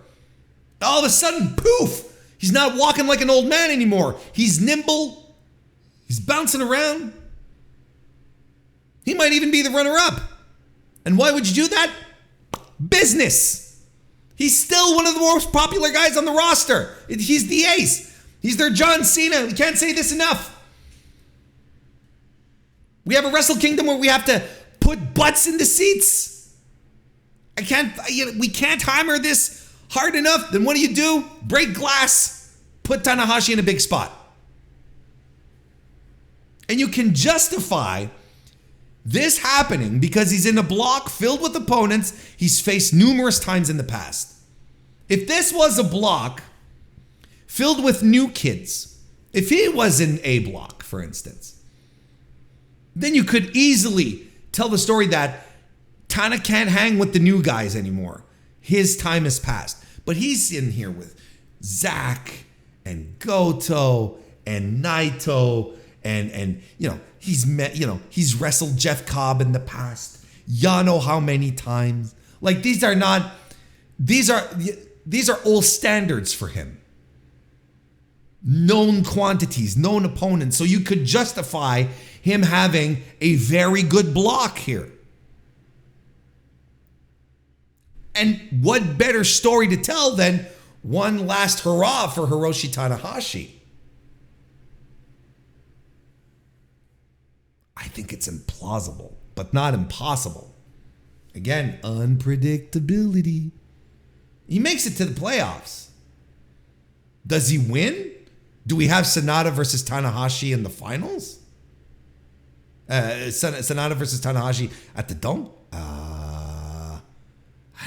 All of a sudden, poof! He's not walking like an old man anymore. He's nimble. He's bouncing around. He might even be the runner-up. And why would you do that? Business. He's still one of the most popular guys on the roster. He's the ace. He's their John Cena. We can't say this enough. We have a Wrestle Kingdom where we have to put butts in the seats. We can't hammer this hard enough. Then what do? Break glass. Put Tanahashi in a big spot. And you can justify this happening because he's in a block filled with opponents he's faced numerous times in the past. If this was a block filled with new kids, if he was in A block, for instance, then you could easily tell the story that Tana can't hang with the new guys anymore. His time has passed. But he's in here with Zack and Goto and Naito and he's wrestled Jeff Cobb in the past. Yano how many times? Like these are old standards for him. Known quantities, known opponents. So you could justify him having a very good block here. And what better story to tell than one last hurrah for Hiroshi Tanahashi? I think it's implausible, but not impossible. Again, unpredictability. He makes it to the playoffs. Does he win? Do we have Sonata versus Tanahashi in the finals? Sonata versus Tanahashi at the Dome?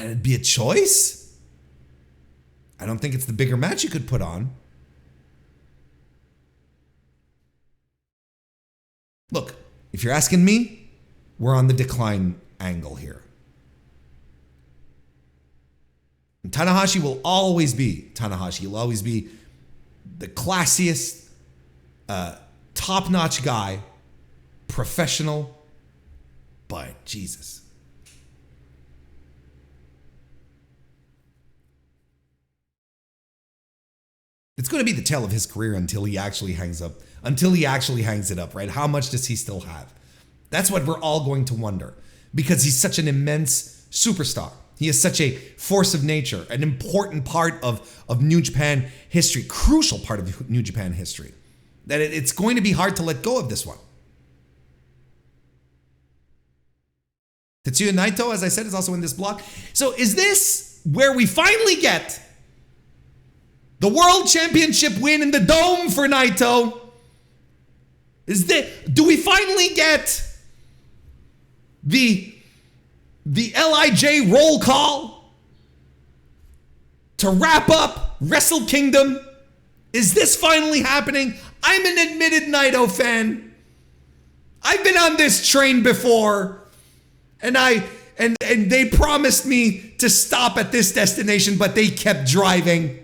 It'd be a choice. I don't think it's the bigger match you could put on. if you're asking me, we're on the decline angle here. And Tanahashi will always be Tanahashi. He'll always be the classiest, top-notch guy, professional, but Jesus. It's going to be the tale of his career until he actually hangs it up, right? How much does he still have? That's what we're all going to wonder, because he's such an immense superstar. He is such a force of nature, an important part of New Japan history, crucial part of New Japan history, that it's going to be hard to let go of this one. Tetsuya Naito, as I said, is also in this block. So is this where we finally get the World Championship win in the Dome for Naito? Do we finally get the LIJ roll call to wrap up Wrestle Kingdom? Is this finally happening? I'm an admitted Naito fan. I've been on this train before, and they promised me to stop at this destination, but they kept driving.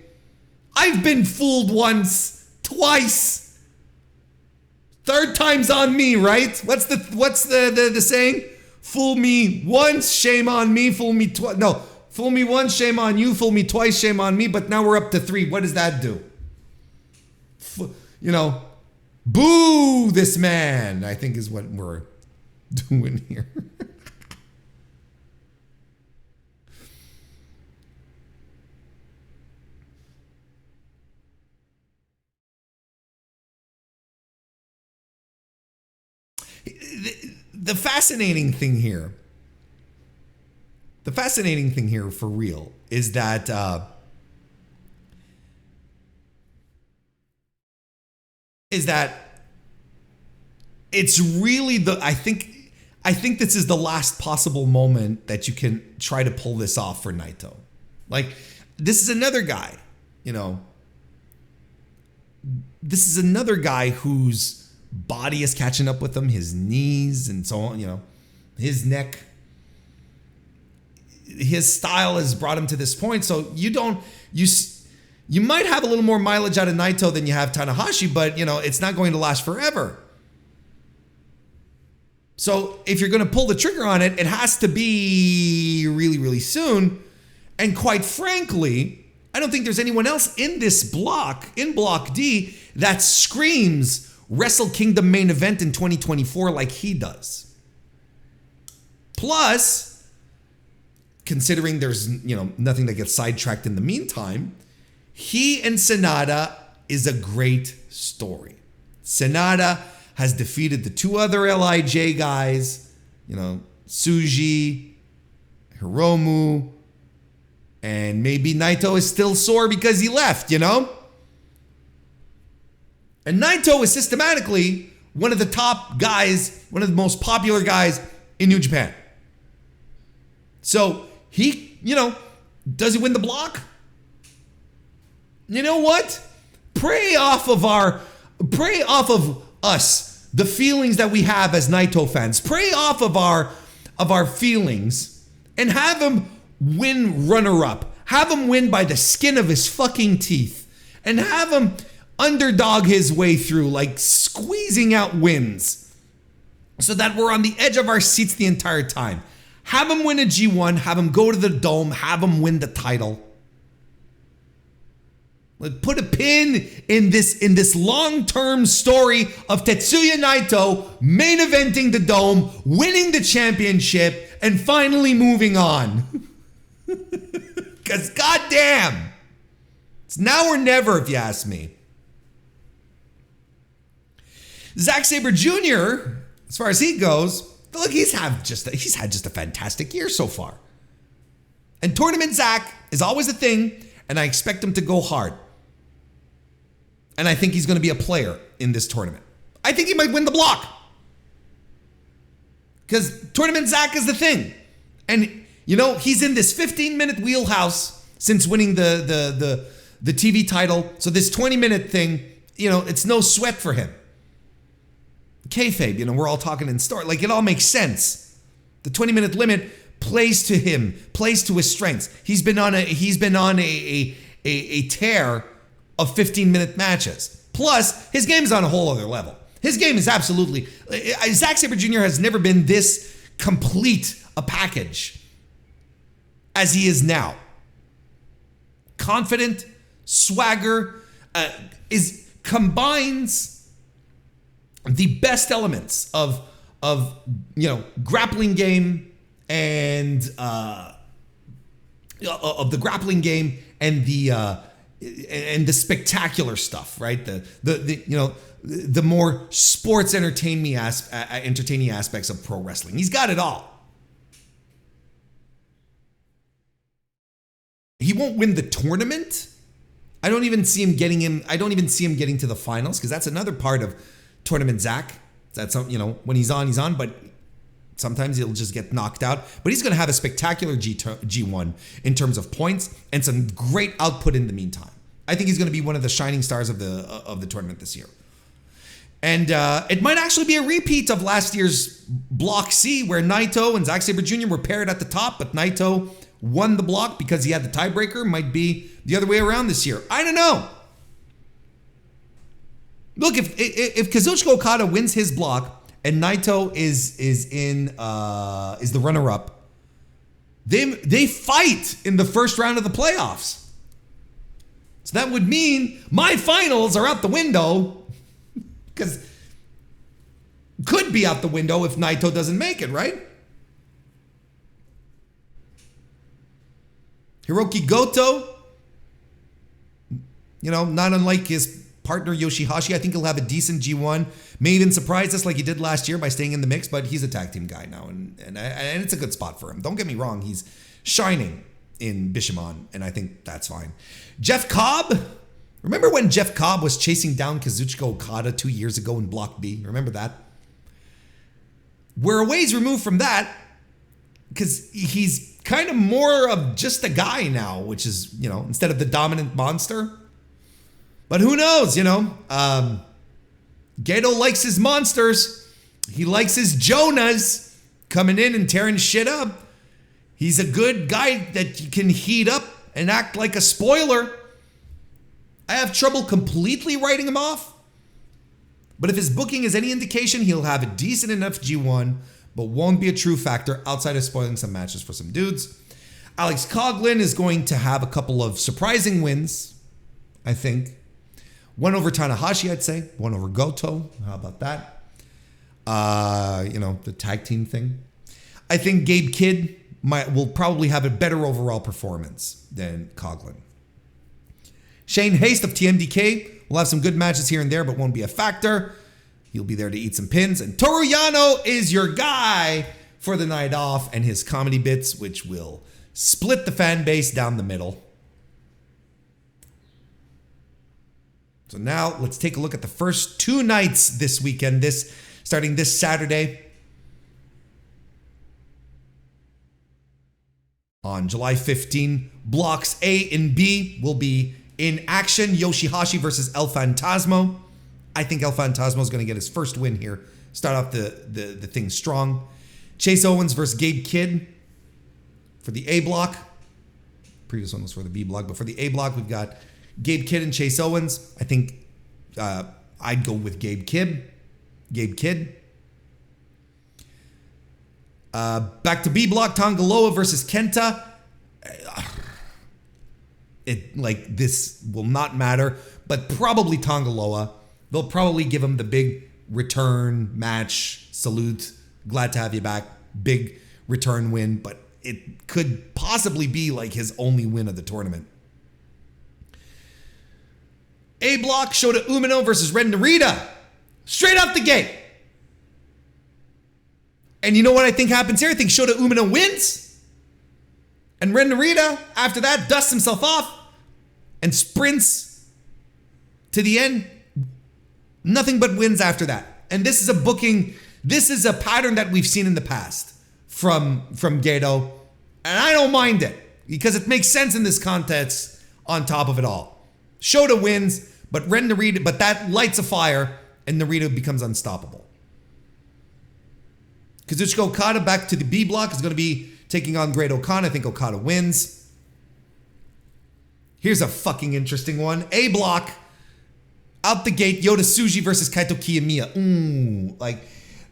I've been fooled once, twice. Third time's on me, right? What's the saying? Fool me once, shame on me. Fool me twice. No, fool me once, shame on you. Fool me twice, shame on me. But now we're up to 3. What does that do? Boo this man, I think is what we're doing here. The fascinating thing here for real is that it's really I think this is the last possible moment that you can try to pull this off for Naito. Like, this is another guy, this is another guy whose body is catching up with him, his knees and so on, his neck. His style has brought him to this point. So you might have a little more mileage out of Naito than you have Tanahashi, but it's not going to last forever. So if you're going to pull the trigger on it, it has to be really, really soon. And quite frankly, I don't think there's anyone else in this block, in Block D, that screams Wrestle Kingdom main event in 2024 like he does. Plus, considering there's nothing that gets sidetracked in the meantime, he and Sanada is a great story. Sanada has defeated the 2 other LIJ guys, Tsuji, Hiromu, and maybe Naito is still sore because he left, And Naito is systematically one of the top guys, one of the most popular guys in New Japan. So he, does he win the block? You know what? Pray off of us, the feelings that we have as Naito fans. Pray off of our feelings and have him win runner-up. Have him win by the skin of his fucking teeth. And have him underdog his way through, like squeezing out wins, so that we're on the edge of our seats the entire time. Have him win a G1, have him go to the Dome, have him win the title. Put a pin in this long-term story of Tetsuya Naito main eventing the Dome, winning the championship, and finally moving on. Because goddamn, it's now or never, if you ask me. Zack Sabre Jr., as far as he goes, look, he's had just a fantastic year so far. And Tournament Zack is always a thing, and I expect him to go hard. And I think he's going to be a player in this tournament. I think he might win the block. Because Tournament Zack is the thing. And, he's in this 15-minute wheelhouse since winning the TV title. So this 20-minute thing, it's no sweat for him. kayfabe, we're all talking in story. Like, it all makes sense. The 20-minute limit plays to him, plays to his strengths. He's been on a tear of 15-minute matches. Plus, his game is on a whole other level. His game is absolutely... Zack Sabre Jr. has never been this complete a package as he is now. Confident, swagger, combines the best elements of grappling game and of the grappling game and the spectacular stuff, right? The more sports entertaining aspects of pro wrestling. He's got it all. He won't win the tournament. I don't even see him getting to the finals, because that's another part of tournament Zach. That's when he's on, but sometimes he'll just get knocked out. But he's going to have a spectacular G1 in terms of points and some great output in the meantime. I think he's going to be one of the shining stars of the tournament this year. And it might actually be a repeat of last year's Block C, where Naito and Zack Sabre Jr. were paired at the top, but Naito won the block because he had the tiebreaker. Might be the other way around this year. I don't know. Look, if Kazuchika Okada wins his block and Naito is the runner-up, they fight in the first round of the playoffs. So that would mean my finals are out the window, because could be out the window if Naito doesn't make it, right? Hiroki Goto, not unlike his partner Yoshihashi, I think he'll have a decent G1. May even surprise us like he did last year by staying in the mix, but he's a tag team guy now, and it's a good spot for him. Don't get me wrong, he's shining in Bishamon, and I think that's fine. Jeff Cobb, remember when Jeff Cobb was chasing down Kazuchika Okada 2 years ago in Block B? Remember that? We're a ways removed from that, because he's kind of more of just a guy now, which is, instead of the dominant monster. But who knows, Gedo likes his monsters. He likes his Jonas coming in and tearing shit up. He's a good guy that you can heat up and act like a spoiler. I have trouble completely writing him off. But if his booking is any indication, he'll have a decent enough G1, but won't be a true factor outside of spoiling some matches for some dudes. Alex Coughlin is going to have a couple of surprising wins, I think. One over Tanahashi, I'd say. One over Goto. How about that? The tag team thing. I think Gabe Kidd will probably have a better overall performance than Coughlin. Shane Haste of TMDK will have some good matches here and there, but won't be a factor. He'll be there to eat some pins. And Toru Yano is your guy for the night off, and his comedy bits, which will split the fan base down the middle. So now let's take a look at the first two nights this weekend, starting this Saturday. On July 15, blocks A and B will be in action. Yoshihashi versus El Phantasmo. I think El Phantasmo is going to get his first win here. Start off the thing strong. Chase Owens versus Gabe Kidd for the A block. Previous one was for the B block, but for the A block, we've got Gabe Kidd and Chase Owens. I think I'd go with Gabe Kidd. Back to B block, Tonga Loa versus Kenta. This will not matter, but probably Tonga Loa. They'll probably give him the big return match, salute, glad to have you back, big return win, but it could possibly be like his only win of the tournament. A block, Shota Umino versus Ren Narita. Straight out the gate. And you know what I think happens here? I think Shota Umino wins. And Ren Narita, after that, dusts himself off and sprints to the end. Nothing but wins after that. And this is a booking, this is a pattern that we've seen in the past from Gedo. And I don't mind it, because it makes sense in this context on top of it all. Shota wins, but that lights a fire and Narita becomes unstoppable. Kazuchika Okada back to the B block is going to be taking on Great Okada. I think Okada wins. Here's a fucking interesting one. A block. Out the gate, Yota Tsuji versus Kaito Kiyomiya. Like,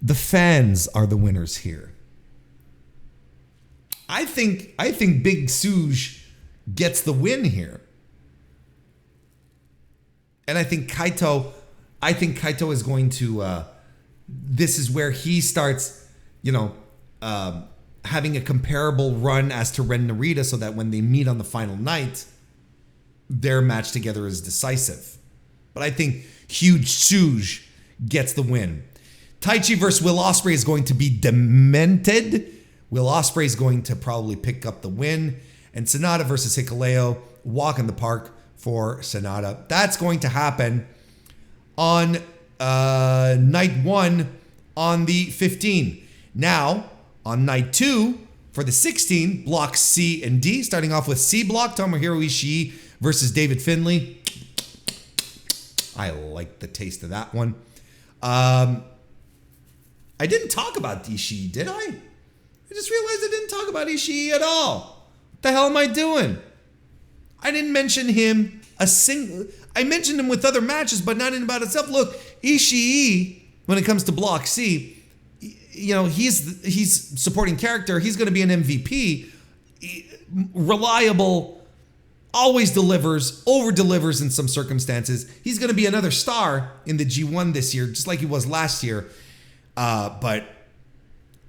the fans are the winners here. I think Big Tsuji gets the win here. And I think Kaito is going to, this is where he starts, having a comparable run as to Ren Narita, so that when they meet on the final night, their match together is decisive. But I think Huge Tsuji gets the win. Taichi versus Will Ospreay is going to be demented. Will Ospreay is going to probably pick up the win. And Sonata versus Hikuleo, walk in the park for Sonata. That's going to happen on night 1 on the 15th. Now, on night 2 for the 16th, blocks C and D. Starting off with C block, Tomohiro Ishii versus David Finlay. I like the taste of that one. I didn't talk about Ishii, did I? I just realized I didn't talk about Ishii at all. What the hell am I doing? I didn't mention him I mentioned him with other matches, but not in about itself. Look, Ishii, when it comes to Block C, he's supporting character. He's going to be an MVP. Reliable. Always delivers, over-delivers in some circumstances. He's going to be another star in the G1 this year, just like he was last year. But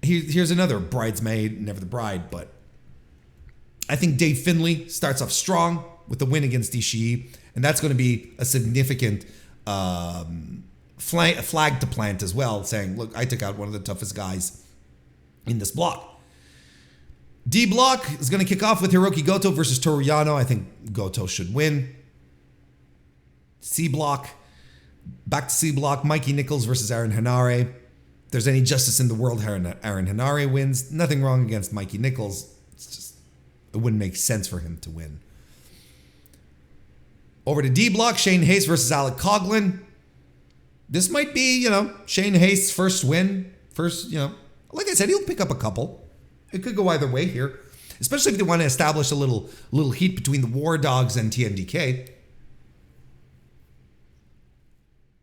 here's another bridesmaid, never the bride. But I think Dave Finlay starts off strong with the win against Ishii, and that's going to be a significant flag to plant as well, saying, look, I took out one of the toughest guys in this block. D block is going to kick off with Hiroki Goto versus Toru Yano. I think Goto should win. C block, back to C block, Mikey Nichols versus Aaron Henare. If there's any justice in the world, Aaron Henare wins. Nothing wrong against Mikey Nichols. It's just, it wouldn't make sense for him to win. Over to D block, Shane Hayes versus Alec Coughlin. This might be, Shane Hayes' first win. Like I said, he'll pick up a couple. It could go either way here, especially if they want to establish a little heat between the War Dogs and TMDK.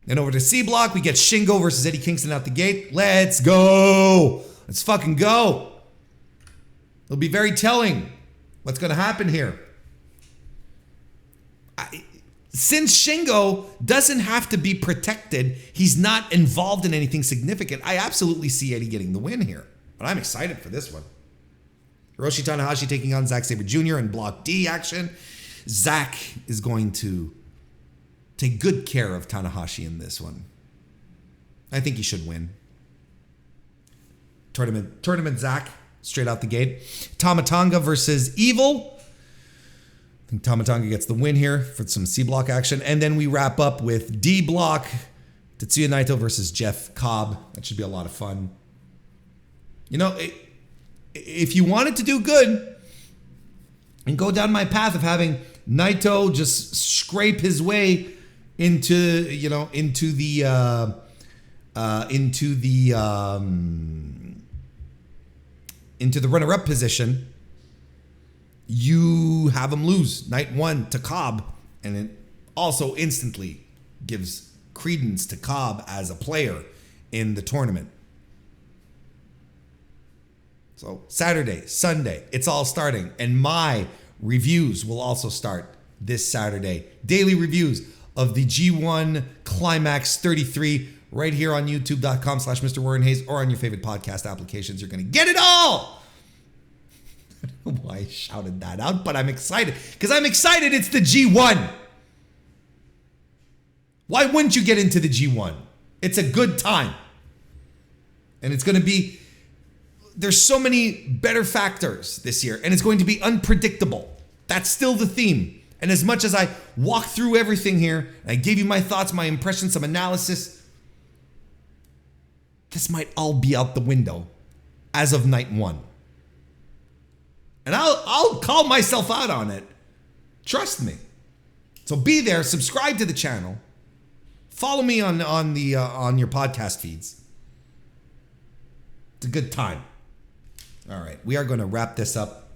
And over to C block, we get Shingo versus Eddie Kingston out the gate. Let's go. Let's fucking go. It'll be very telling what's going to happen here. Since Shingo doesn't have to be protected, he's not involved in anything significant, I absolutely see Eddie getting the win here. But I'm excited for this one. Hiroshi Tanahashi taking on Zack Sabre Jr. in Block D action. Zack is going to take good care of Tanahashi in this one. I think he should win. Tournament Zack, straight out the gate. Tama Tonga versus Evil. I think Tama Tonga gets the win here for some C block action. And then we wrap up with D block. Tetsuya Naito versus Jeff Cobb. That should be a lot of fun. If you wanted to do good and go down my path of having Naito just scrape his way into the runner-up position, you have him lose night 1 to Cobb, and it also instantly gives credence to Cobb as a player in the tournament. So Saturday, Sunday, it's all starting. And my reviews will also start this Saturday. Daily reviews of the G1 Climax 33 right here on youtube.com/MrWarrenHayes or on your favorite podcast applications. You're going to get it all. I don't know why I shouted that out, but I'm excited. Because I'm excited it's the G1. Why wouldn't you get into the G1? It's a good time. And it's going to be... There's so many better factors this year, and it's going to be unpredictable. That's still the theme. And as much as I walk through everything here, and I gave you my thoughts, my impressions, some analysis, this might all be out the window as of night 1. And I'll call myself out on it. Trust me. So be there, subscribe to the channel, follow me on your podcast feeds It's a good time. All right, we are going to wrap this up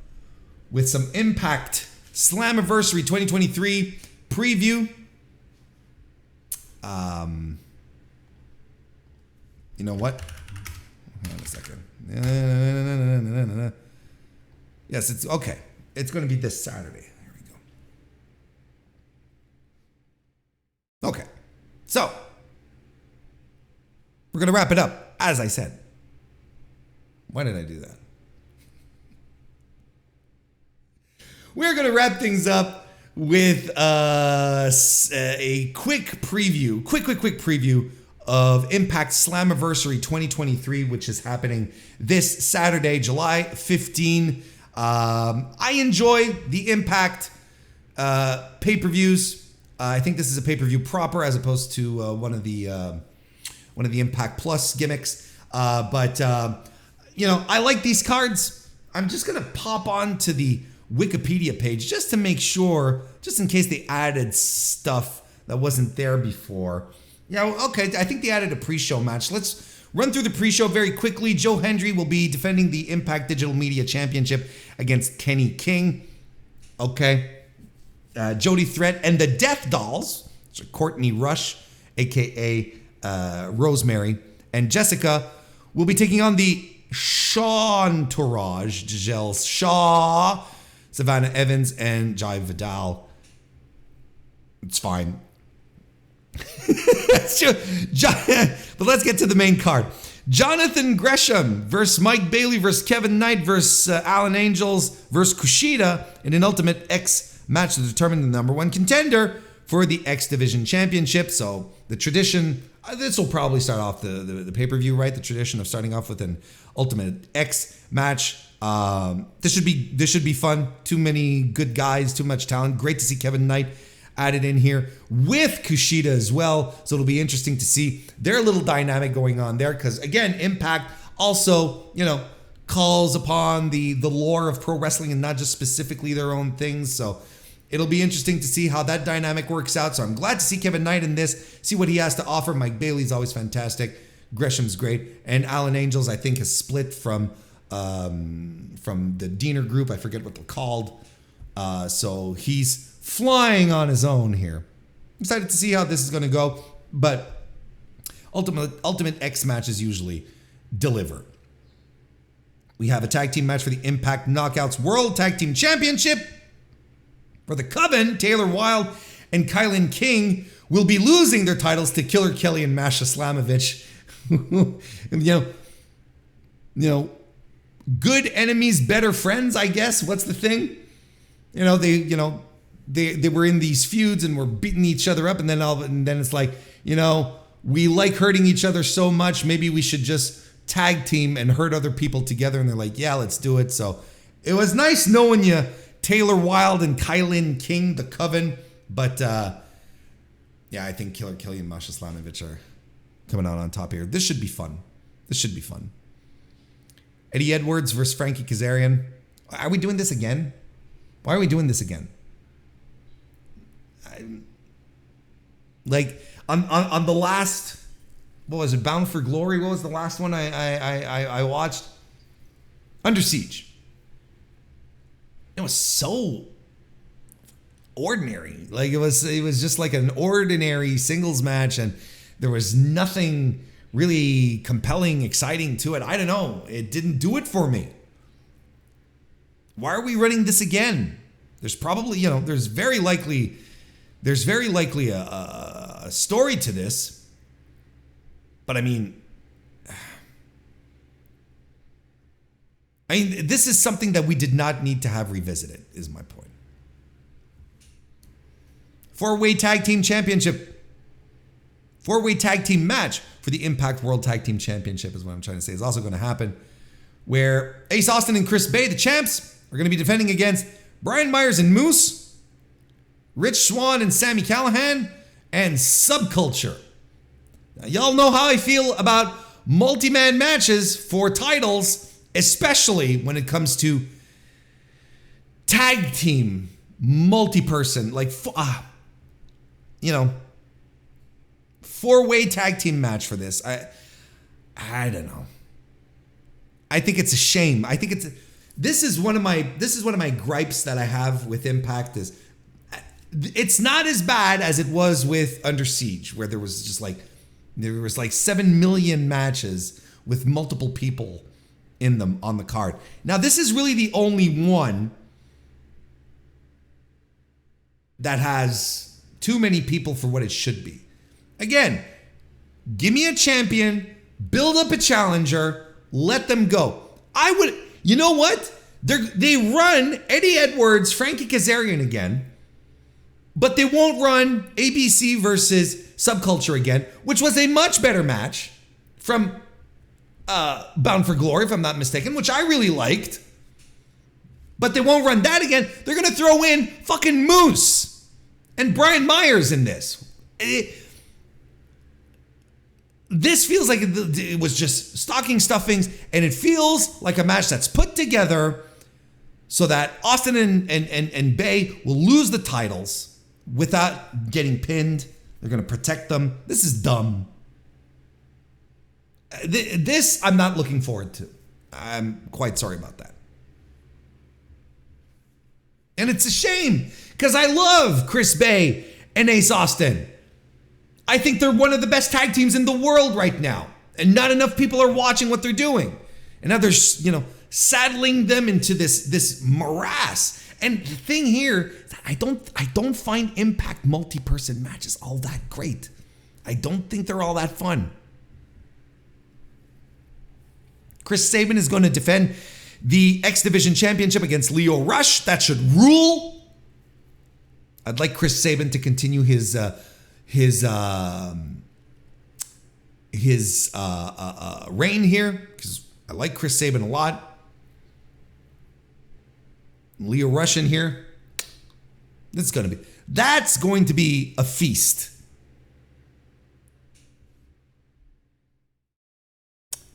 with some Impact Slammiversary 2023 preview. You know what? Hold on a second. Yes, it's okay. It's going to be this Saturday. Here we go. Okay. So, we're going to wrap it up, as I said. Why did I do that? We're going to wrap things up with a quick preview, quick preview of Impact Slammiversary 2023, which is happening this Saturday, July 15. I enjoy the Impact pay-per-views. I think this is a pay-per-view proper as opposed to one of the Impact Plus gimmicks. But I like these cards. I'm just gonna pop on to the Wikipedia page just to make sure, just in case they added stuff that wasn't there before. Okay, I think they added a pre-show match. Let's run through the pre-show very quickly. Joe Hendry will be defending the Impact Digital Media Championship against Kenny King. Okay. Jody Threat and the Death Dolls, so Courtney Rush, a.k.a. Rosemary, and Jessica will be taking on the Shawntourage, Giselle Shaw, Savannah Evans, and Jai Vidal. It's fine. That's true. But let's get to the main card. Jonathan Gresham versus Mike Bailey versus Kevin Knight versus Alan Angels versus Kushida in an Ultimate X match to determine the number one contender for the X Division Championship. So the tradition, this will probably start off the pay-per-view, right? The tradition of starting off with an Ultimate X match. This should be fun. Too many good guys, too much talent. Great to see Kevin Knight added in here with Kushida as well. So it'll be interesting to see their little dynamic going on there. Because again, Impact also, calls upon the lore of pro wrestling and not just specifically their own things. So it'll be interesting to see how that dynamic works out. So I'm glad to see Kevin Knight in this, see what he has to offer. Mike Bailey's always fantastic. Gresham's great. And Alan Angels, I think, has split from the Diener group. I forget what they're called. So he's flying on his own here. I'm excited to see how this is going to go. But Ultimate X matches usually deliver. We have a tag team match for the Impact Knockouts World Tag Team Championship. For the Coven, Taylor Wilde and Kylan King will be losing their titles to Killer Kelly and Masha Slamovich. Good enemies, better friends, I guess. What's the thing? They were in these feuds and were beating each other up, and then it's like, we like hurting each other so much, maybe we should just tag team and hurt other people together. And they're like, yeah, let's do it. So it was nice knowing you, Taylor Wilde and Kylan King, the Coven. But I think Killer Kelly and Masha Slamovich are coming out on top here. This should be fun. Eddie Edwards versus Frankie Kazarian. Are we doing this again? Why are we doing this again? On the last, what was it, Bound for Glory? What was the last one I watched? Under Siege. It was so ordinary. Like it was just like an ordinary singles match, and there was nothing really compelling, exciting to it. I don't know. It didn't do it for me. Why are we running this again? There's probably, there's very likely a story to this. But I mean, this is something that we did not need to have revisited, is my point. 4-way tag team championship. 4-way tag team match for the Impact World Tag Team Championship is what I'm trying to say is also going to happen. Where Ace Austin and Chris Bay, the champs, are going to be defending against Brian Myers and Moose, Rich Swann and Sami Callihan, and Subculture. Now, y'all know how I feel about multi-man matches for titles, especially when it comes to tag team, multi-person, like, 4-way tag team match for this. I don't know. I think it's a shame. I think this is one of my gripes that I have with Impact is it's not as bad as it was with Under Siege, where there was like 7 million matches with multiple people in them on the card. Now this is really the only one that has too many people for what it should be. Again, give me a champion, build up a challenger, let them go. You know what? They run Eddie Edwards, Frankie Kazarian again, but they won't run ABC versus Subculture again, which was a much better match from Bound for Glory, if I'm not mistaken, which I really liked. But they won't run that again. They're going to throw in fucking Moose and Brian Myers in this. This feels like it was just stocking stuffings, and it feels like a match that's put together so that Austin and Bay will lose the titles without getting pinned. They're going to protect them. This is dumb. This I'm not looking forward to. I'm quite sorry about that. And it's a shame because I love Chris Bay and Ace Austin. I think they're one of the best tag teams in the world right now. And not enough people are watching what they're doing. And now they're, saddling them into this morass. And the thing here, I don't find Impact multi-person matches all that great. I don't think they're all that fun. Chris Sabin is going to defend the X Division Championship against Leo Rush. That should rule. I'd like Chris Sabin to continue his reign here because I like Chris Sabin a lot. Leo Rush in here. That's going to be a feast.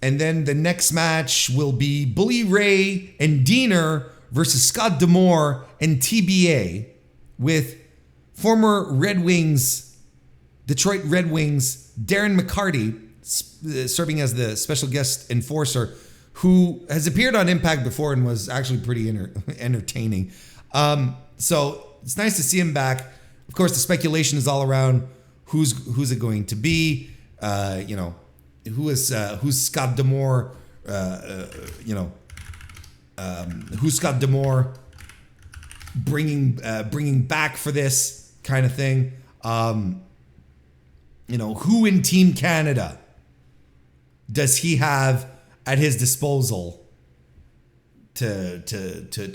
And then the next match will be Bully Ray and Diener versus Scott D'Amore and TBA with former Detroit Red Wings, Darren McCarty, serving as the special guest enforcer, who has appeared on Impact before and was actually pretty entertaining. So it's nice to see him back. Of course, the speculation is all around who's it going to be. Who's Scott D'Amore? Who's Scott D'Amore bringing back for this kind of thing? Who in Team Canada does he have at his disposal to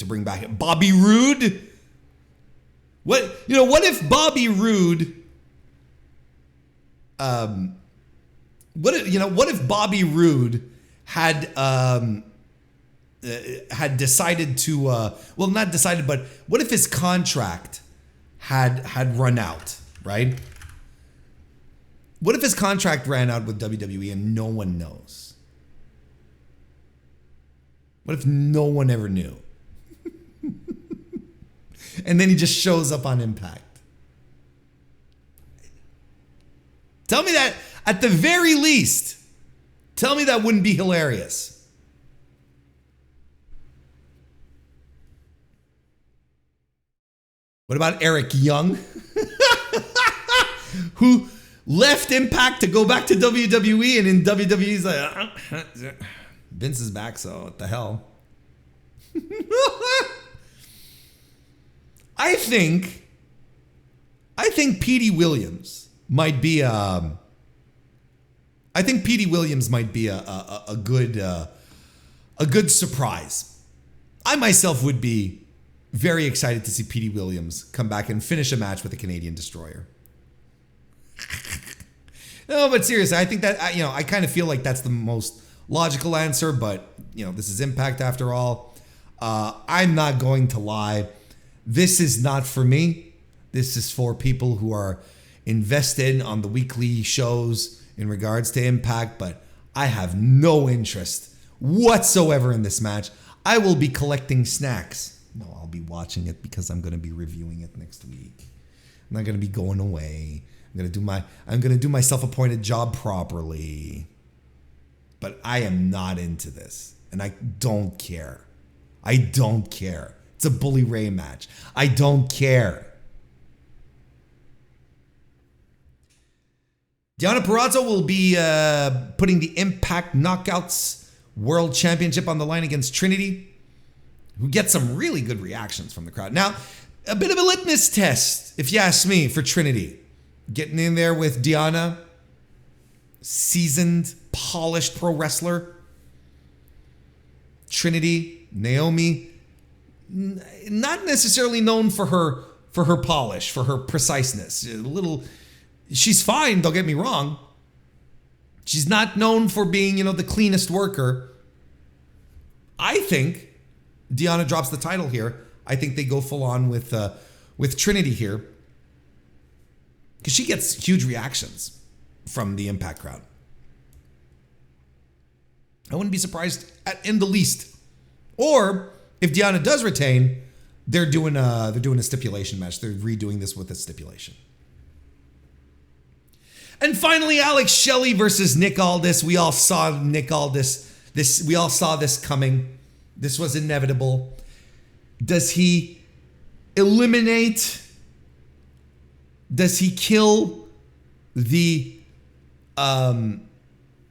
bring back? Bobby Roode? What if Bobby Roode what if Bobby Roode had decided to not decided, but what if his contract had run out, right? What if his contract ran out with WWE and no one knows? What if no one ever knew? And then he just shows up on Impact. Tell me that, at the very least, tell me that wouldn't be hilarious. What about Eric Young? Who left Impact to go back to WWE, and in WWE he's like, Vince is back, so what the hell? I think Petey Williams might be a good surprise. I myself would be very excited to see Petey Williams come back and finish a match with a Canadian Destroyer. No, but seriously, I think that I kind of feel like that's the most logical answer, but this is Impact after all. I'm not going to lie. This is not for me. This is for people who are invested on the weekly shows in regards to Impact, but I have no interest whatsoever in this match. I will be collecting snacks. No, I'll be watching it because I'm going to be reviewing it next week. I'm not going to be going away. I'm going to do my self-appointed job properly. But I am not into this. And I don't care. I don't care. It's a Bully Ray match. I don't care. Deonna Purrazzo will be putting the Impact Knockouts World Championship on the line against Trinity, who gets some really good reactions from the crowd. Now, a bit of a litmus test, if you ask me, for Trinity. Getting in there with Deonna, seasoned, polished pro wrestler. Trinity, Naomi, not necessarily known for her polish, for her preciseness. She's fine, don't get me wrong. She's not known for being, the cleanest worker. I think Deonna drops the title here. I think they go full on with Trinity here, because she gets huge reactions from the Impact crowd. I wouldn't be surprised in the least. Or if Deonna does retain, they're doing a stipulation match. They're redoing this with a stipulation. And finally, Alex Shelley versus Nick Aldis. We all saw Nick Aldis. We all saw this coming. This was inevitable. Does he eliminate? Does he kill the?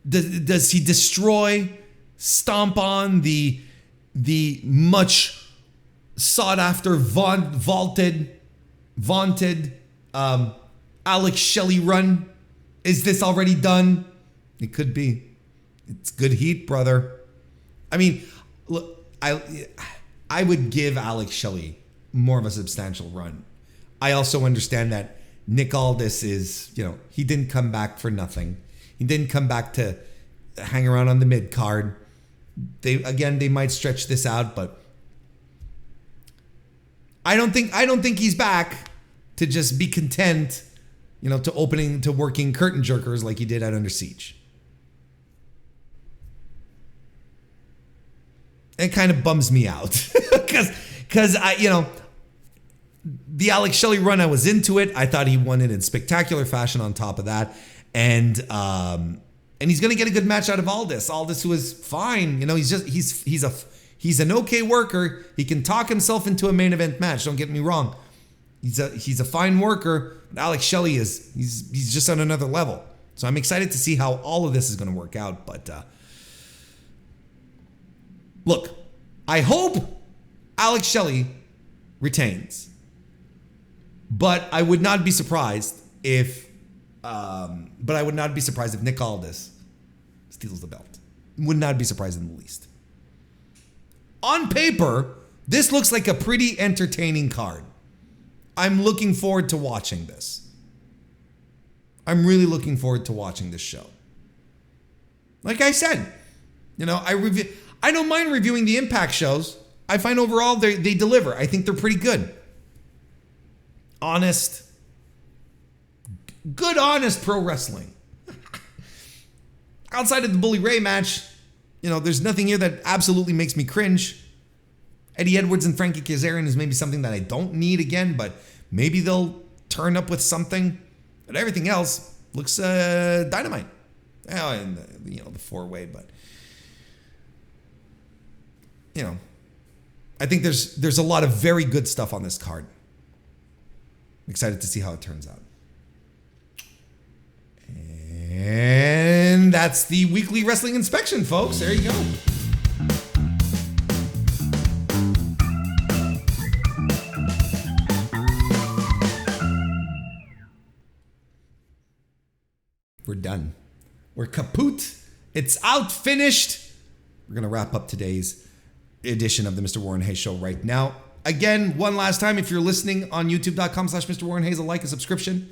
Does he destroy, stomp on the much sought after, vaunted Alex Shelley run? Is this already done? It could be. It's good heat, brother. I mean, look, I would give Alex Shelley more of a substantial run. I also understand that Nick Aldis is, he didn't come back for nothing. He didn't come back to hang around on the mid card. They might stretch this out, but I don't think he's back to just be content, to working curtain jerkers like he did at Under Siege. It kind of bums me out because I, the Alex Shelley run, I was into it. I thought he won it in spectacular fashion on top of that. And he's going to get a good match out of Aldis. Aldis, who is fine. He's an okay worker. He can talk himself into a main event match. Don't get me wrong. He's a fine worker. But Alex Shelley he's just on another level. So I'm excited to see how all of this is going to work out. But look, I hope Alex Shelley retains. But I would not be surprised if Nick Aldis steals the belt. Would not be surprised in the least. On paper, this looks like a pretty entertaining card. I'm looking forward to watching this. I'm really looking forward to watching this show. Like I said, I don't mind reviewing the Impact shows. I find overall they deliver. I think they're pretty good. Honest pro wrestling. Outside of the Bully Ray match, there's nothing here that absolutely makes me cringe. Eddie Edwards and Frankie Kazarian is maybe something that I don't need again, but maybe they'll turn up with something. But everything else looks dynamite. And the four-way, but I think there's a lot of very good stuff on this card. I'm excited to see how it turns out. And that's the weekly wrestling inspection, folks. There you go. We're done. We're kaput. It's out, finished. We're going to wrap up today's edition of the Mr. Warren Hayes Show right now. Again, one last time, if you're listening on youtube.com/MrWarrenHayes, a like, a subscription,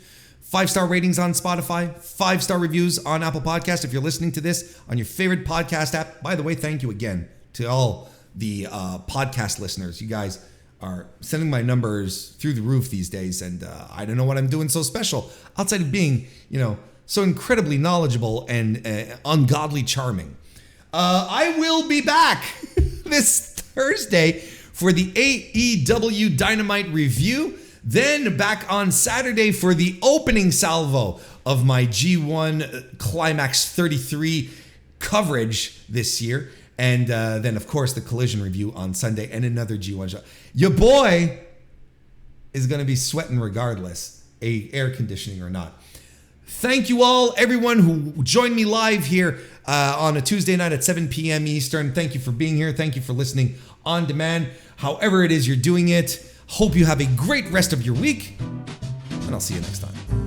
5-star ratings on Spotify, 5-star reviews on Apple Podcasts. If you're listening to this on your favorite podcast app, by the way, thank you again to all the podcast listeners. You guys are sending my numbers through the roof these days, and I don't know what I'm doing so special outside of being, so incredibly knowledgeable and ungodly charming. I will be back this Thursday for the AEW Dynamite review. Then back on Saturday for the opening salvo of my G1 Climax 33 coverage this year. And then, of course, the collision review on Sunday and another G1 show. Your boy is going to be sweating regardless, air conditioning or not. Thank you all, everyone who joined me live here on a Tuesday night at 7 p.m. Eastern. Thank you for being here. Thank you for listening on demand. However it is you're doing it, hope you have a great rest of your week, and I'll see you next time.